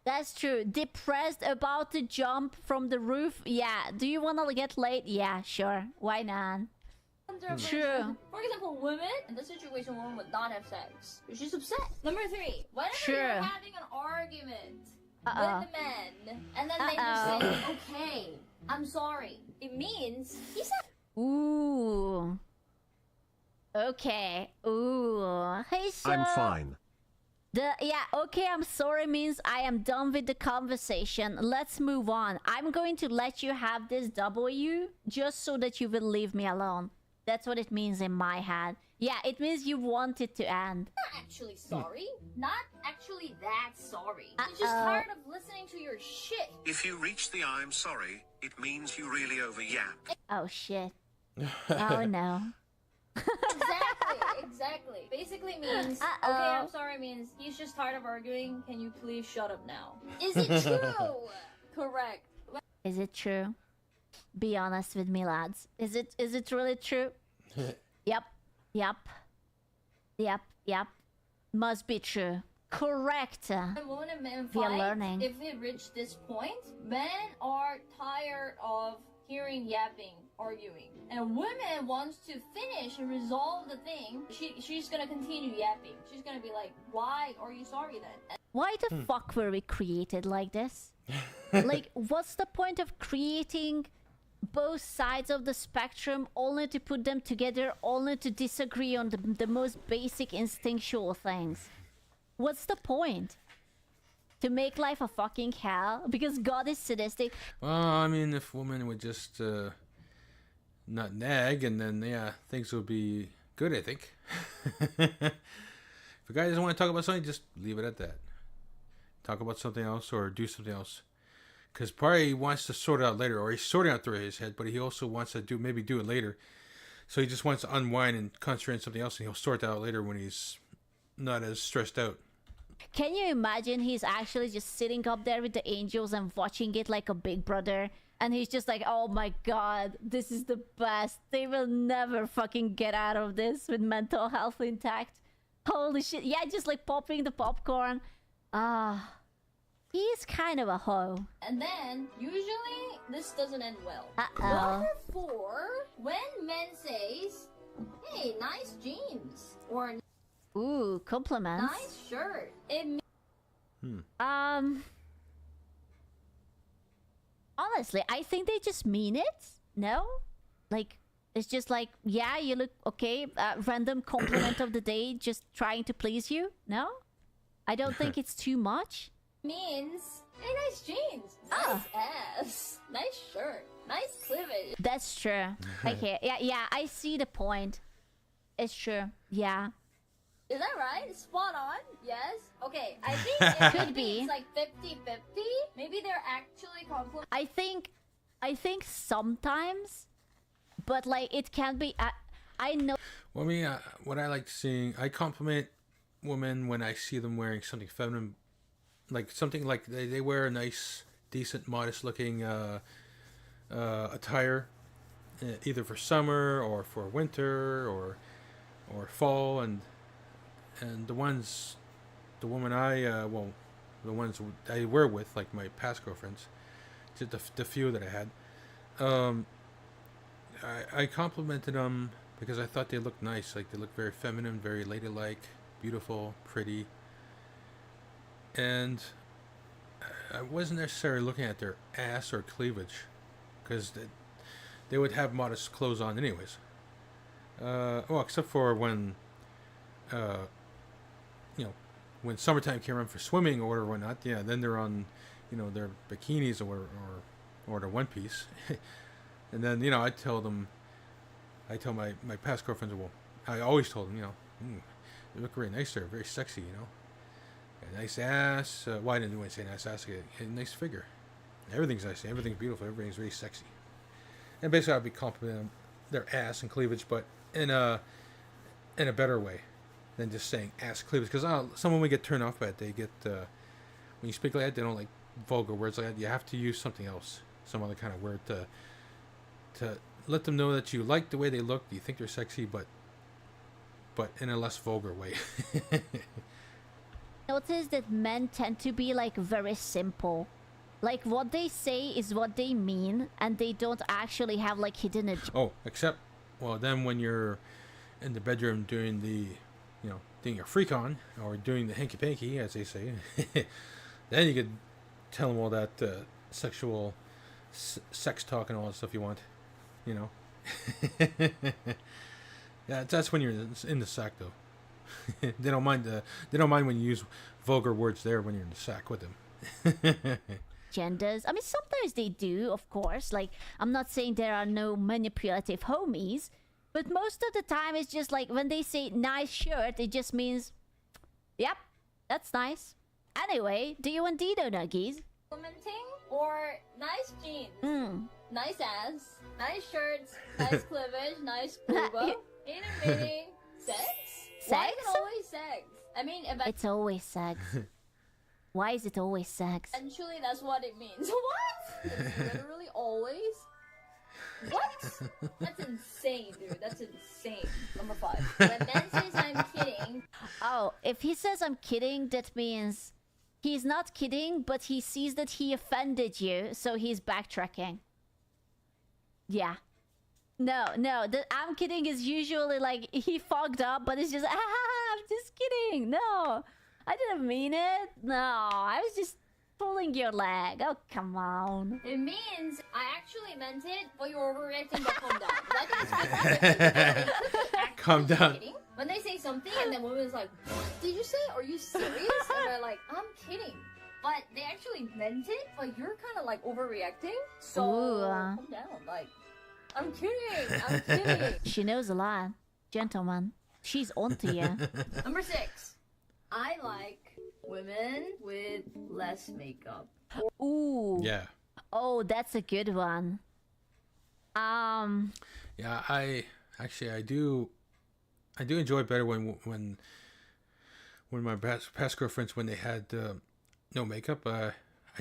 That's true. Depressed about to jump from the roof? Yeah. Do you want to get laid? Yeah, sure. Why not? True. For example, women in this situation, women would not have sex. She's upset. Number 3, whenever True. you're having an argument with the men, and then they just say, "Okay, I'm sorry," it means he said. Ooh. Okay. Ooh. Hey, so I'm fine. Okay, I'm sorry means I am done with the conversation. Let's move on. I'm going to let you have this W just so that you will leave me alone. That's what it means in my head. Yeah, it means you want it to end. Not actually sorry. Not actually that sorry. He's just tired of listening to your shit. If you reach the I'm sorry, it means you really overyapped. Oh shit. Oh no. Exactly. Basically means, okay, I'm sorry means he's just tired of arguing. Can you please shut up now? Is it true? Correct. Is it true? Be honest with me, lads. Is it really true? Yep. Must be true. correct. Women and men We are fight. learning. If we reach this point, men are tired of hearing yapping, arguing, and women wants to finish and resolve the thing. She's gonna continue yapping. She's gonna be like, "Why are you sorry then?" Why the fuck were we created like this? Like, what's the point of creating both sides of the spectrum only to put them together, only to disagree on the most basic instinctual things? What's the point? To make life a fucking hell? Because God is sadistic. Well, I mean, if women would just not nag, and then, yeah, things would be good, I think. If a guy doesn't want to talk about something, just leave it at that. Talk about something else or do something else. Because probably he wants to sort it out later, or he's sorting out through his head, but he also wants to maybe do it later. So he just wants to unwind and concentrate on something else, and he'll sort that out later when he's not as stressed out. Can you imagine he's actually just sitting up there with the angels and watching it like a big brother? And he's just like, oh my god, this is the best. They will never fucking get out of this with mental health intact. Holy shit. Yeah, just like popping the popcorn. He's kind of a hoe. And then, usually, this doesn't end well. Uh-oh. Therefore, when men says, "Hey, nice jeans," or ooh, compliments. "Nice shirt," it honestly, I think they just mean it. No? Like, it's just like, yeah, you look okay. Random compliment of the day, just trying to please you. No? I don't think it's too much. means, "Hey, nice jeans, nice ass, nice shirt, nice cleavage." That's true. Okay, yeah, I see the point. It's true. Yeah. Is that right? Spot on? Yes? Okay, I think it Could be. It's like 50-50. Maybe they're actually complimenting. I think sometimes, but like it can be. I know. Well, I mean, what I like seeing, I compliment women when I see them wearing something feminine, like something like they wear a nice, decent, modest-looking attire, either for summer or for winter or fall, and the ones I were with, like my past girlfriends, just the few that I had, I complimented them because I thought they looked nice. Like, they looked very feminine, very ladylike, beautiful, pretty. And I wasn't necessarily looking at their ass or cleavage, because they would have modest clothes on anyways. Well, except for when, when summertime came around for swimming or whatnot. Yeah, then they're on, their bikinis or their one piece. And then, I tell my past girlfriends, well, I always told them, they look very nice there, very sexy, a nice ass. Well, I didn't want to say nice ass, a nice figure. Everything's nice, everything's beautiful, everything's very sexy. And basically, I'd be complimenting their ass and cleavage, but in a better way than just saying ass cleavage. Because some women get turned off by it. They get when you speak like that, they don't like vulgar words like that. You have to use something else, some other kind of word to let them know that you like the way they look. You think they're sexy, but in a less vulgar way. Notice that men tend to be like very simple. Like, what they say is what they mean, and they don't actually have like hidden Oh, except, well, then when you're in the bedroom doing doing your freak on, or doing the hanky panky, as they say, then you could tell them all that sexual sex talk and all that stuff you want, Yeah, that's when you're in the sack, though. They don't mind when you use vulgar words there when you're in the sack with them. genders. I mean, sometimes they do, of course. Like, I'm not saying there are no manipulative homies, but most of the time it's just like when they say nice shirt, it just means, yep, that's nice. Anyway, do you want Dido Nuggies? Complimenting or nice jeans, nice ass, nice shirts, nice cleavage, nice booba. In a meaning, sex? Why is it always sex? I mean, it's always sex. Why is it always sex? Eventually, that's what it means. What? It's literally always? What? That's insane, dude. That's insane. Number 5. When man says I'm kidding. Oh, if he says I'm kidding, that means he's not kidding, but he sees that he offended you, so he's backtracking. Yeah. No, the I'm kidding is usually like he fogged up, but it's just I'm just kidding. No, I didn't mean it. No, I was just pulling your leg. Oh, come on. It means I actually meant it, but you're overreacting, but calm down. That is actually Calm down. kidding. When they say something and the woman's like, what did you say? Are you serious? And they're like, I'm kidding. But they actually meant it, but you're kind of like overreacting. So calm down. Like, I'm kidding. I'm kidding. She knows a lot. Gentlemen, she's onto you. Number 6. I like women with less makeup. Ooh. Yeah. Oh, that's a good one. Yeah, I do enjoy it better when my past girlfriends, when they had no makeup, I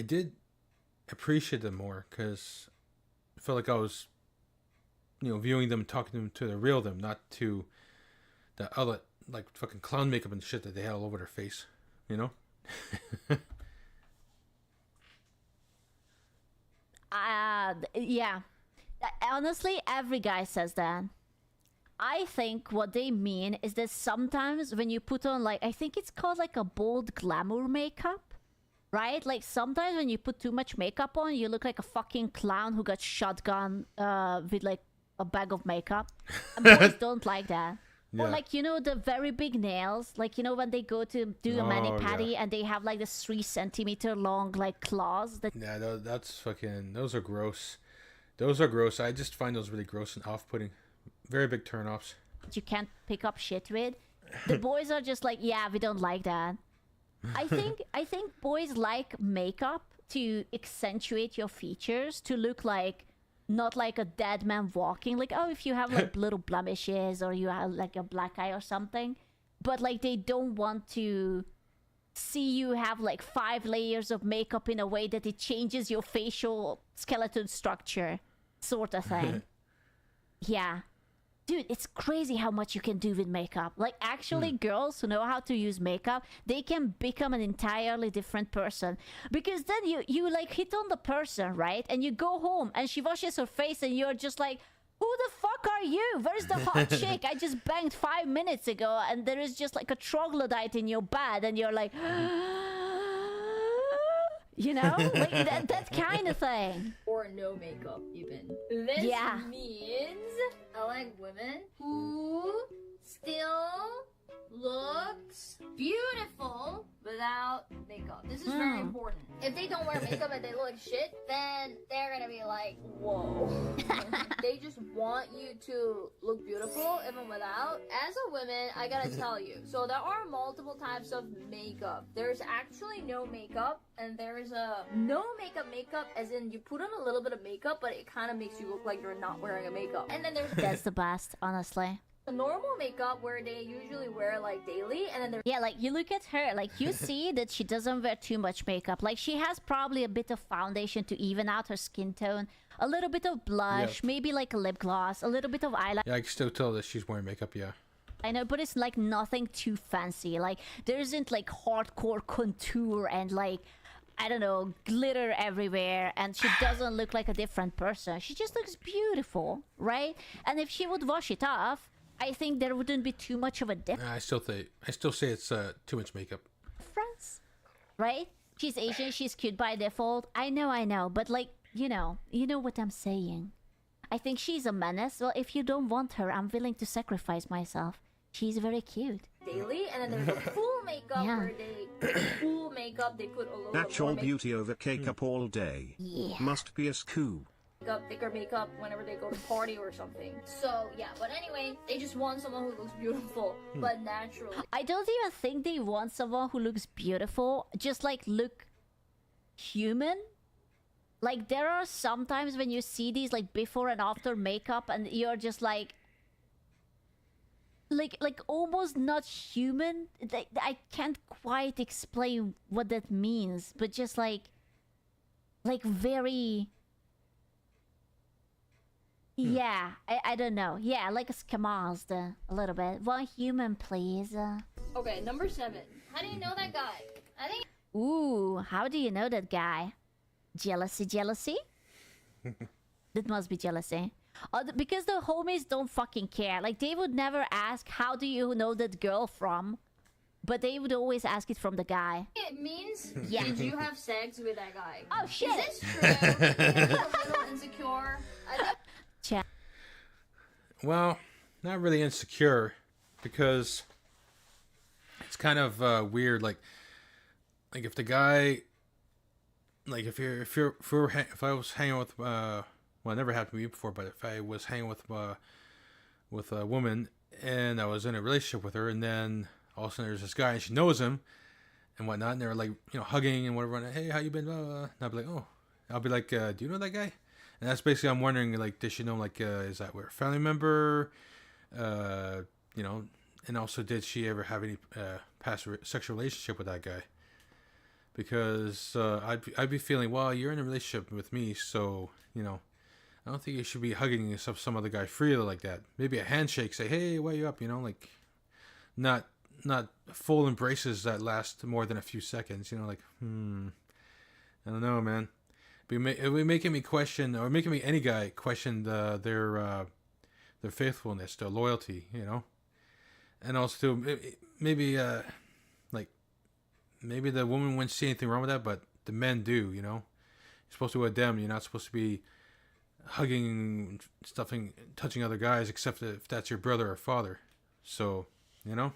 did appreciate them more, because I felt like I was, viewing them, talking to them, to the real them, not to the other, like, fucking clown makeup and shit that they had all over their face, Yeah. Honestly, every guy says that. I think what they mean is that sometimes when you put on, like, I think it's called like a bold glamour makeup, right? Like sometimes when you put too much makeup on, you look like a fucking clown who got shotgun with like a bag of makeup. And boys don't like that. Yeah. Or like, the very big nails, like, when they go to do a mani-pedi and they have like this 3 centimeter long like claws that Yeah, that's fucking, those are gross. Those are gross. I just find those really gross and off-putting. Very big turn-offs. you can't pick up shit with. The boys are just like, yeah, we don't like that. I think boys like makeup to accentuate your features, to look like not like a dead man walking. Like, oh, if you have like little blemishes or you have like a black eye or something, but like they don't want to see you have like 5 layers of makeup in a way that it changes your facial skeleton structure, sort of thing. Yeah. Dude, it's crazy how much you can do with makeup. Like, actually, girls who know how to use makeup, they can become an entirely different person. Because then you like hit on the person, right? And you go home and she washes her face and you're just like, who the fuck are you? Where's the hot chick I just banged 5 minutes ago? And there is just like a troglodyte in your bed and you're like, you know? Like that kind of thing. Or no makeup, even. This means I like women who still looks beautiful without makeup. This is very important. If they don't wear makeup and they look like shit, then they're gonna be like, whoa. They just want you to look beautiful even without. As a woman, I gotta tell you, so there are multiple types of makeup. There's actually no makeup, and there's a no makeup as in you put on a little bit of makeup, but it kind of makes you look like you're not wearing a makeup. And then there's That's the best, honestly. the normal makeup where they usually wear like daily, and then there's Yeah, like you look at her, like you see that she doesn't wear too much makeup. Like she has probably a bit of foundation to even out her skin tone, a little bit of blush, maybe like a lip gloss, a little bit of eyeliner. Yeah, I can still tell that she's wearing makeup, yeah. I know, but it's like nothing too fancy. Like there isn't like hardcore contour and like, I don't know, glitter everywhere, and she doesn't look like a different person. She just looks beautiful, right? And if she would wash it off, I think there wouldn't be too much of a I still say it's too much makeup. difference, right? She's Asian, she's cute by default. I know, but like, you know what I'm saying. I think she's a menace. Well, if you don't want her, I'm willing to sacrifice myself. She's very cute. daily, and then there's a full makeup where they full makeup, they put a little Natural more beauty over cake up all day. Yeah. Must be a coup. makeup, thicker makeup whenever they go to party or something. So yeah, but anyway, they just want someone who looks beautiful but naturally. I don't even think they want someone who looks beautiful, just like look human. Like there are sometimes when you see these like before and after makeup and you're just like almost not human. I can't quite explain what that means, but just like very Yeah, I don't know. Yeah, like Eskimos, a little bit. One human, please. Okay, number 7. How do you know that guy? I think. Ooh, how do you know that guy? Jealousy? That must be jealousy. Because the homies don't fucking care. Like, they would never ask, how do you know that girl from? But they would always ask it from the guy. It means, Yeah. did you have sex with that guy? Oh, shit. Is this true? Is he a little insecure? I think. Well, not really insecure, because it's kind of weird. Like if the guy, like if I was hanging with well, it never happened to me before, but if I was hanging with a woman and I was in a relationship with her, and then all of a sudden there's this guy and she knows him and whatnot, and they're like, you know, hugging and whatever, and, hey, how you been? And I'll be like, oh, do you know that guy? And that's basically, I'm wondering, like, does she know, like, is that a family member? You know, and also, did she ever have any past sexual relationship with that guy? Because I'd be feeling, well, you're in a relationship with me, so, you know, I don't think you should be hugging some other guy freely like that. Maybe a handshake, say, hey, why you up? You know, like, not full embraces that last more than a few seconds. You know, like, I don't know, man. It would making me question, or making me any guy question their faithfulness, their loyalty, you know, and also maybe like maybe the woman wouldn't see anything wrong with that, but the men do, you know. You're supposed to with them. You're not supposed to be hugging, stuffing, touching other guys, except if that's your brother or father. So, you know,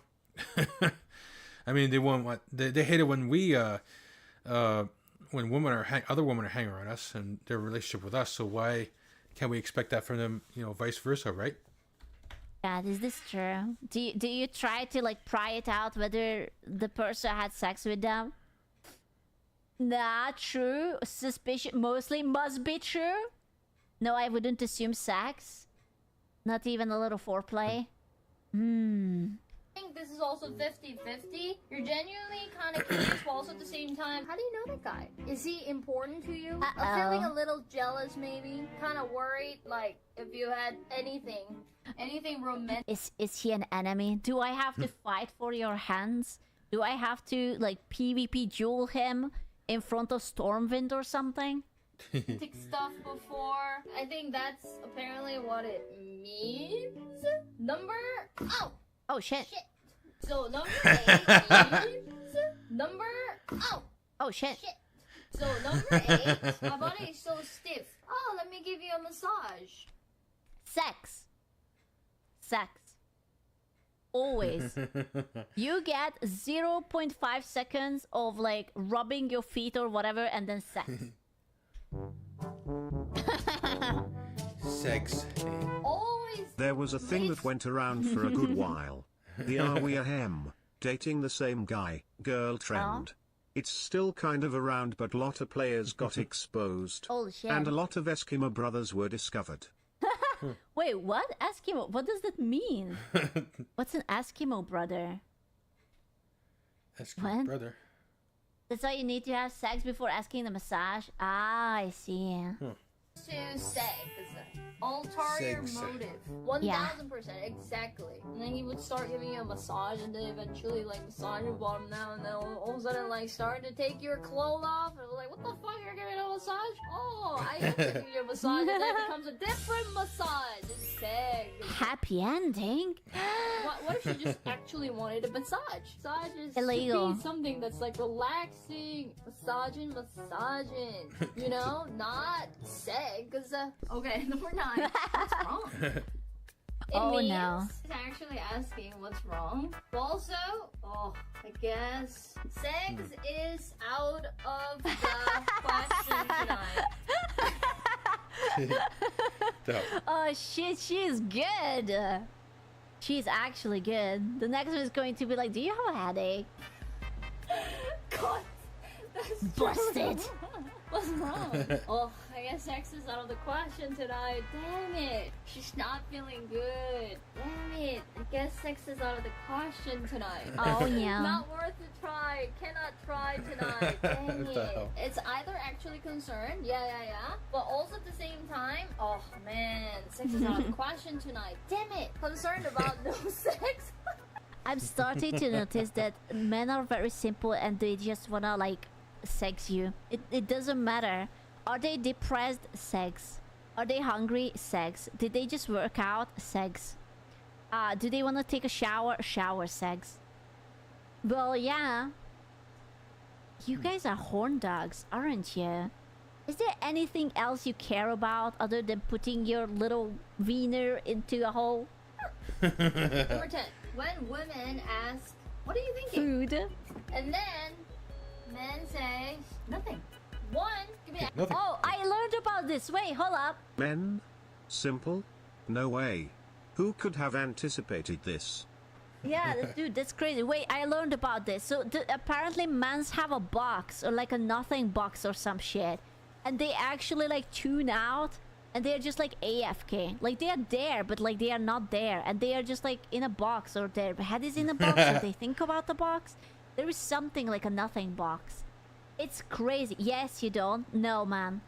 I mean, they hate it when we when other women are hanging around us and their relationship with us. So why can't we expect that from them? You know, vice versa, right? God, is this true? Do you try to like pry it out whether the person had sex with them? Nah, true. Suspicion mostly must be true. No, I wouldn't assume sex. Not even a little foreplay. I think this is also 50-50. You're genuinely kind of curious, but also at the same time, how do you know that guy? Is he important to you? I'm feeling a little jealous, maybe. Kind of worried, like, if you had anything romantic. Is he an enemy? Do I have to fight for your hands? Do I have to, like, PvP duel him in front of Stormwind or something? Stuff before. I think that's apparently what it means. Oh shit. So number 8 means Oh shit. So number 8, my body is so stiff. Oh, let me give you a massage. Sex. Always. You get 0.5 seconds of like rubbing your feet or whatever, and then sex. Sex. Always. There was a thing that went around for a good while. The are we ahem, dating the same guy, girl trend. It's still kind of around, but lot of players got exposed. Holy shit. And a lot of Eskimo brothers were discovered. Wait, what? Eskimo? What does that mean? What's an Eskimo brother? Eskimo brother. That's why you need to have sex before asking the massage? Ah, I see. To sex. Ulterior motive. 1000%, exactly. And then he would start giving you a massage, and then eventually, like, massage your bottom down, and then all of a sudden, like, start to take your clothes off, and like, what the fuck, you're giving a massage? Oh, I am giving you a massage, and then it becomes a different massage. It's sick. Happy ending? What if she just actually wanted a massage? Massage is illegal. Should be something that's, like, relaxing. Massaging. You know? Not sex. Okay, number 9. What's wrong? Oh no. It's actually asking what's wrong. Also, I guess sex is out of the question tonight. Oh shit, she's good. She's actually good. The next one is going to be like, do you have a headache? God, that's busted. What's wrong? I guess sex is out of the question tonight. Damn it. She's not feeling good. Damn it. I guess sex is out of the question tonight. Oh, yeah. Not worth a try. Cannot try tonight. Dang it. It's either actually concerned, yeah. But also at the same time, Oh man, sex is out of the question tonight. Damn it! Concerned about no sex. I'm starting to notice that men are very simple and they just wanna like sex you. It doesn't matter. Are they depressed? Sex. Are they hungry? Sex. Did they just work out? Sex. Do they wanna take a shower? Shower. Sex. Well, yeah. You guys are horn dogs, aren't you? Is there anything else you care about other than putting your little wiener into a hole? Number 10. When women ask, what are you thinking? Food. And then men say, nothing. One, give me that. Nothing. Oh, I learned about this. Wait, hold up. Men? Simple? No way. Who could have anticipated this? Yeah, dude, that's crazy. Wait, I learned about this. So apparently men's have a box or like a nothing box or some shit. And they actually like tune out and they're just like AFK. Like they are there, but like they are not there. And they are just like in a box or their head is in a box or they think about the box. There is something like a nothing box. It's crazy. Yes, you don't? No, man.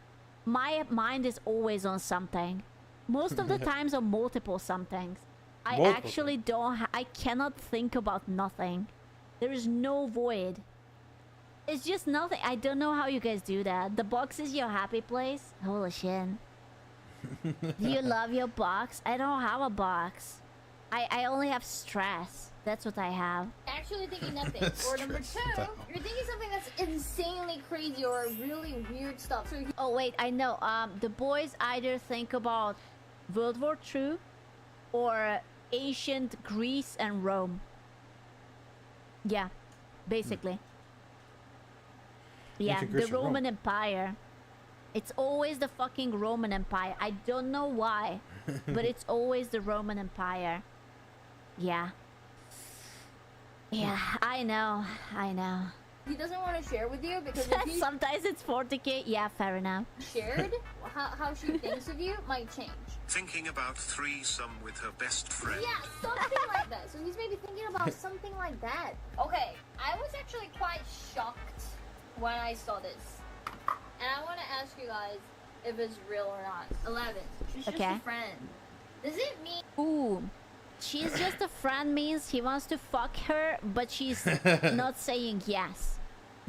My mind is always on something. Most of the times on multiple somethings. I actually don't I cannot think about nothing. There is no void. It's just nothing. I don't know how you guys do that. The box is your happy place? Holy shit. Do you love your box? I don't have a box. I only have stress. That's what I have. Actually thinking nothing. Or number 2, you're thinking something that's insanely crazy or really weird stuff. So oh wait, I know. The boys either think about World War II or ancient Greece and Rome. Yeah, basically. Yeah, the Roman Empire. It's always the fucking Roman Empire. I don't know why, but it's always the Roman Empire. Yeah. Yeah, I know. he doesn't want to share with you because if he sometimes it's 40k. Yeah, fair enough. shared, how she thinks of you might change. Thinking about threesome with her best friend. Yeah, something like that. So he's maybe thinking about something like that. Okay, I was actually quite shocked when I saw this. And I want to ask you guys if it's real or not. 11. She's just a friend. Does it mean... Ooh. She's just a friend means he wants to fuck her, but she's not saying yes.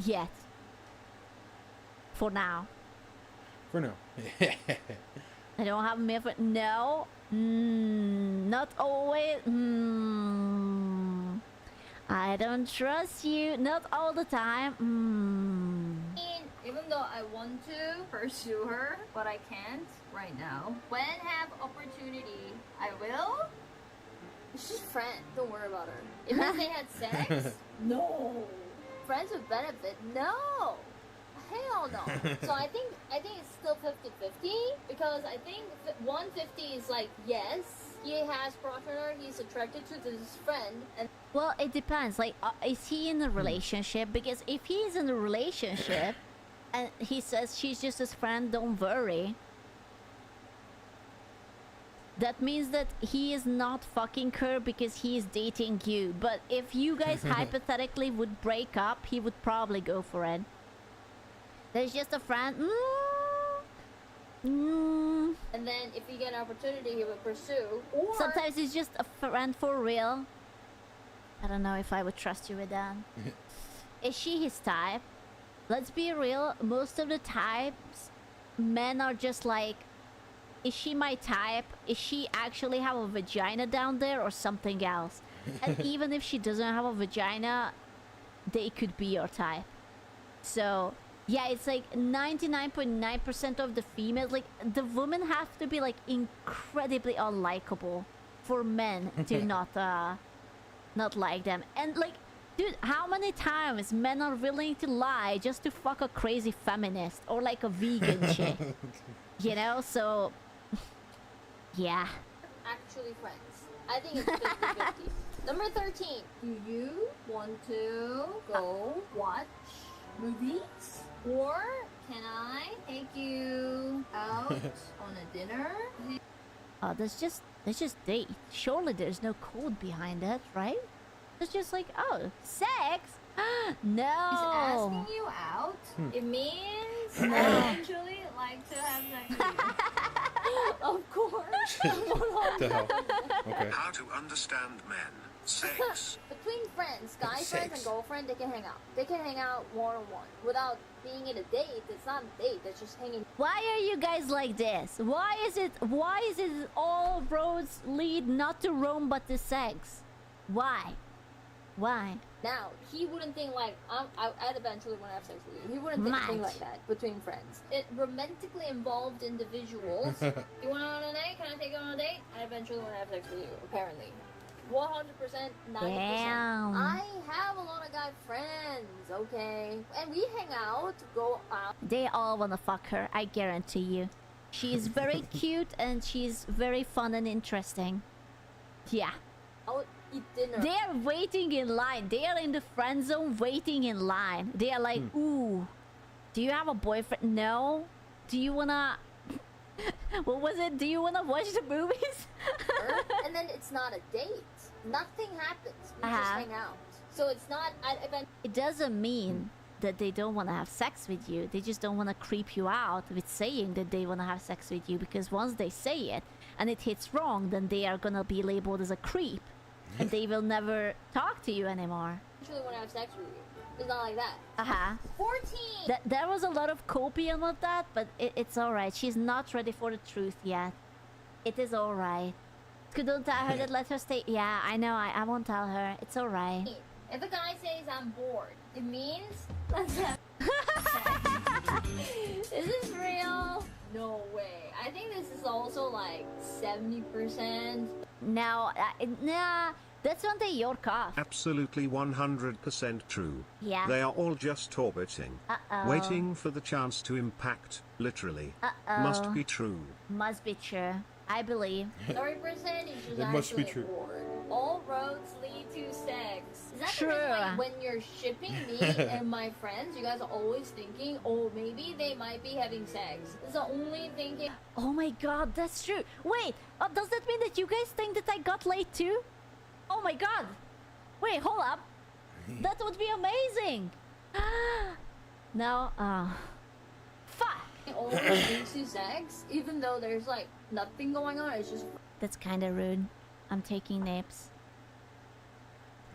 Yet. For now. For now. I don't have me for... No. Not always. I don't trust you. Not all the time. Even though I want to pursue her, but I can't right now. When have opportunity, I will. She's a friend. Don't worry about her. Even if they had sex? No. Friends with benefit? No. Hell no. So I think it's still 50-50 because I think 150 is like yes, he has partner, he's attracted to this friend, and well, it depends. Like, is he in a relationship? Because if he's in a relationship and he says she's just his friend, don't worry. That means that he is not fucking her because he is dating you. But if you guys hypothetically would break up, he would probably go for it. There's just a friend. And then if you get an opportunity, he will pursue. Or sometimes it's just a friend for real. I don't know if I would trust you with that. Is she his type? Let's be real. Most of the times, men are just like, is she my type? Is she actually have a vagina down there or something else? And even if she doesn't have a vagina, they could be your type. So, yeah, it's like 99.9% of the females, like, the women have to be, like, incredibly unlikable for men to not like them. And, like, dude, how many times men are willing to lie just to fuck a crazy feminist or, like, a vegan chick? You know, so... Yeah. Actually friends. I think it's 50-50. Number 13. Do you want to go watch movies? Or can I take you out on a dinner? Let's just date. Surely there's no code behind that, right? It's just like, oh, sex? No. He's asking you out. It means I actually like to have sex with you. What the hell? Okay. How to understand men. Sex. Between friends, guy friends and Sex. girlfriend, they can hang out. They can hang out one-on-one without being in a date. It's not a date. It's just hanging. Why are you guys like this? Why is it all roads lead not to Rome but to sex? Why? Now, he wouldn't think like, I'd eventually want to have sex with you. He wouldn't think a thing like that between friends. It romantically involved individuals. You want to go on a date? Can I take you on a date? I eventually want to have sex with you, apparently. 100%, 90%. Damn. I have a lot of guy friends, okay? And we hang out, go out. They all wanna fuck her, I guarantee you. She's very cute and she's very fun and interesting. Yeah. Out, eat dinner. They are waiting in line. They are in the friend zone waiting in line. They are like, ooh, do you have a boyfriend? No. Do you wanna... What was it? Do you wanna watch the movies? And then it's not a date. Nothing happens. We just hang out. So it's not... It doesn't mean that they don't want to have sex with you. They just don't want to creep you out with saying that they want to have sex with you, because once they say it and it hits wrong, then they are gonna be labeled as a creep and they will never talk to you anymore. I actually want to have sex with you. It's not like that. 14! There was a lot of copium of that, but it's alright. She's not ready for the truth yet. It is alright. Don't tell her that, let her stay. Yeah, I know, I won't tell her. It's alright. If a guy says I'm bored, it means let's have sex. Is this real? No way. I think this is also like 70%. No, nah, that's when they york off. Absolutely 100% true. Yeah. They are all just orbiting. Uh-oh. Waiting for the chance to impact, literally. Uh-oh. Must be true. Must be true. I believe. 30% is just It must be actually true. bored. All roads lead to sex. Is that True. because like, when you're shipping me and my friends, you guys are always thinking, oh, maybe they might be having sex. It's the only thinking. Oh my god, that's true. Wait, does that mean that you guys think that I got laid too? Oh my god. Wait, hold up. That would be amazing. No, fuck. It always leads to sex, even though there's like nothing going on. It's just. That's kind of rude. I'm taking names.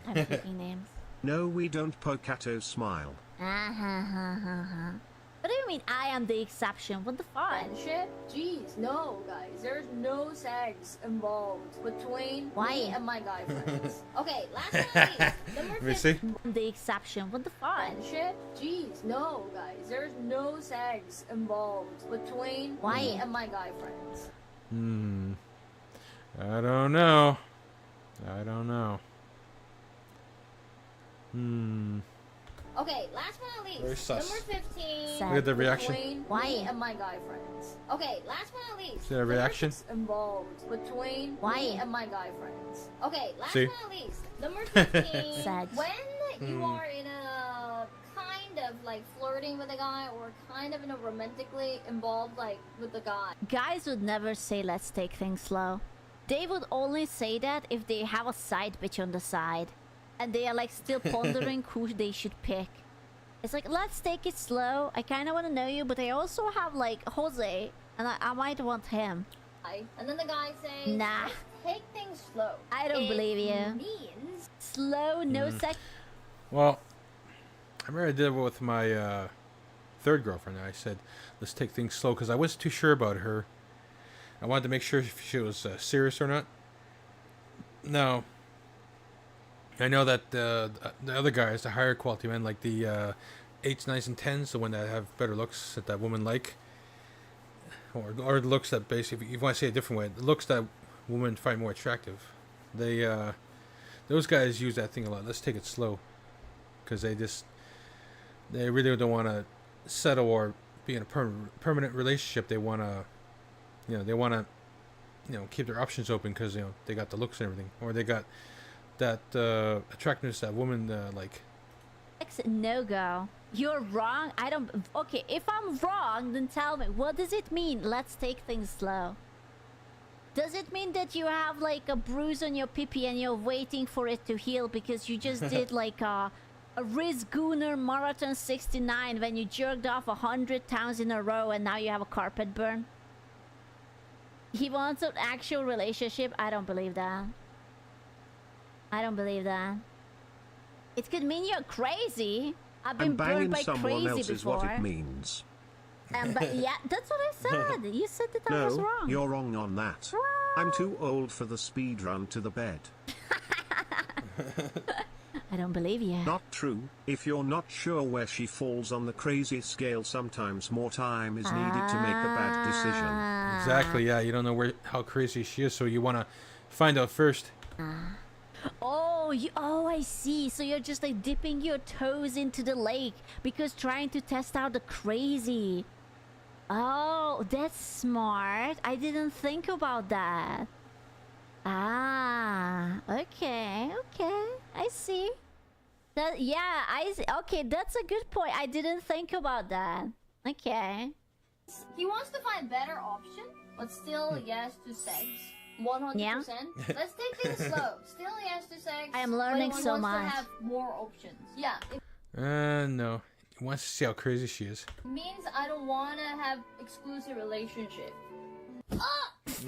I'm taking names. No, we don't. Pocato smile. What do you mean I am the exception? What the fuck? Friendship? Jeez, no, guys. There's no sex involved between me and my guy friends. Okay, last but not least, number 15. The exception. What the fuck? Friendship? Jeez, no, guys. There's no sex involved between me and my guy friends. I don't know. Okay, last but not least, Very sus. number 15. Look at the reaction. Between me and my guy friends. Okay, last but not least. See that reaction? Involved between me and my guy friends. Okay, last See? but not least, number 15. Sad. When you are in a kind of like flirting with a guy or kind of in a romantically involved like with the guy. Guys would never say let's take things slow. They would only say that if they have a side bitch on the side. And they are like still pondering who they should pick. It's like, let's take it slow. I kind of want to know you, but I also have like Jose, and I might want him. And then the guy says, Nah. "Let's take things slow." I don't believe you. Means Slow, no sex. Well, I remember I did it with my third girlfriend. I said, let's take things slow, because I wasn't too sure about her. I wanted to make sure if she was serious or not. No. I know that the other guys, the higher quality men, like the 8s, 9s, and 10s, the one that have better looks that women like, or the looks that basically, if you want to say it a different way, the looks that women find more attractive, they those guys use that thing a lot. Let's take it slow, because they really don't want to settle or be in a permanent relationship. They want to, keep their options open, because they got the looks and everything, or they got that attractiveness that women like. No go. You're wrong. I don't. Okay, if I'm wrong, then tell me. What does it mean? Let's take things slow. Does it mean that you have like a bruise on your pee and you're waiting for it to heal because you just did like a Riz Gunner Marathon 69 when you jerked off 100 times in a row and now you have a carpet burn? Does it mean that you have like a bruise on your pee and you're waiting for it to heal because you just did like a Riz Gunner Marathon 69 when you jerked off 100 times in a row and now you have a carpet burn? Does it mean that you have like a bruise on your pee and you're waiting for it to heal because you just did like a Riz Gunner Marathon 69 when you jerked off 100 times in a row and now you have a carpet burn? He wants an actual relationship. I don't believe that. I don't believe that. It could mean you're crazy. I've been And burned banging by someone crazy else is before. what it means. But yeah, that's what I said. You said that I was No, wrong. you're wrong on that. I'm too old for the speed run to the bed. I don't believe you. Not true. If you're not sure where she falls on the crazy scale, sometimes more time is needed to make a bad decision. Exactly. Yeah, you don't know how crazy she is, so you want to find out first. Oh, I see. So you're just like dipping your toes into the lake because trying to test out the crazy. Oh, that's smart. I didn't think about that. Okay. I see. Yeah, I see. Okay, that's a good point. I didn't think about that. Okay. He wants to find better option, but still yes to sex. 100%. Yeah. Let's take things slow. Still yes to sex. I am learning but he so wants much. to have more options. Yeah. It No. He wants to see how crazy she is. means I don't want to have exclusive relationship.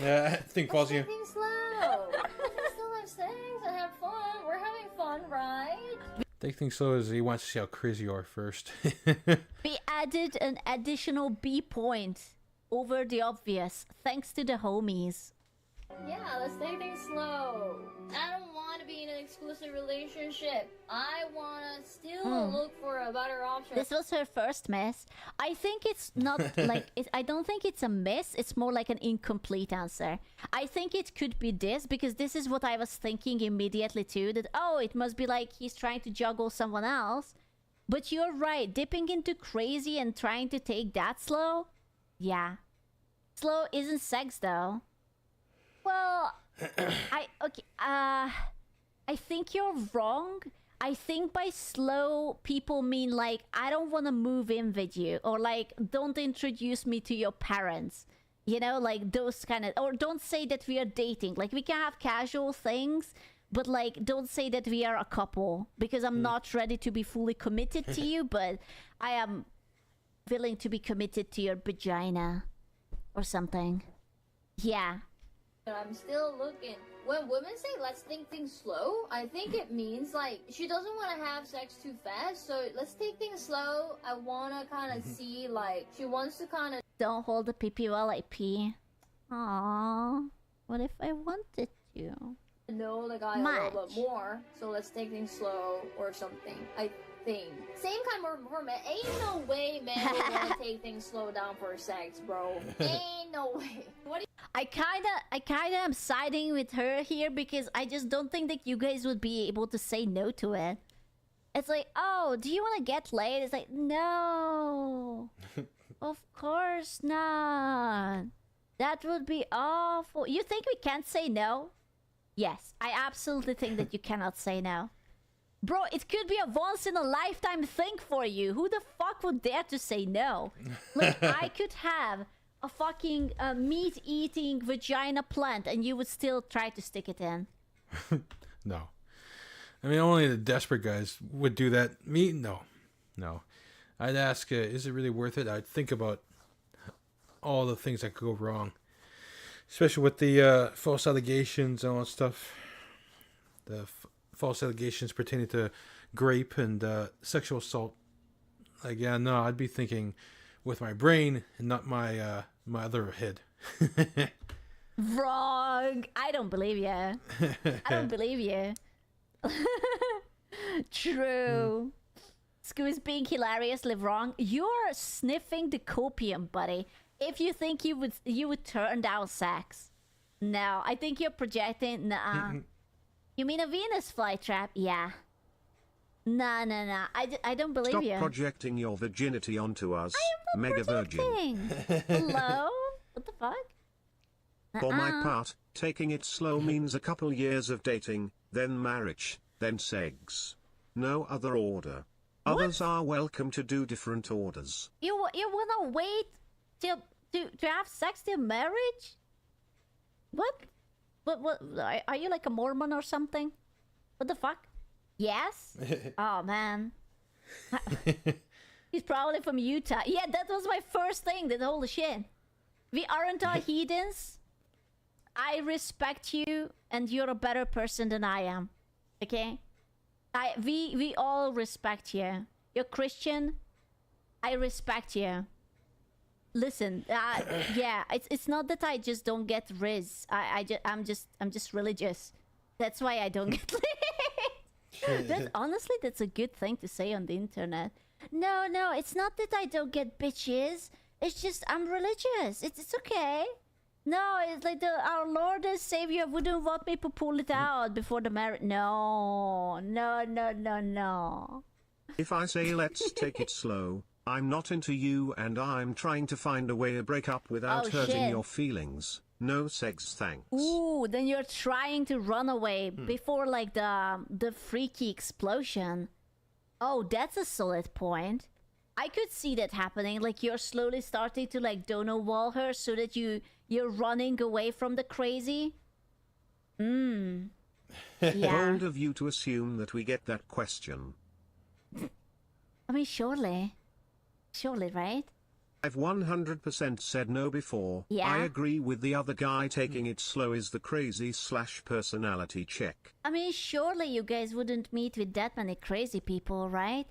Yeah, I think falls you. Take things slow. Still have sex and have fun. We're having fun, right? Take things slow as he wants to see how crazy you are first. We added an additional B point over the obvious, thanks to the homies. Yeah, let's take things slow. I don't want to be in an exclusive relationship. I want to still look for a better option. This was her first miss. I think it's not like I don't think it's a miss. It's more like an incomplete answer. I think it could be this because this is what I was thinking immediately too. That it must be like he's trying to juggle someone else. But you're right. Dipping into crazy and trying to take that slow. Yeah, slow isn't sex though. Well, I think you're wrong. I think by slow, people mean like, I don't want to move in with you, or like, don't introduce me to your parents. You know, like those kind of, or don't say that we are dating. Like, we can have casual things, but like, don't say that we are a couple, because I'm not ready to be fully committed to you, but I am willing to be committed to your vagina or something. Yeah. I'm still looking. When women say let's take things slow, I think it means like she doesn't want to have sex too fast, so let's take things slow. I want to kind of see like she wants to kind of don't hold the pee while I pee. Aww. What if I wanted to? know the guy a little bit more, so let's take things slow or something. I think same kind of for men. Ain't no way men would want to take things slow down for sex, bro. Ain't no way. What do you I kinda am siding with her here because I just don't think that you guys would be able to say no to it. It's like, oh, do you want to get laid? It's like, no, of course not. That would be awful. You think we can't say no? Yes, I absolutely think that you cannot say no. Bro, it could be a once-in-a-lifetime thing for you. Who the fuck would dare to say no? Like, I could have a fucking meat-eating vagina plant and you would still try to stick it in. No. I mean, only the desperate guys would do that. Me? No. I'd ask, is it really worth it? I'd think about all the things that could go wrong. Especially with the false allegations and all that stuff. The false allegations pertaining to rape and sexual assault. Like, yeah, no, I'd be thinking with my brain and not my my other head. Wrong. I don't believe you. I don't believe you. True. Scoo's being hilariously wrong. You're sniffing the copium, buddy. If you think you would turn down sex. No, I think you're projecting. Nah. You mean a Venus flytrap? Yeah. Nah. I don't believe Stop you. projecting your virginity onto us, mega virgin. Hello? What the fuck? For my part, taking it slow means a couple years of dating, then marriage, then sex. No other order. Others are welcome to do different orders. You wanna wait till to have sex till marriage? What? Are you like a Mormon or something? What the fuck? Yes? Oh man. He's probably from Utah. Yeah, that was my first thing. That holy shit. We aren't all heathens. I respect you, and you're a better person than I am. Okay? We all respect you. You're Christian. I respect you. Listen, yeah, it's not that I just don't get riz. I'm just religious. That's why I don't get laid. Honestly, that's a good thing to say on the internet. No, it's not that I don't get bitches. It's just I'm religious. It's okay. No, it's like our Lord and Savior wouldn't want me to pull it out before the marriage. No. If I say let's take it slow, I'm not into you and I'm trying to find a way to break up without hurting your feelings. No sex, thanks. Ooh, then you're trying to run away before like the freaky explosion. Oh, that's a solid point. I could see that happening. Like you're slowly starting to like dono wall her so that you're running away from the crazy. Yeah. Bold of you to assume that we get that question. I mean, surely, right? I've 100% said no before. Yeah. I agree with the other guy. Taking it slow is the crazy / personality check. I mean, surely you guys wouldn't meet with that many crazy people, right?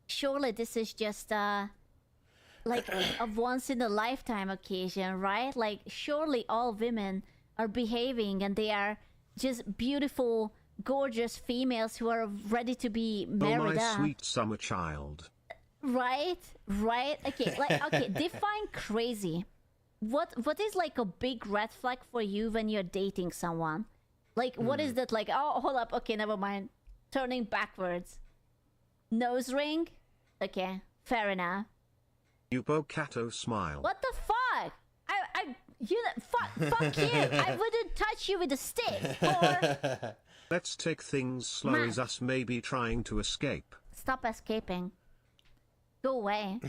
Surely this is just like a once in a lifetime occasion, right? Like surely all women are behaving and they are just beautiful, gorgeous females who are ready to be married. Oh my sweet summer child. Right. Okay, okay, define crazy. What is like a big red flag for you when you're dating someone? Like what is that like? Oh, hold up. Okay, never mind. Turning backwards. Nose ring? Okay, fair enough. Yupocato smile. What the fuck? Fuck you. I wouldn't touch you with a stick. Or Let's take things slow is us maybe trying to escape. Stop escaping. Go away.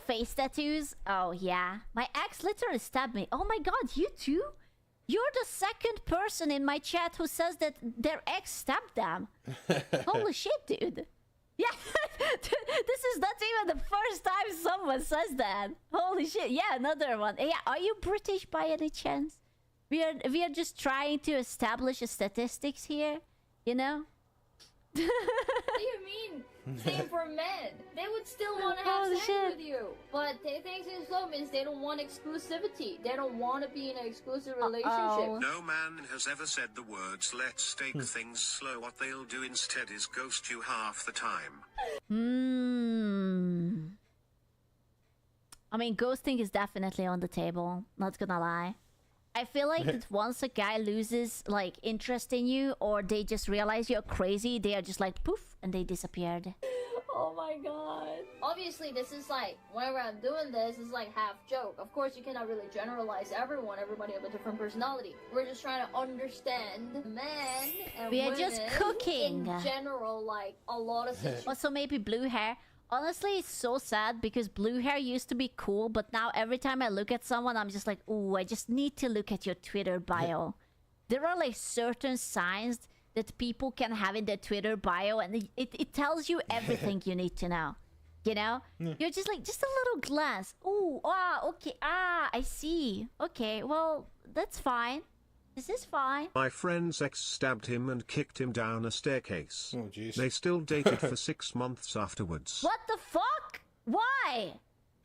Face tattoos? Oh yeah. My ex literally stabbed me. Oh my god, you too? You're the second person in my chat who says that their ex stabbed them. Holy shit, dude. Yeah, this is not even the first time someone says that. Holy shit. Yeah, another one. Yeah, are you British by any chance? We are just trying to establish a statistics here, you know? What do you mean? Same for men. They would still want to have sex with you. But taking things slow means they don't want exclusivity. They don't want to be in an exclusive relationship. No man has ever said the words let's take things slow. What they'll do instead is ghost you half the time. I mean, ghosting is definitely on the table. Not gonna lie. I feel like that once a guy loses like interest in you or they just realize you're crazy, they are just like poof and they disappeared. Oh my god. Obviously, this is like, whenever I'm doing this, it's like half joke. Of course, you cannot really generalize everyone. Everybody have a different personality. We're just trying to understand men and We are women just cooking. in general, like a lot of situations. Also, maybe blue hair. Honestly, it's so sad because blue hair used to be cool, but now every time I look at someone, I'm just like, ooh, I just need to look at your Twitter bio. There are like certain signs that people can have in their Twitter bio, and it tells you everything you need to know. You know? You're just like, just a little glance. Ooh, okay, I see. Okay, well, that's fine. This is fine. My friend's ex stabbed him and kicked him down a staircase. Oh, jeez. They still dated for 6 months afterwards. What the fuck? Why?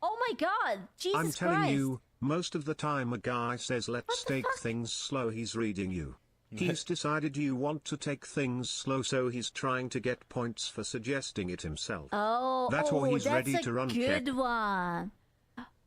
Oh my god, Jesus I'm telling Christ. you, most of the time a guy says let's take things slow, he's reading you. He's decided you want to take things slow, so he's trying to get points for suggesting it himself. Oh, or he's that's ready a to run good check. one.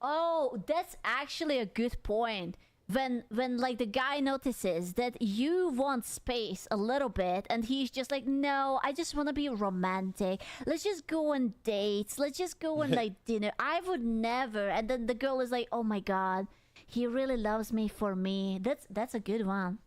Oh, that's actually a good point. When like the guy notices that you want space a little bit and he's just like, no, I just want to be romantic. Let's just go on dates. Let's just go on like dinner. I would never. And then the girl is like, oh my god, he really loves me for me. That's a good one.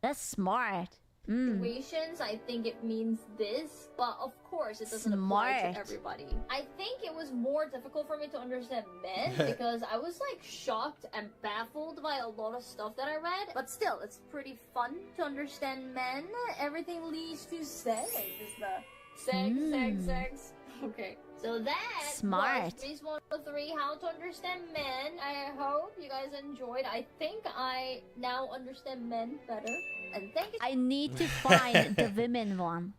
That's smart. Situations, I think it means this, but of course it doesn't apply Smart. to everybody. I think it was more difficult for me to understand men because I was like shocked and baffled by a lot of stuff that I read. But still, it's pretty fun to understand men. Everything leads to sex. Is the sex. Okay. So that Smart. was Please 103 How to Understand Men. I hope you guys enjoyed. I think I now understand men better. And thank you. I need to find the women one.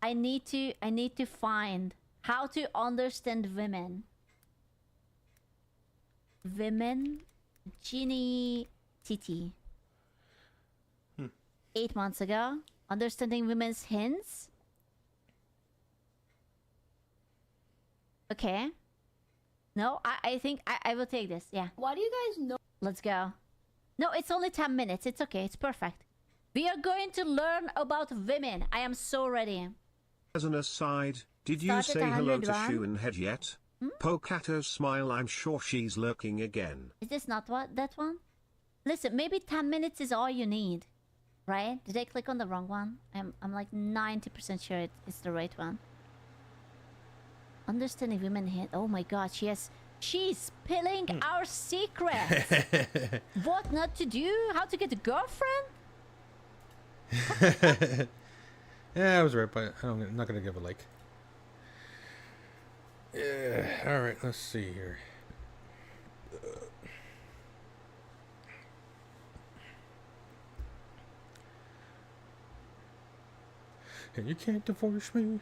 I need to find how to understand women. Women, Ginny Titi. 8 months ago, understanding women's hints. Okay. No, I think I will take this. Yeah. Why do you guys know? Let's go. No, it's only 10 minutes. It's okay. It's perfect. We are going to learn about women. I am so ready. As an aside, did you Start at say hello to 101? Shoe and Head yet? Poke at her smile, I'm sure she's lurking again. Is this not that one? Listen, maybe 10 minutes is all you need. Right? Did I click on the wrong one? I'm like 90% sure it's the right one. Understanding women hint. Oh my god, she's spilling our secrets. What not to do? How to get a girlfriend? Yeah, I was right, but I'm not gonna give a like. Yeah. All right. Let's see here. And you can't divorce me.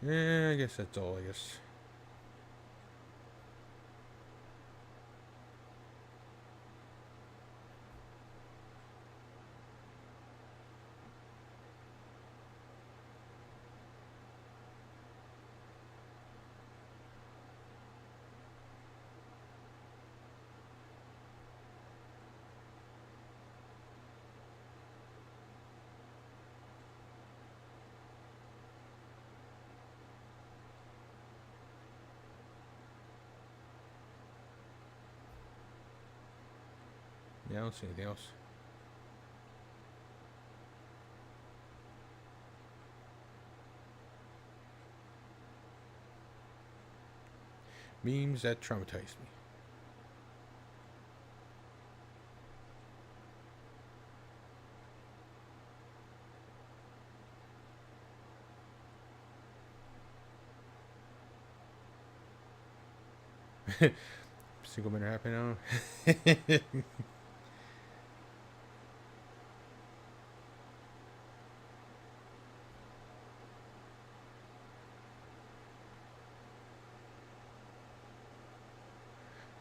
Yeah, I guess that's all, I guess. Yeah, I don't see anything else. Memes that traumatized me. Single men are happy now.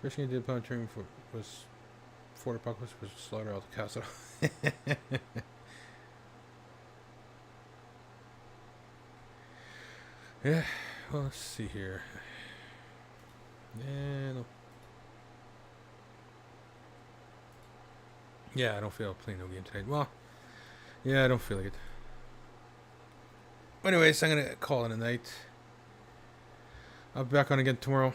First thing I did upon returning was Fort Apocalypse was slaughter all the castle. Yeah, well, let's see here. Yeah, no. Yeah, I don't feel playing no game today. Well, yeah, I don't feel like it. Anyways, I'm gonna call it a night. I'll be back on again tomorrow.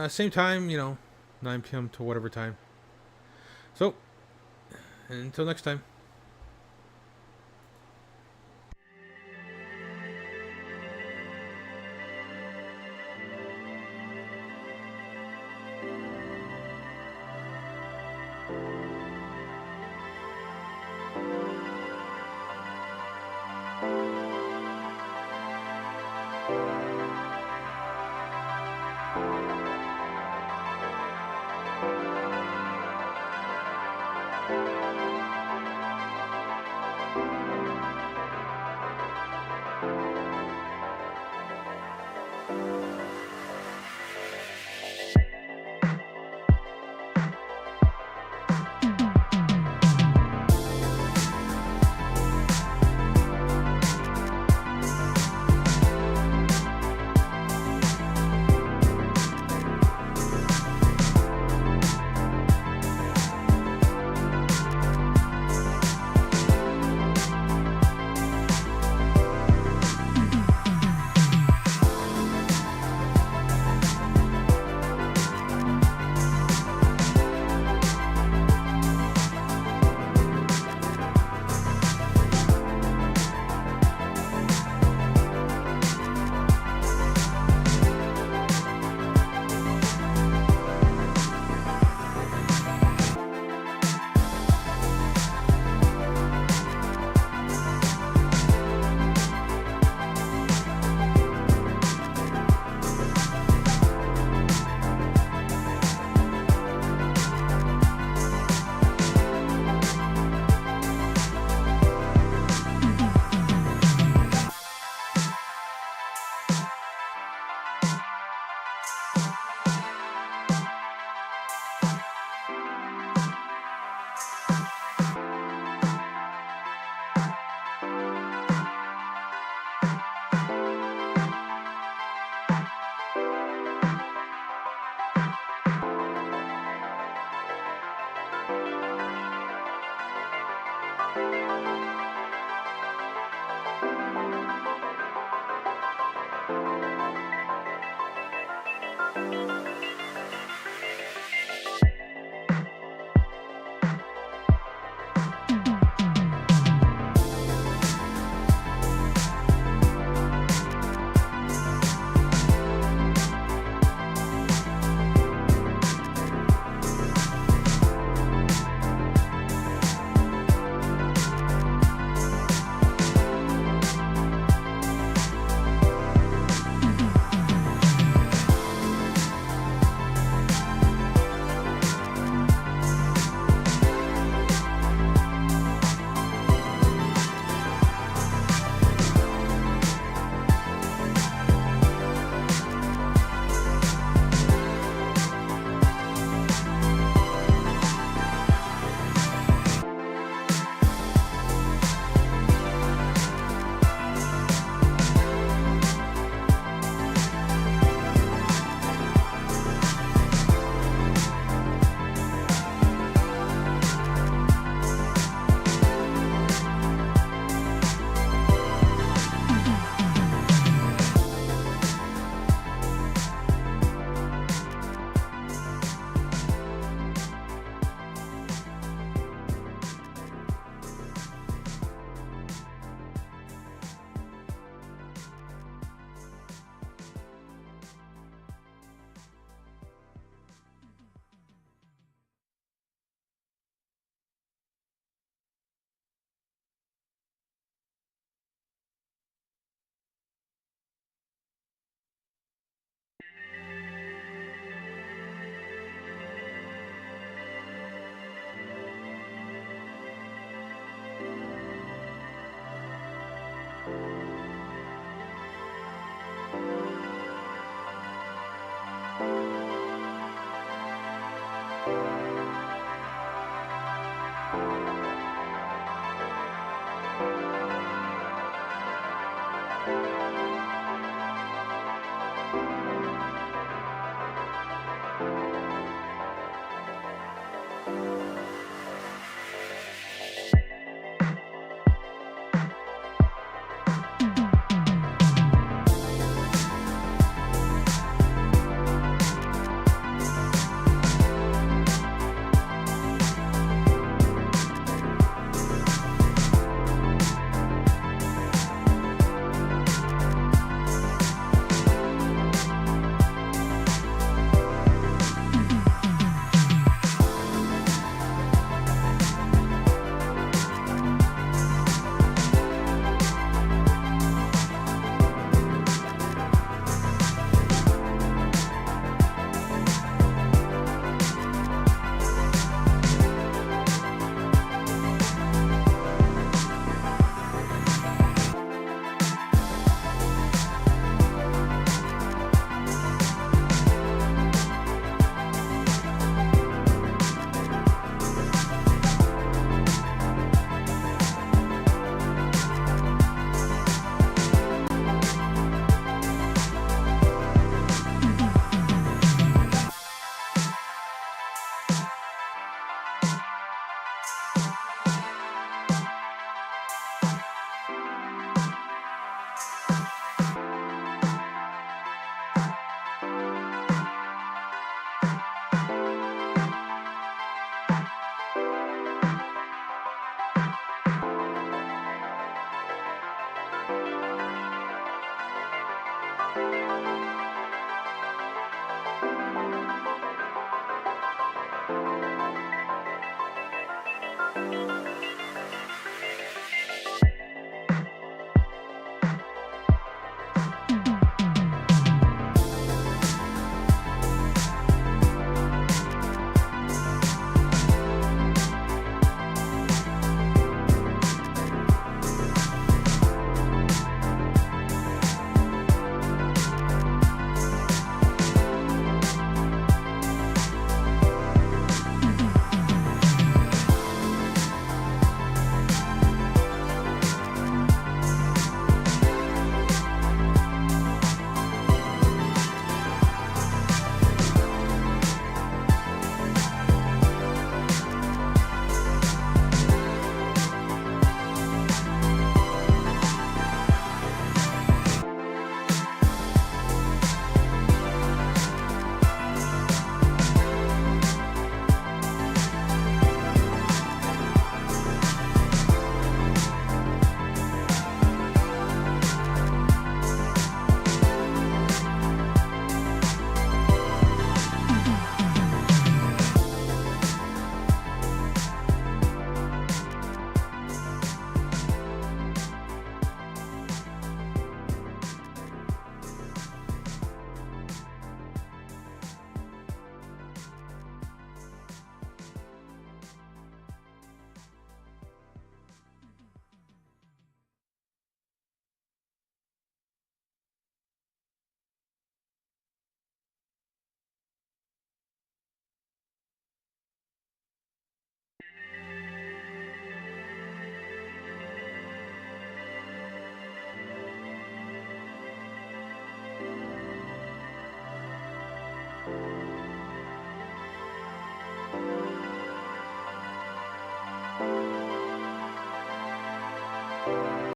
Same time, 9 p.m. to whatever time. So, until next time. Bye.